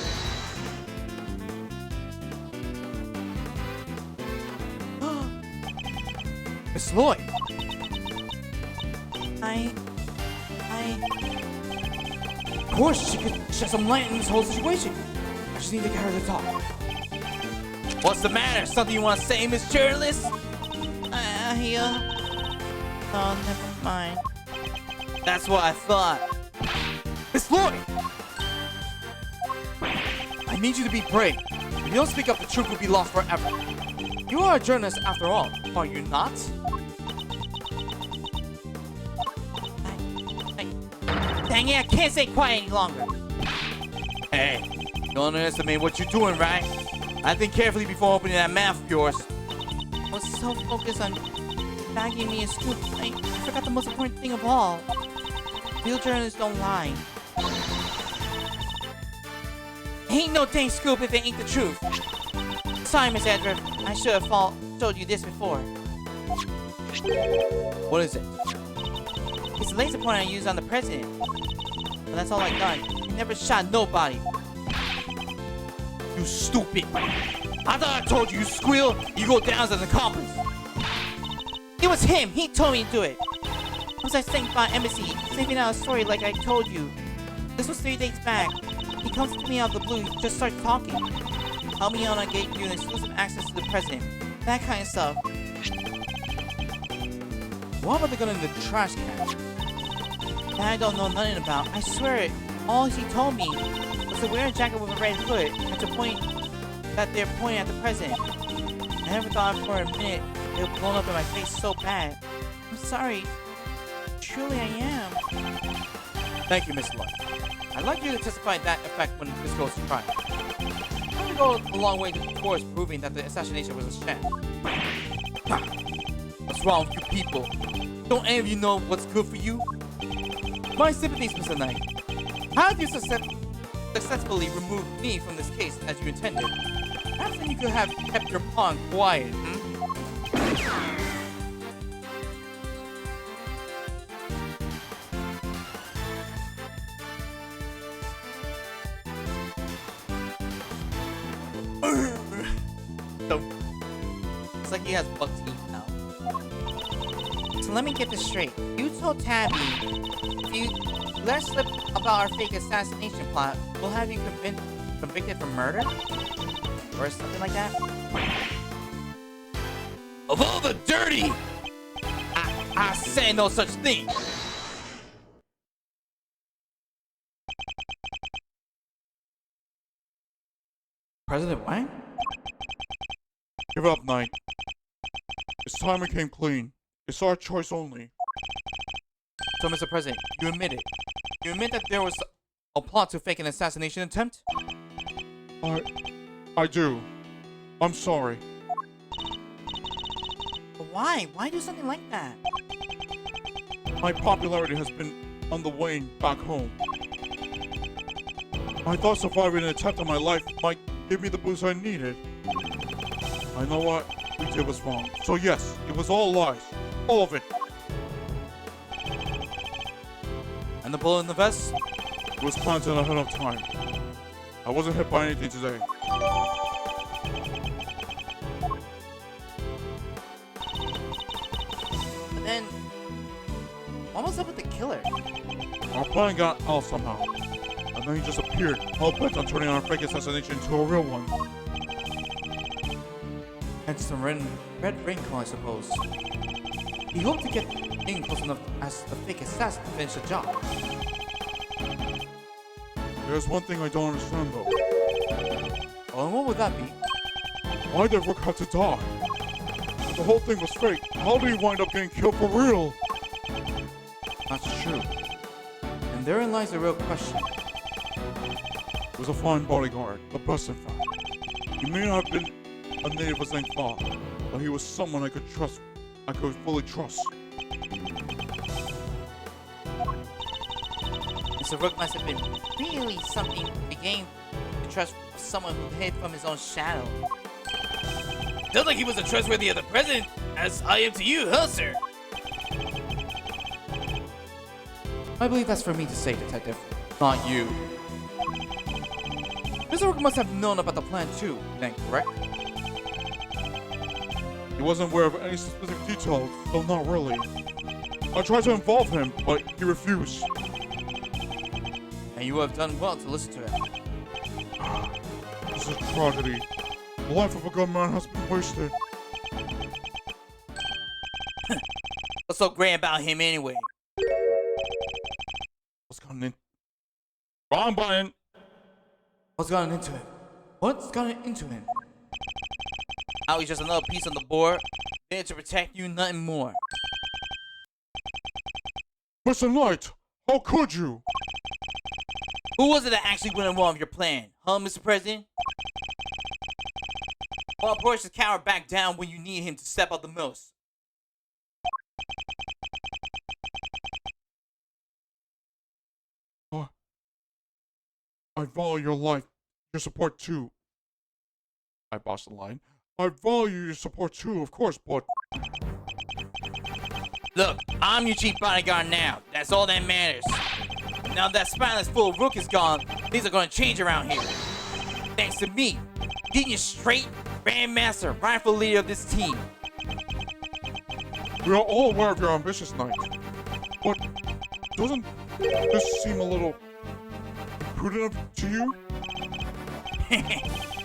Miss Lloyd. Of course, she could shed some light in this whole situation. I just need to get her to talk. What's the matter? Something you want to say, Miss Journalist? Oh, never mind. That's what I thought. Miss Lloyd! I need you to be brave. If you don't speak up, the truth will be lost forever. You are a journalist after all, are you not? Dang it, I can't stay quiet any longer. Hey, don't underestimate what you're doing, right? I think carefully before opening that mouth of yours. I was so focused on bagging me a scoop, I forgot the most important thing of all. Real journalists don't lie. Ain't no dang scoop if it ain't the truth. Sorry, Miss Edward. I should have showed you this before. What is it? It's a laser pointer I used on the president. But that's all I done. I never shot nobody. You stupid! I thought I told you, you squeal, you go down as an accomplice. It was him. He told me to do it. I was at St. Bot Embassy, saving out a story like I told you. This was 3 days back. He comes to me out of the blue, just starts talking. Help me out, I gave you an exclusive access to the president. That kind of stuff. What about the gun in the trash can? That I don't know nothing about. I swear it. All he told me was to wear a jacket with a red hood and to point that they're pointing at the president. I never thought for a minute it would blown up in my face so bad. I'm sorry. Truly I am. Thank you, Miss Lloyd. I'd like you to testify that effect when this goes to trial. I'm gonna go a long way towards proving that the assassination was a sham. What's wrong with you people? Don't any of you know what's good for you? My sympathies, Mr. Knight. How have you successfully removed me from this case as you intended? Perhaps then you could have kept your pawn quiet, hmm? So, it's like he has buck teeth now. So let me get this straight. You told Tabby if you let us slip about our fake assassination plot, we'll have you convicted for murder? Or something like that? Of all the dirty! I say no such thing! President Wang? Give up, Knight. It's time we came clean. It's our choice only. So, Mr. President, you admit it. You admit that there was a plot to fake an assassination attempt? I do. I'm sorry. But why? Why do something like that? My popularity has been on the wane back home. I thought surviving an attempt on my life might give me the boost I needed. I know what we did was wrong. So yes, it was all lies. All of it. And the bullet in the vest? It was planted ahead of time. I wasn't hit by anything today. But then, what was up with the killer? Our plan got out somehow. And then he just appeared, hell bent on turning our fake assassination into a real one. Hence the red wrinkle, I suppose. He hoped to get in close enough as the fake assassin to finish the job. There's one thing I don't understand though. Oh, and what would that be? Why did Rook have to die? If the whole thing was fake, how did he wind up getting killed for real? That's true. And therein lies the real question. He was a fine bodyguard, the best in fact. He may not have been a native of Zhang Fa, but he was someone I could trust. I could fully trust. Mr. Rook must have been really something to gain to trust someone who hid from his own shadow. Sounds like he was a trustworthy of the president, as I am to you, huh, sir? I believe that's for me to say, Detective, not you. Mr. Rook must have known about the plan too, then, correct? He wasn't aware of any specific details, so not really. I tried to involve him, but he refused. And you have done well to listen to him. This is a tragedy. The life of a good man has been wasted. What's so great about him anyway? What's gotten in? Wrong button! What's gotten into him? What's gotten into him? How he's just another piece on the board, there to protect you, nothing more. Mr. Knight, how could you? Who was it that actually went along with your plan, huh, Mr. President? Well, push the coward back down when you need him to step up the most. I value your life, your support too. I bossed the line. I value your support too, of course, but Look, I'm your chief bodyguard now. That's all that matters. Now that spineless fool Rook is gone, things are gonna change around here. Thanks to me, getting you straight, Grandmaster, rightful leader of this team. we are all aware of your ambitious, Knight. But doesn't this seem a little imprudent to you?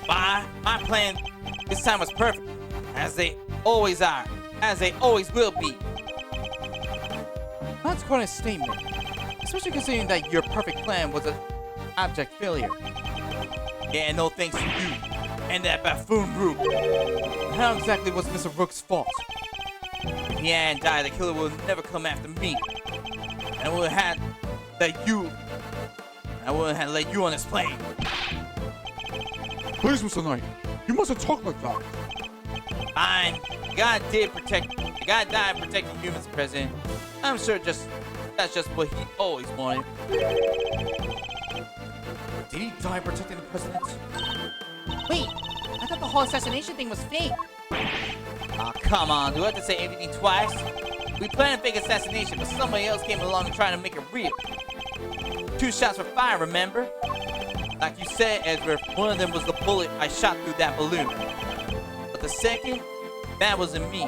My plan this time was perfect, as they always are, as they always will be. That's quite a statement, especially considering that your perfect plan was an abject failure. Yeah, no thanks to you and that buffoon Rook. How exactly was Mr. Rook's fault? If he hadn't died, the killer would never come after me, and I would have let you on this plane. Please, Mr. Knight, you mustn't talk like that. Fine. God died protecting you, Mr. President. I'm sure that's just what he always wanted. Did he die protecting the president? Wait, I thought the whole assassination thing was fake. Oh, come on. Do I have to say everything twice? We planned a fake assassination, but somebody else came along and tried to make it real. 2 shots were fired, remember? Like you said, Edward, one of them was the bullet I shot through that balloon. But But the second, that wasn't me.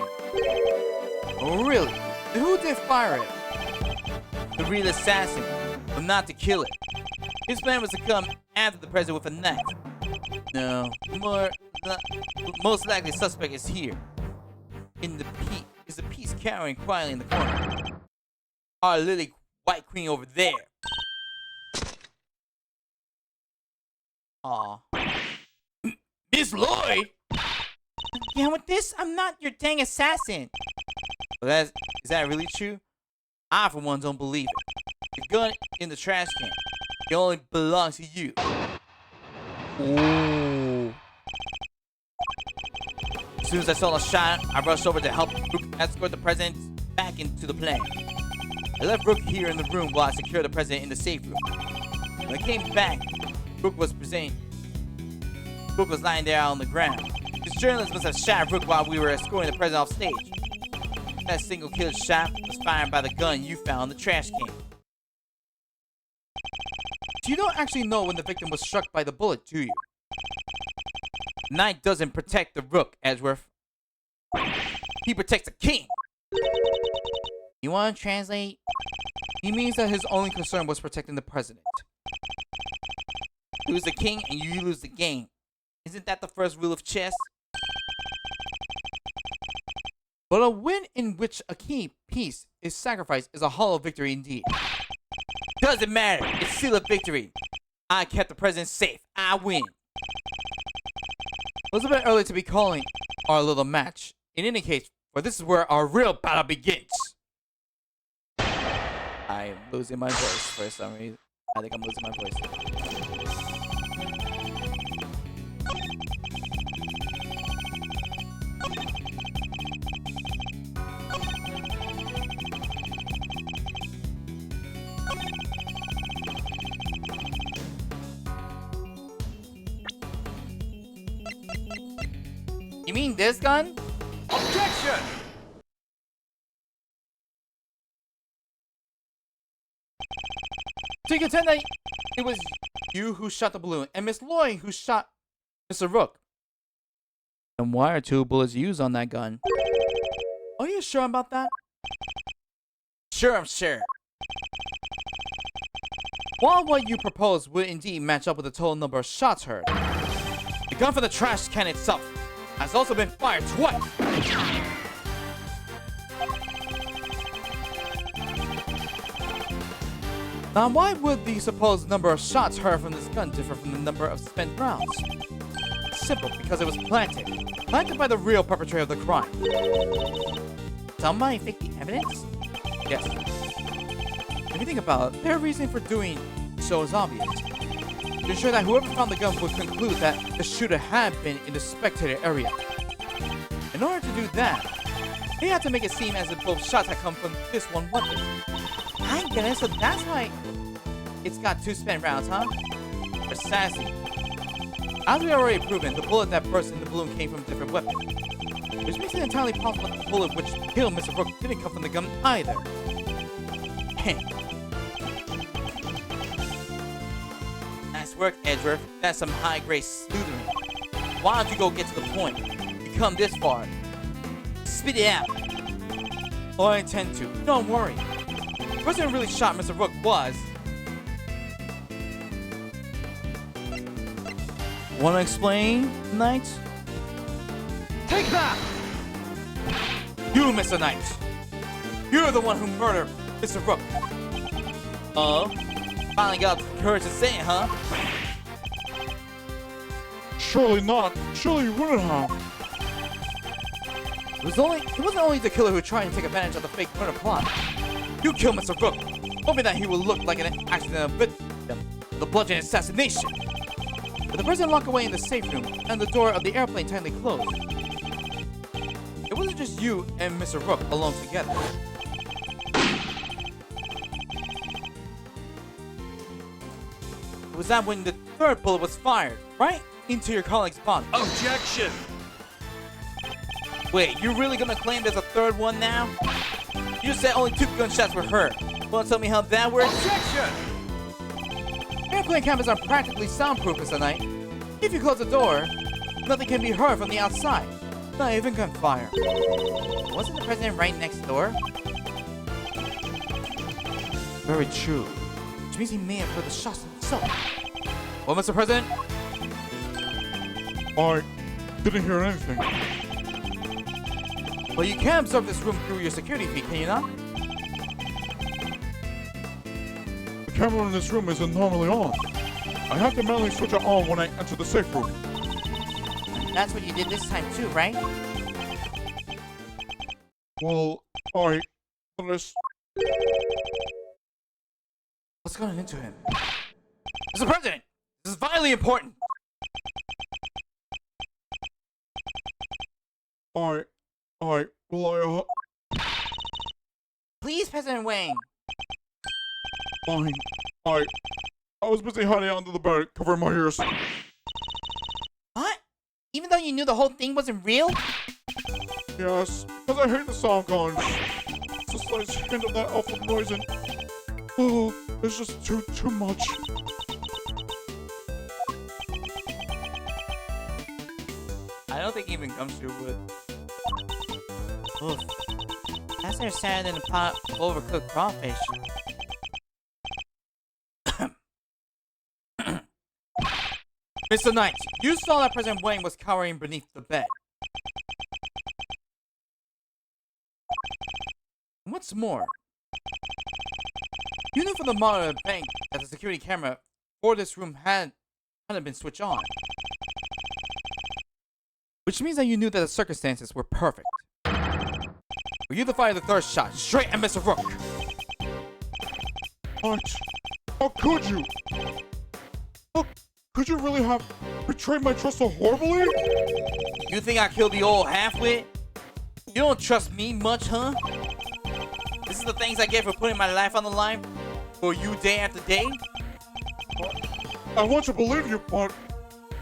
Oh, really? Then who did fire it? The real assassin, but not the killer. His plan was to come after the president with a knife. No, most likely suspect is here. In the piece cowering quietly in the corner. Our Lily White Queen over there. Aw. Miss Lloyd? Yeah, with this, I'm not your dang assassin. Well, is that really true? I, for one, don't believe it. The gun in the trash can. It only belongs to you. Ooh. As soon as I saw the shot, I rushed over to help Rook escort the president back into the plane. I left Rook here in the room while I secured the president in the safe room. When I came back, Rook was lying there on the ground. This journalist must have shot Rook while we were escorting the president off stage. That single kill shot was fired by the gun you found in the trash can. You don't actually know when the victim was struck by the bullet, do you? Knight doesn't protect the Rook, Edgeworth. He protects the king. You want to translate? He means that his only concern was protecting the president. Lose the king and you lose the game. Isn't that the first rule of chess? But a win in which a key piece is sacrificed is a hollow victory indeed. Doesn't matter. It's still a victory. I kept the president safe. I win. It was a bit early to be calling our little match. In any case, for this is where our real battle begins. I am losing my voice for some reason. I think I'm losing my voice. You mean this gun? Objection! So you contend that it was you who shot the balloon and Miss Lloyd who shot Mr. Rook. And why are 2 bullets used on that gun? Are you sure about that? Sure, I'm sure. While what you propose would indeed match up with the total number of shots heard, the gun from the trash can itself has also been fired twice. Now, why would the supposed number of shots heard from this gun differ from the number of spent rounds? Simple, because it was planted. Planted by the real perpetrator of the crime. Somebody fake the evidence? Yes. If you think about it, their reason for doing so is obvious. To ensure that whoever found the gun would conclude that the shooter had been in the spectator area. In order to do that, they had to make it seem as if both shots had come from this one weapon. I get it, so that's why it's got 2 spent rounds, huh? Precisely. As we already proven, the bullet that burst in the balloon came from a different weapon. Which makes it entirely possible that the bullet which killed Mr. Rook didn't come from the gun either. Nice work, Edgeworth. That's some high-grade sleuthing. Why don't you go get to the point? You come this far. Spit it out. Oh, I intend to. Don't worry. The person who really shot Mr. Rook was... Wanna explain, Knight? Take that! You, Mr. Knight! You're the one who murdered Mr. Rook. Finally got the courage to say it, huh? Surely not. Surely you wouldn't have. It wasn't only the killer who tried to take advantage of the fake murder plot. You killed Mr. Rook, hoping that he would look like an accidental victim of the bludgeon assassination. But the person locked away in the safe room and the door of the airplane tightly closed. It wasn't just you and Mr. Rook alone together. It was that when the 3rd bullet was fired, right into your colleague's body. Objection! Wait, you're really gonna claim there's a 3rd one now? You said only 2 gunshots were heard. Wanna tell me how that works? Objection! Airplane cameras are practically soundproof, Mr. Knight. If you close the door, nothing can be heard from the outside. not even gunfire. Wasn't the president right next door? Very true. Which means he may have heard the shots himself. Well, Mr. President? I didn't hear anything. Well, you can observe this room through your security feed, can you not? The camera in this room isn't normally on. I have to manually switch it on when I enter the safe room. That's what you did this time too, right? Well, I... This... What's going into him? Mr. President! This is vitally important! Please, President Wang. Fine. I was busy hiding under the bed, covering my ears. What? Even though you knew the whole thing wasn't real? Yes, because I hate the sound guns. It's just like hint of that awful noise and... Oh, it's just too much. I don't think he even comes through with. Oof. That's their sadder than a pot of overcooked crawfish. Mr. Knight, you saw that President Wang was cowering beneath the bed. What's more, you knew from the monitor of the bank that the security camera for this room hadn't been switched on. Which means that you knew that the circumstances were perfect. For you to fire the third shot straight at Mr. Rook. What? How could you? How could you really have betrayed my trust so horribly? You think I killed the old halfwit? You don't trust me much, huh? This is the things I get for putting my life on the line for you day after day? I want to believe you, but...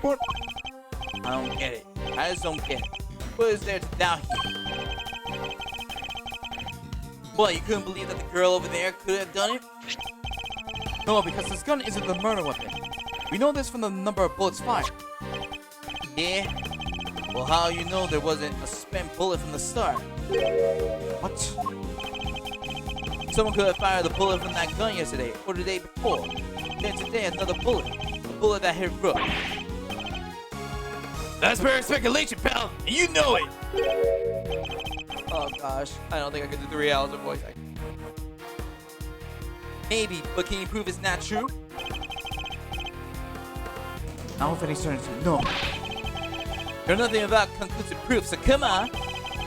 I don't get it. I just don't get it. What is there to doubt here? What, you couldn't believe that the girl over there could have done it? No, because this gun isn't the murder weapon. We know this from the number of bullets fired. Yeah? Well, how you know there wasn't a spent bullet from the start? What? Someone could have fired the bullet from that gun yesterday, or the day before. Then today, another bullet. A bullet that hit Rook. That's pure speculation, pal, and you know it! Oh gosh, I don't think I could do 3 hours of voice acting. Maybe, but can you prove it's not true? Not with any certainty, no. There's nothing about conclusive proof, so come on.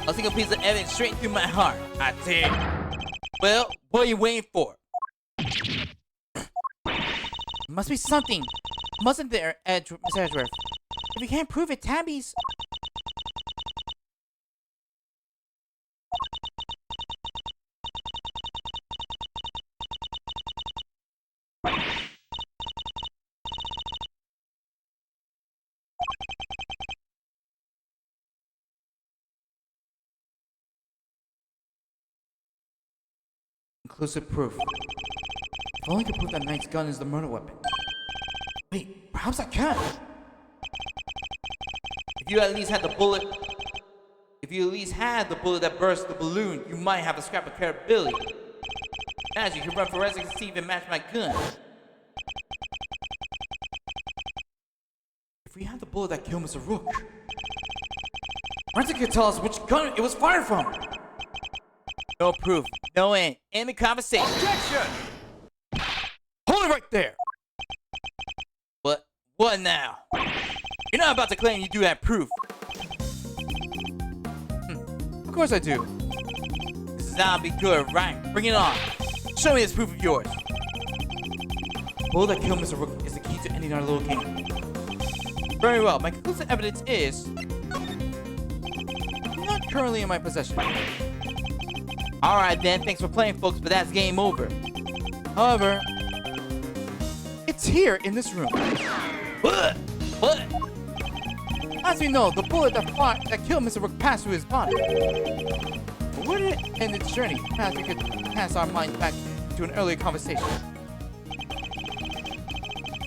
I'll take a piece of evidence straight through my heart. I dare. Well, what are you waiting for? Must be something. Mustn't there, Miss Edgeworth? If you can't prove it, Tabby's... Conclusive proof. If only could prove that Knight's gun is the murder weapon. Wait, perhaps I can. If you at least had the bullet that burst the balloon, you might have a scrap of credibility. As you can run forensics and see if it matched my gun. If we had the bullet that killed Mr. Rook, forensics could tell us which gun it was fired from. No proof. No end. End the conversation. Objection! Hold it right there! What now? You're not about to claim you do have proof. Of course I do. This is not be good, right? Bring it on. Show me this proof of yours. The bullet that killed Mr. Rook is the key to ending our little game. Very well, my conclusive evidence is not currently in my possession. Alright then, thanks for playing, folks, but that's game over. However, it's here in this room. What? What? As we know, the bullet that killed Mr. Rook passed through his body. But where did it end its journey? As we could pass our minds back to an earlier conversation.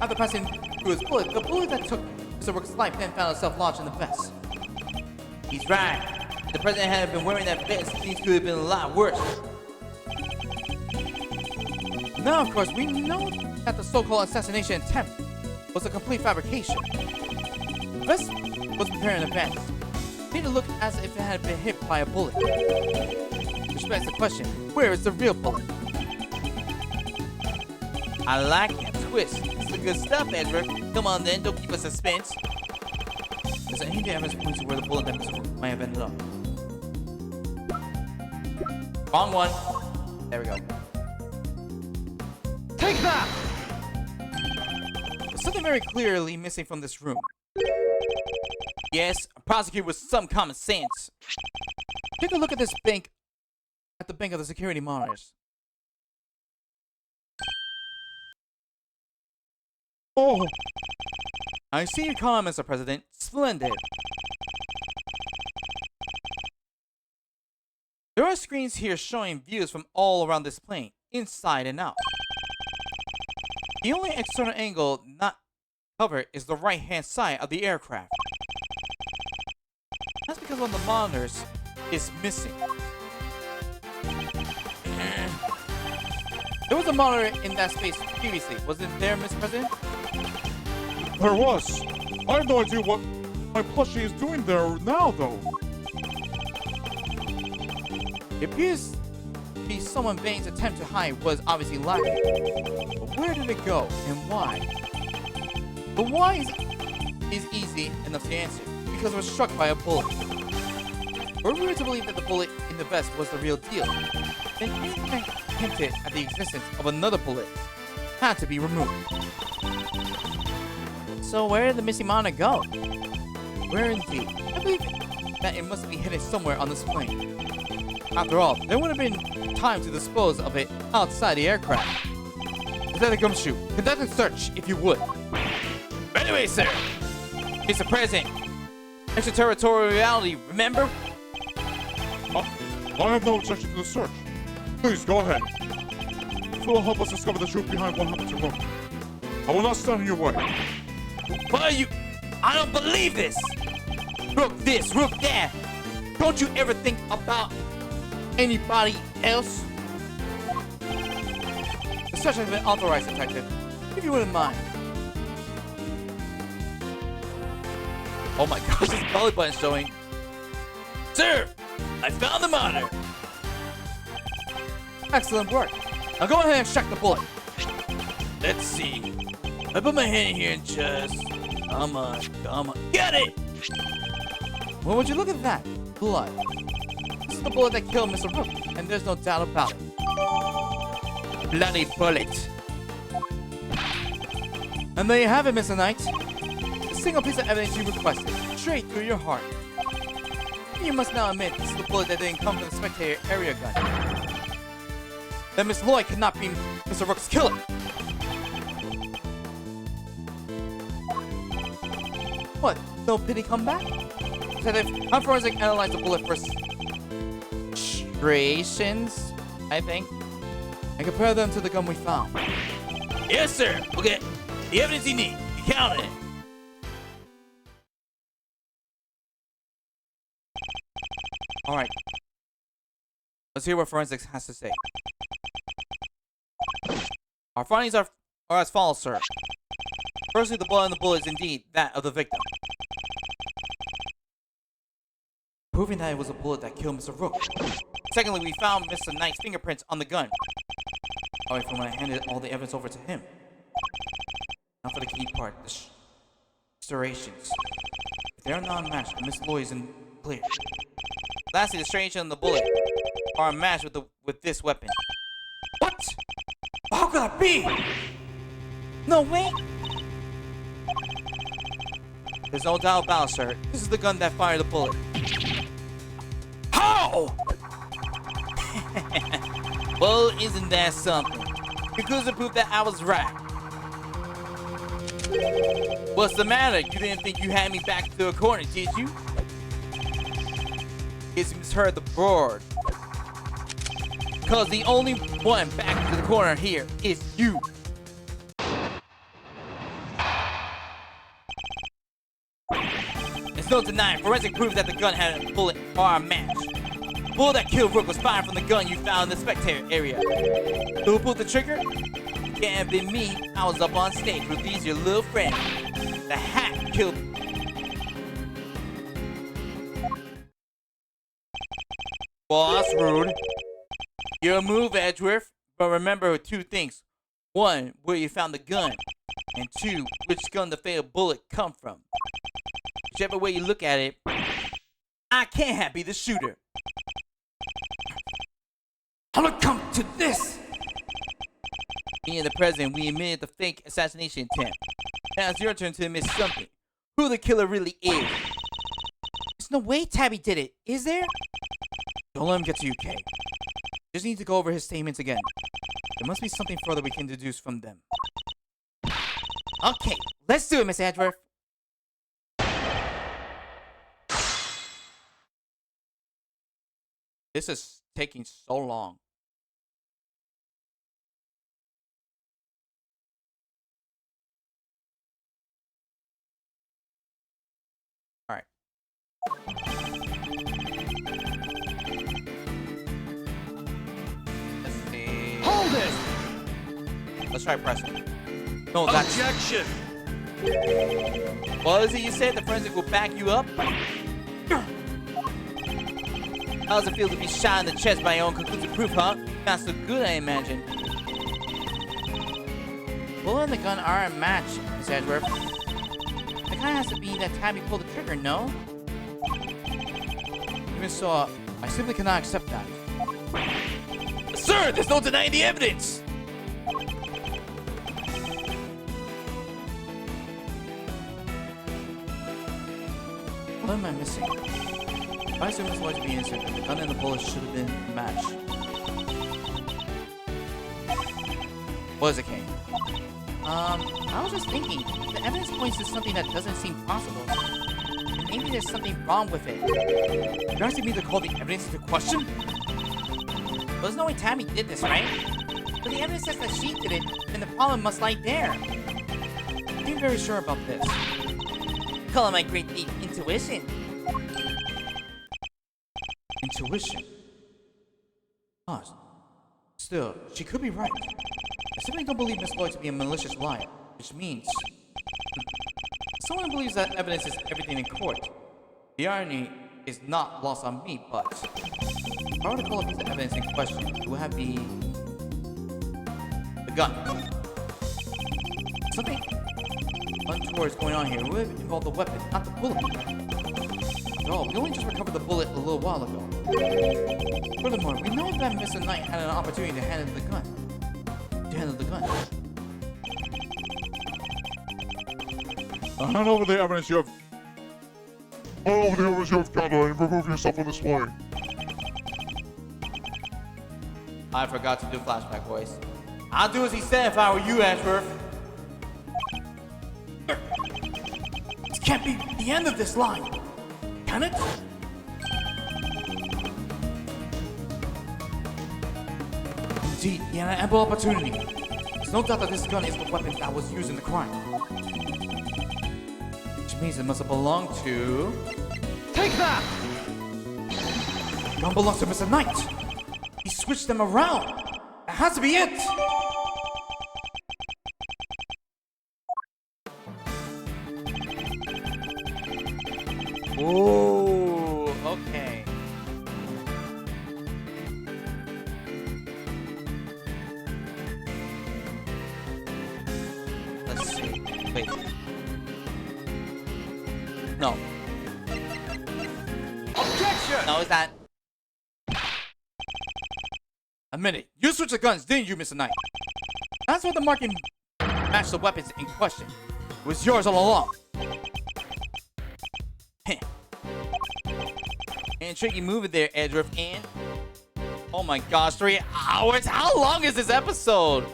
After passing through his bullet, the bullet that took Mr. Rook's life then found itself lodged in the vest. He's right. If the president had been wearing that vest, things could have been a lot worse. Now, of course, we know that the so-called assassination attempt was a complete fabrication. The vest was prepared in advance. It made it look as if it had been hit by a bullet. Which begs the question, where is the real bullet? I like that twist. It's the good stuff, Ezra. Come on then, don't keep us suspense. Is there any evidence points to where the bullet that might have ended up? Wrong one. There we go. Take that! There's something very clearly missing from this room. Yes, a prosecutor with some common sense. Take a look at this bank, at the bank of the security monitors. Oh, I see your comment, Mr. President. Splendid. There are screens here showing views from all around this plane, inside and out. The only external angle not covered is the right-hand side of the aircraft. That's because one of the monitors is missing. There was a monitor in that space previously, wasn't there, Mr. President? there was. I have no idea what my plushie is doing there now, though. It appears to be someone Bane's attempt to hide was obviously lacking. But where did it go and why? The why is easy enough to answer, because it was struck by a bullet. Were we to believe that the bullet in the vest was the real deal, then anything that hinted at the existence of another bullet had to be removed. So where did the missing monitor go? Where indeed? I believe that it must be hidden somewhere on this plane. After all, there would have been time to dispose of it outside the aircraft. Lieutenant Gumshoe, conduct a search if you would. Anyway, sir. Mr. President. Extraterritoriality, remember? I have no objection to the search. Please, go ahead. This will help us discover the truth behind what happened to Rook. I will not stand in your way. What are you? I don't believe this. Rook this, Rook that. Don't you ever think about anybody else? The search has been authorized, Detective. If you wouldn't mind. Oh my gosh, this belly button showing. Sir, I found the monitor. Excellent work. Now go ahead and extract the bullet. Let's see. I put my hand in here and just... Come on, come on. Get it! Well, would you look at that? Blood. This is the bullet that killed Mr. Rook, and there's no doubt about it. Bloody bullet. And there you have it, Mr. Knight. The single piece of evidence you requested, straight through your heart. You must now admit this is the bullet that didn't come from the spectator area gun. That Miss Lloyd could not be Mr. Rook's killer. What? No pity come back? Detective, how forensic analyze the bullet for striations, I think, and compare them to the gun we found. Yes, sir. Okay. The evidence you need. You counted it. All right. Let's hear what forensics has to say. Our findings are as follows, sir. Firstly, the blood in the bullet is indeed that of the victim, proving that it was a bullet that killed Mr. Rook. Secondly, we found Mr. Knight's fingerprints on the gun. All right, from when I handed all the evidence over to him. Now for the key part, the striations. If they are non-matched, Miss Lloyd is in clear. Lastly, the striations on the bullet are matched with this weapon. What? How could that be? No way! There's no doubt about it, sir. This is the gun that fired the bullet. How? Well, isn't that something? Conclusive proof that I was right. What's the matter? You didn't think you had me back to the corner, did you? It's misheard the board. Cause the only one back to the corner here is you. There's no denying forensic proof that the gun had a bullet or a match. The bullet that killed Rook was fired from the gun you found in the spectator area. So who pulled the trigger? It can't have been me. I was up on stage with these your little friends. The hat killed. Well, that's rude. Your move, Edgeworth. But remember two things. One, where you found the gun. And two, which gun the failed bullet come from. Whichever way you look at it, I can't be the shooter. How it come to this? Me and the president, we admitted the fake assassination attempt. Now it's your turn to admit something. Who the killer really is. There's no way Tabby did it, is there? Don't let him get to you, Kay. Just need to go over his statements again. There must be something further we can deduce from them. Okay, let's do it, Miss Edgeworth. This is taking so long. All right. Let's see. Hold it! Let's try pressing. No, that's... Objection! What is it you said? The forensic will back you up? How does it feel to be shot in the chest by your own conclusive proof, huh? Not so good, I imagine. Bullet and the gun are a match, Miss Edgeworth. The kind has to be that Tabby pulled the trigger, no? Even so, I simply cannot accept that. Sir, there's no denying the evidence! What am I missing? If I assume it's going to be answered, the gun and the bullet should have been matched. What is it, Kane? I was just thinking, the evidence points to something that doesn't seem possible. And maybe there's something wrong with it. You're asking me to call the evidence into question? Well, there's no way Tammy did this, right? But the evidence says that she did it, and the problem must lie there. I'm very sure about this. Call it my great deep intuition. Intuition? Ah, still, she could be right. I simply don't believe Miss Lloyd to be a malicious liar, which means... Someone believes that evidence is everything in court. The irony is not lost on me, but... If I were to call up the evidence in question, it would have the gun. Something untoward is going on here. It would involve the weapon, not the bullet. No, we only just recovered the bullet a little while ago. Furthermore, we know that Mr. Knight had an opportunity to handle the gun. Hand over the evidence you have. Hand over the evidence you have gathered and remove yourself from this way. I forgot to do flashback voice. I'll do as he said if I were you, Ashworth. This can't be the end of this line. Can it? Indeed, he had an ample opportunity. There's no doubt that this gun is the weapon that was used in the crime. Which means it must have belonged to... Take that! The gun belongs to Mr. Knight. He switched them around. That has to be it. Ooh, okay. Let's see. Wait. No. Objection! No, it's not. A minute. You switched the guns, didn't you, Mr. Knight? That's what the marking matched the weapons in question. It was yours all along. Heh. And tricky moving there, Edgeworth, and... Oh my gosh, 3 hours? How long is this episode?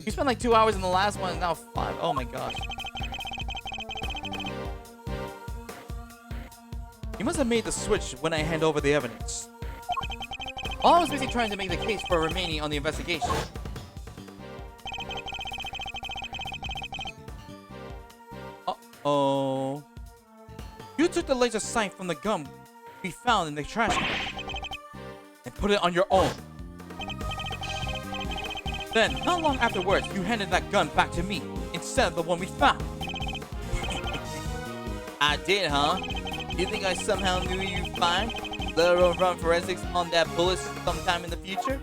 You spent like 2 hours in the last one, and now 5. Oh my gosh. You must have made the switch when I hand over the evidence. I was busy trying to make the case for remaining on the investigation. Uh-oh. took the laser sight from the gun we found in the trash can and put it on your own. Then, not long afterwards, you handed that gun back to me instead of the one we found. I did, huh? You think I somehow knew you'd find, let alone run forensics on that bullet sometime in the future?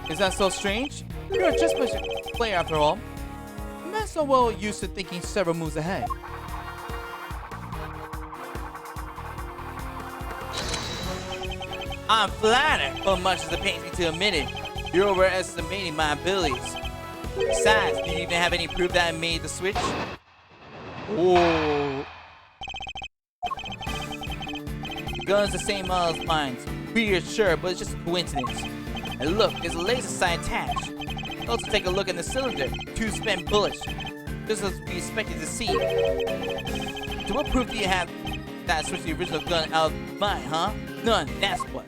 Is that so strange? You're a just player after all. I'm not so well used to thinking several moves ahead. I'm flattered, but much as it pains me to admit it, you're overestimating my abilities. Besides, do you even have any proof that I made the switch? Oh. The gun's the same model as mine. Weird, sure, but it's just a coincidence. And look, there's a laser sight attached. Also, take a look in the cylinder. 2 spent bullets. Just as we expected to see. So what proof do you have that I switched the original gun out of mine, huh? None, that's what.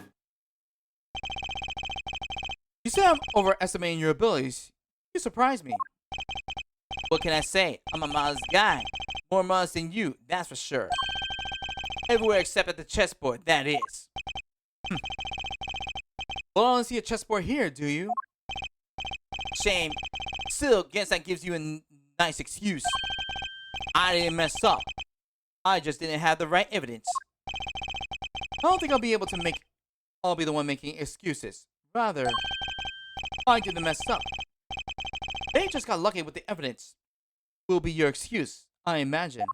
You said I'm overestimating your abilities. You surprised me. What can I say? I'm a modest guy. More modest than you, that's for sure. Everywhere except at the chessboard, that is. Well, I don't see a chessboard here, do you? Shame. Still, guess that gives you a nice excuse. I didn't mess up. I just didn't have the right evidence. I don't think I'll be able to I'll be the one making excuses. Rather, I didn't mess up. They just got lucky with the evidence. Will be your excuse, I imagine.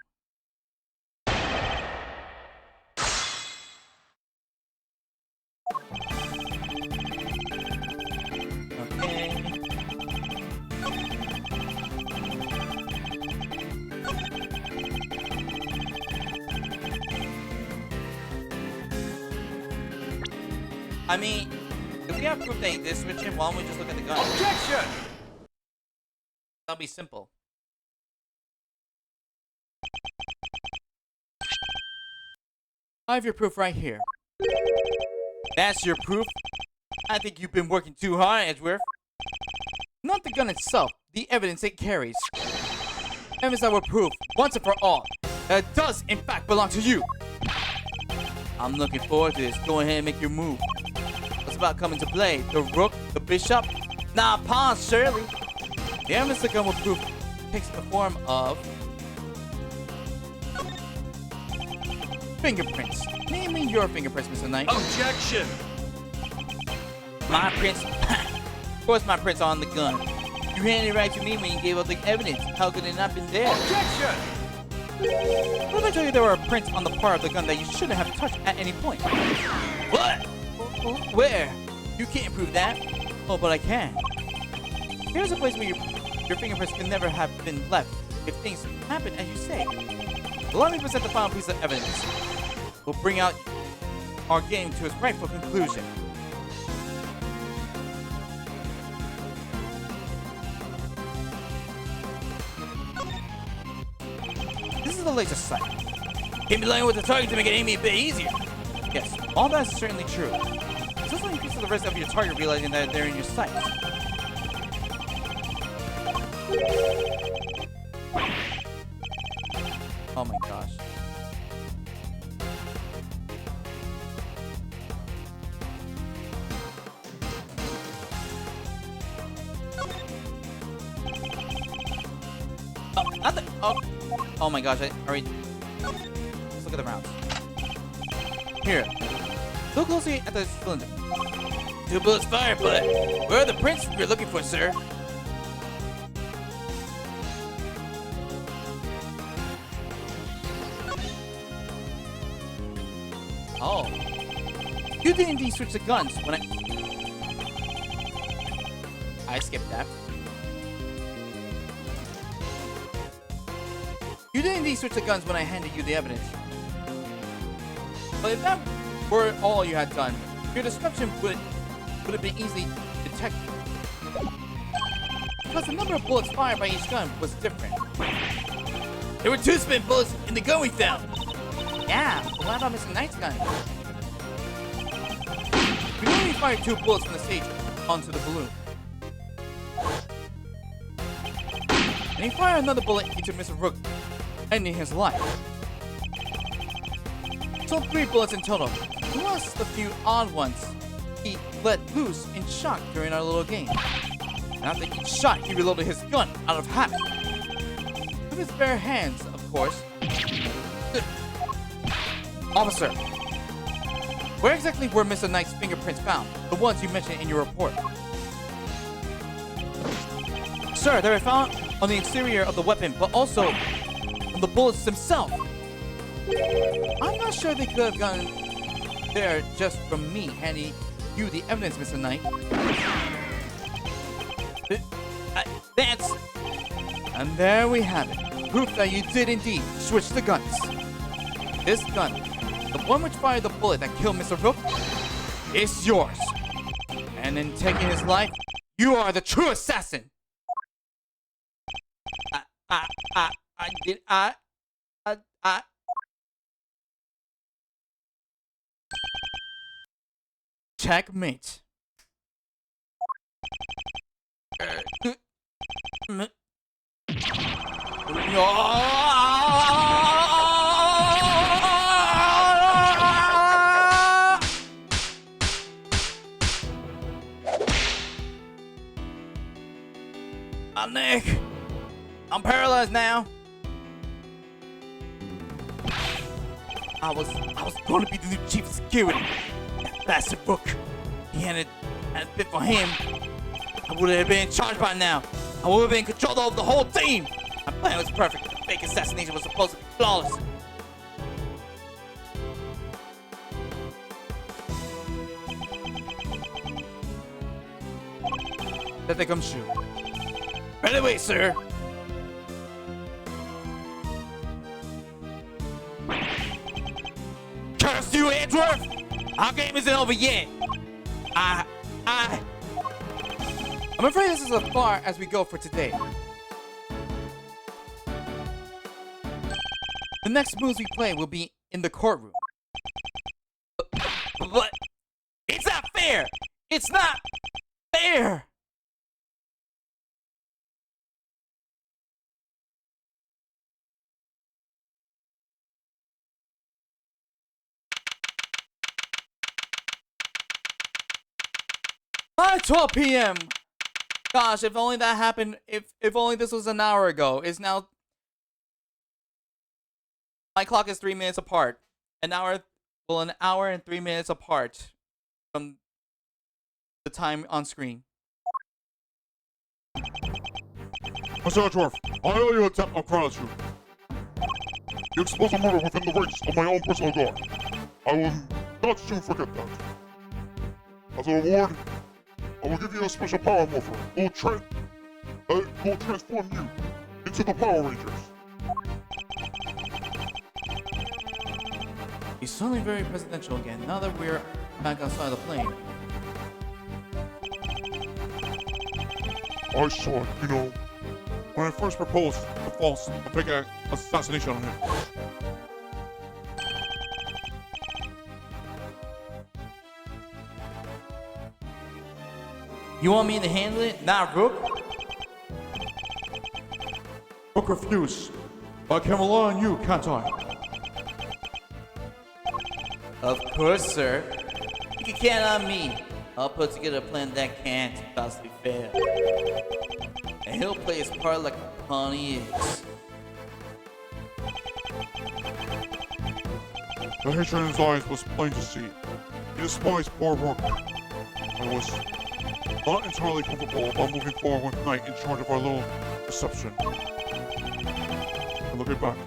Okay. I mean, if we have proof that he did switch it, why don't we just look at the gun? Objection! That'll be simple. I have your proof right here. That's your proof? I think you've been working too hard, Edgeworth. Not the gun itself, the evidence it carries. Evidence that will prove, once and for all, that it does in fact belong to you. I'm looking forward to this. Go ahead and make your move. What's about coming to play? The rook? The bishop? Nah, pawns, surely. The evidence the gun will prove takes the form of fingerprints. Name me your fingerprints, Mr. Knight. Objection! My prints? Of course my prints are on the gun. You handed it right to me when you gave up the evidence. How could it not been there? Objection! What if I tell you there were prints on the part of the gun that you shouldn't have touched at any point? What? Where? You can't prove that. Oh, but I can. Here's a place where your fingerprints can never have been left if things happen as you say. Allow me to present the final piece of evidence. We'll bring out our game to its rightful conclusion. This is the laser sight. Can't be lying with the target to make it aiming a bit easier. Yes, all that is certainly true. It's just like you see the rest of your target realizing that they're in your sight. Oh my gosh. Oh, not the. Oh. Oh my gosh, I already. Let's look at the rounds. Here. Look closely at the cylinder. 2 bullets fired, but where are the prints we're looking for, sir? Oh. You did indeed switch the guns when I skipped that. You did indeed switch the guns when I handed you the evidence. But if that were all you had done, your destruction would have been easily detected. Because the number of bullets fired by each gun was different. There were 2 spent bullets in the gun we found. Yeah, but what about Mr. Knight's gun? We only fired 2 bullets from the stage onto the balloon. And he fired another bullet into Mr. Rook, ending his life. So 3 bullets in total, plus the few odd ones he let loose in shock during our little game. And after each shot, he reloaded his gun out of habit. With his bare hands, of course. Officer, where exactly were Mr. Knight's fingerprints found? The ones you mentioned in your report. Sir, they were found on the exterior of the weapon, but also on the bullets themselves. I'm not sure they could have gone there just from me handing you the evidence, Mr. Knight. That's... And there we have it. Proof that you did indeed switch the guns. This gun, the one which fired the bullet that killed Mr. Rook, is yours. And in taking his life, you are the true assassin. Checkmate. I'm Nick. I'm paralyzed now. I was going to be the new chief of security. That bastard Rook. He hadn't been for him, I would have been in charge by now. I would have been in control of the whole team. My plan was perfect. The fake assassination was supposed to be flawless. Let they come shoot. Right away, sir. Curse you, Edgeworth! Our game isn't over yet. I'm afraid this is as far as we go for today. The next moves we play will be in the courtroom. But it's not fair! It's not fair! By 12 p.m. Gosh, if only that happened, if only this was an hour ago. It's now... My clock is 3 minutes apart. An hour and 3 minutes apart from the time on screen. Mr. Edgeworth, I owe you a debt of gratitude. You exposed a murder within the ranks of my own personal guard. I will not soon forget that. As a reward, I will give you a special power morpher who will transform you into the Power Rangers. He's suddenly very presidential again, now that we're back outside the plane. I saw it, you know, when I first proposed the fake assassination on him. You want me to handle it? Not Rook? Rook refused. I can rely on you, can't I? Of course, sir. You can count on me. I'll put together a plan that can't possibly fail. And he'll play his part like a pawn he is. The hatred in his eyes was plain to see. He despised poor Rook. I was not entirely comfortable about moving forward with Knight in charge of our little deception. And looking back,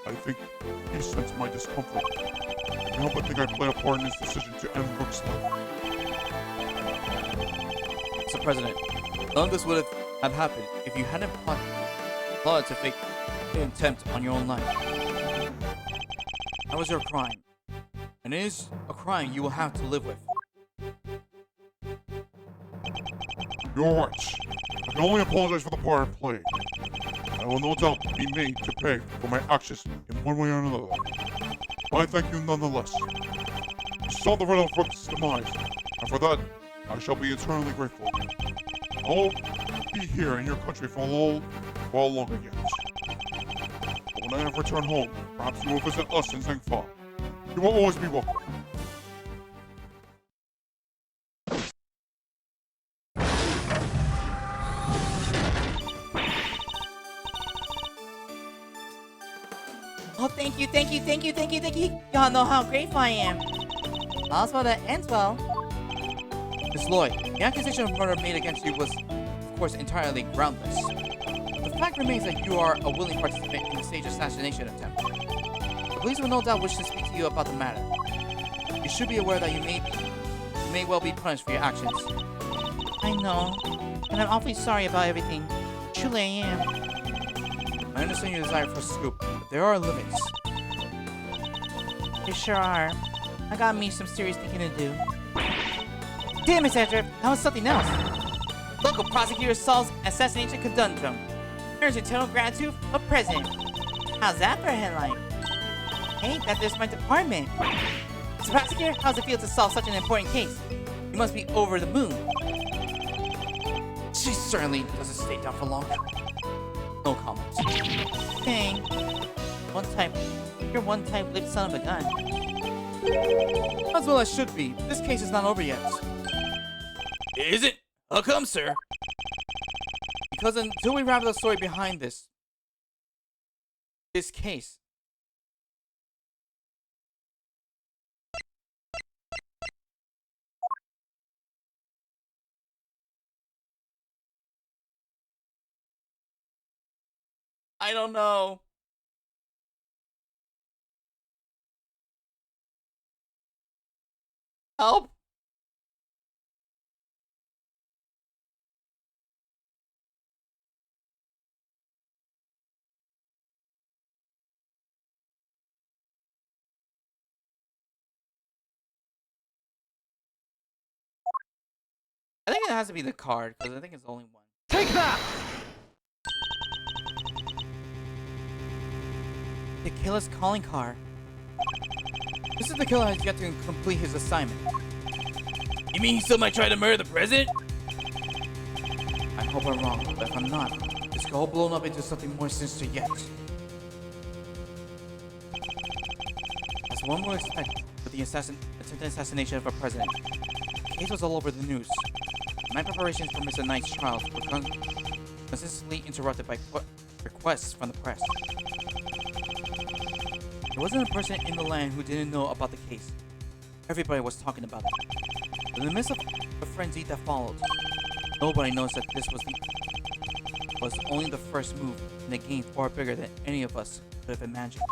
I think he sensed my discomfort. I can't help but think I played a part in his decision to end Rook's life. Mr. President, none of this would have happened if you hadn't plotted to fake an attempt on your own life. That was your crime. And it is a crime you will have to live with. You're right. I can only apologize for the part I played. I will no doubt be made to pay for my actions in one way or another. But I thank you nonetheless. You saw the red of Rook's demise, and for that, I shall be eternally grateful. I'll be here in your country for a while longer yet. But when I have returned home, perhaps you will visit us in Zengfa. You will always be welcome. Oh, thank you, thank you, thank you, thank you, thank you. Y'all know how grateful I am. Also, that ends well. Miss Lloyd, the accusation of murder made against you was, of course, entirely groundless. The fact remains that you are a willing participant in the stage assassination attempt. The police will no doubt wish to speak to you about the matter. You should be aware that you may well be punished for your actions. I know, and I'm awfully sorry about everything. Truly, I am. I understand your desire for a scoop, but there are limits. There sure are. I got me some serious thinking to do. Damn it, Sandra! That was something else. Local prosecutor solves assassination conundrum. Earns eternal gratitude for president. How's that for a headline? Hey, that there's my department. Mr. Prosecutor, how's it feel to solve such an important case? You must be over the moon. She certainly doesn't stay down for long. No comments. Dang. You're one tight-lipped son of a gun. As well as should be. This case is not over yet. Is it? How come, sir? Because until we wrap the story behind this case. I don't know. Help. I think it has to be the card, because I think it's only one. Take that! The killer's calling card. This is the killer has yet to complete his assignment. You mean he still might try to murder the president? I hope I'm wrong, but if I'm not, this could all blown up into something more sinister yet. As one would expect with the attempted assassination of a president, the case was all over the news. My preparations for Mr. Knight's trials were consistently interrupted by requests from the press. There wasn't a person in the land who didn't know about the case. Everybody was talking about it. In the midst of the frenzy that followed, nobody noticed that this was only the first move in a game far bigger than any of us could have imagined.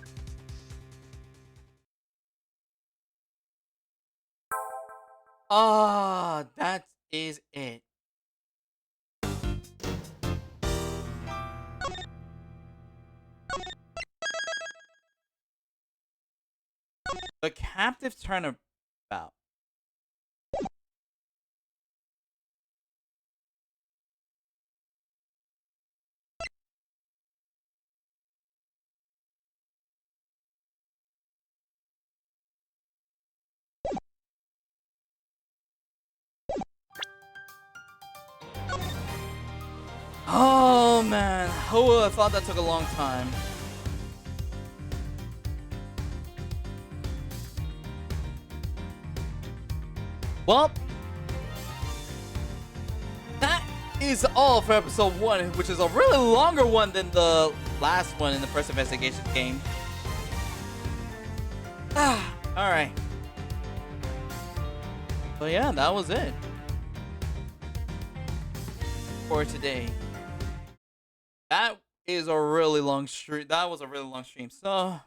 Ah, that is it. The captive turnabout. Oh man, who would have thought that took a long time? Well, that is all for episode 1, which is a really longer one than the last one in the first investigation game. Alright. So yeah, that was it for today. That is a really long stream. That was a really long stream. So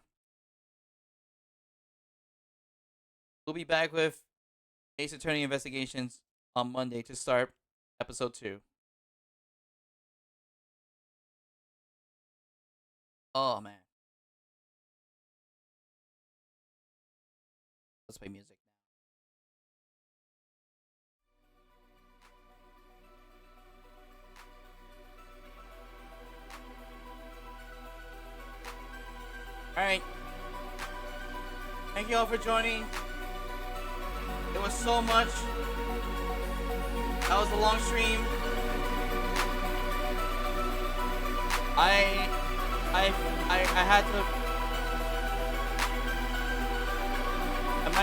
we'll be back with Ace Attorney Investigations on Monday to start episode 2. Oh man. Let's play music now. Alright. Thank you all for joining. It was so much. That was a long stream. I had to.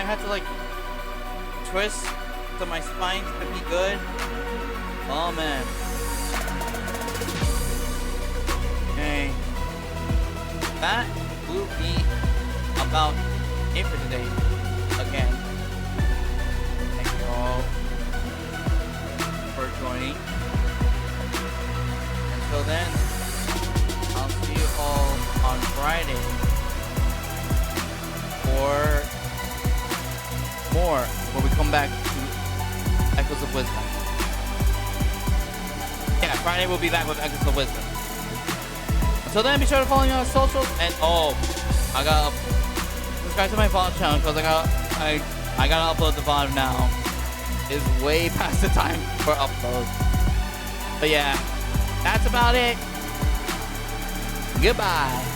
might have to like twist so my spine can be good. Oh man. Okay. That will be about it for today. Again. Thank you all for joining. Until then, I'll see you all on Friday for more, where we come back to Echoes of Wisdom. Yeah, Friday we'll be back with Echoes of Wisdom. Until then, be sure to follow me on socials, and I gotta subscribe to my VOD channel because I gotta upload the VOD now. It's way past the time for upload. But yeah, that's about it. Goodbye.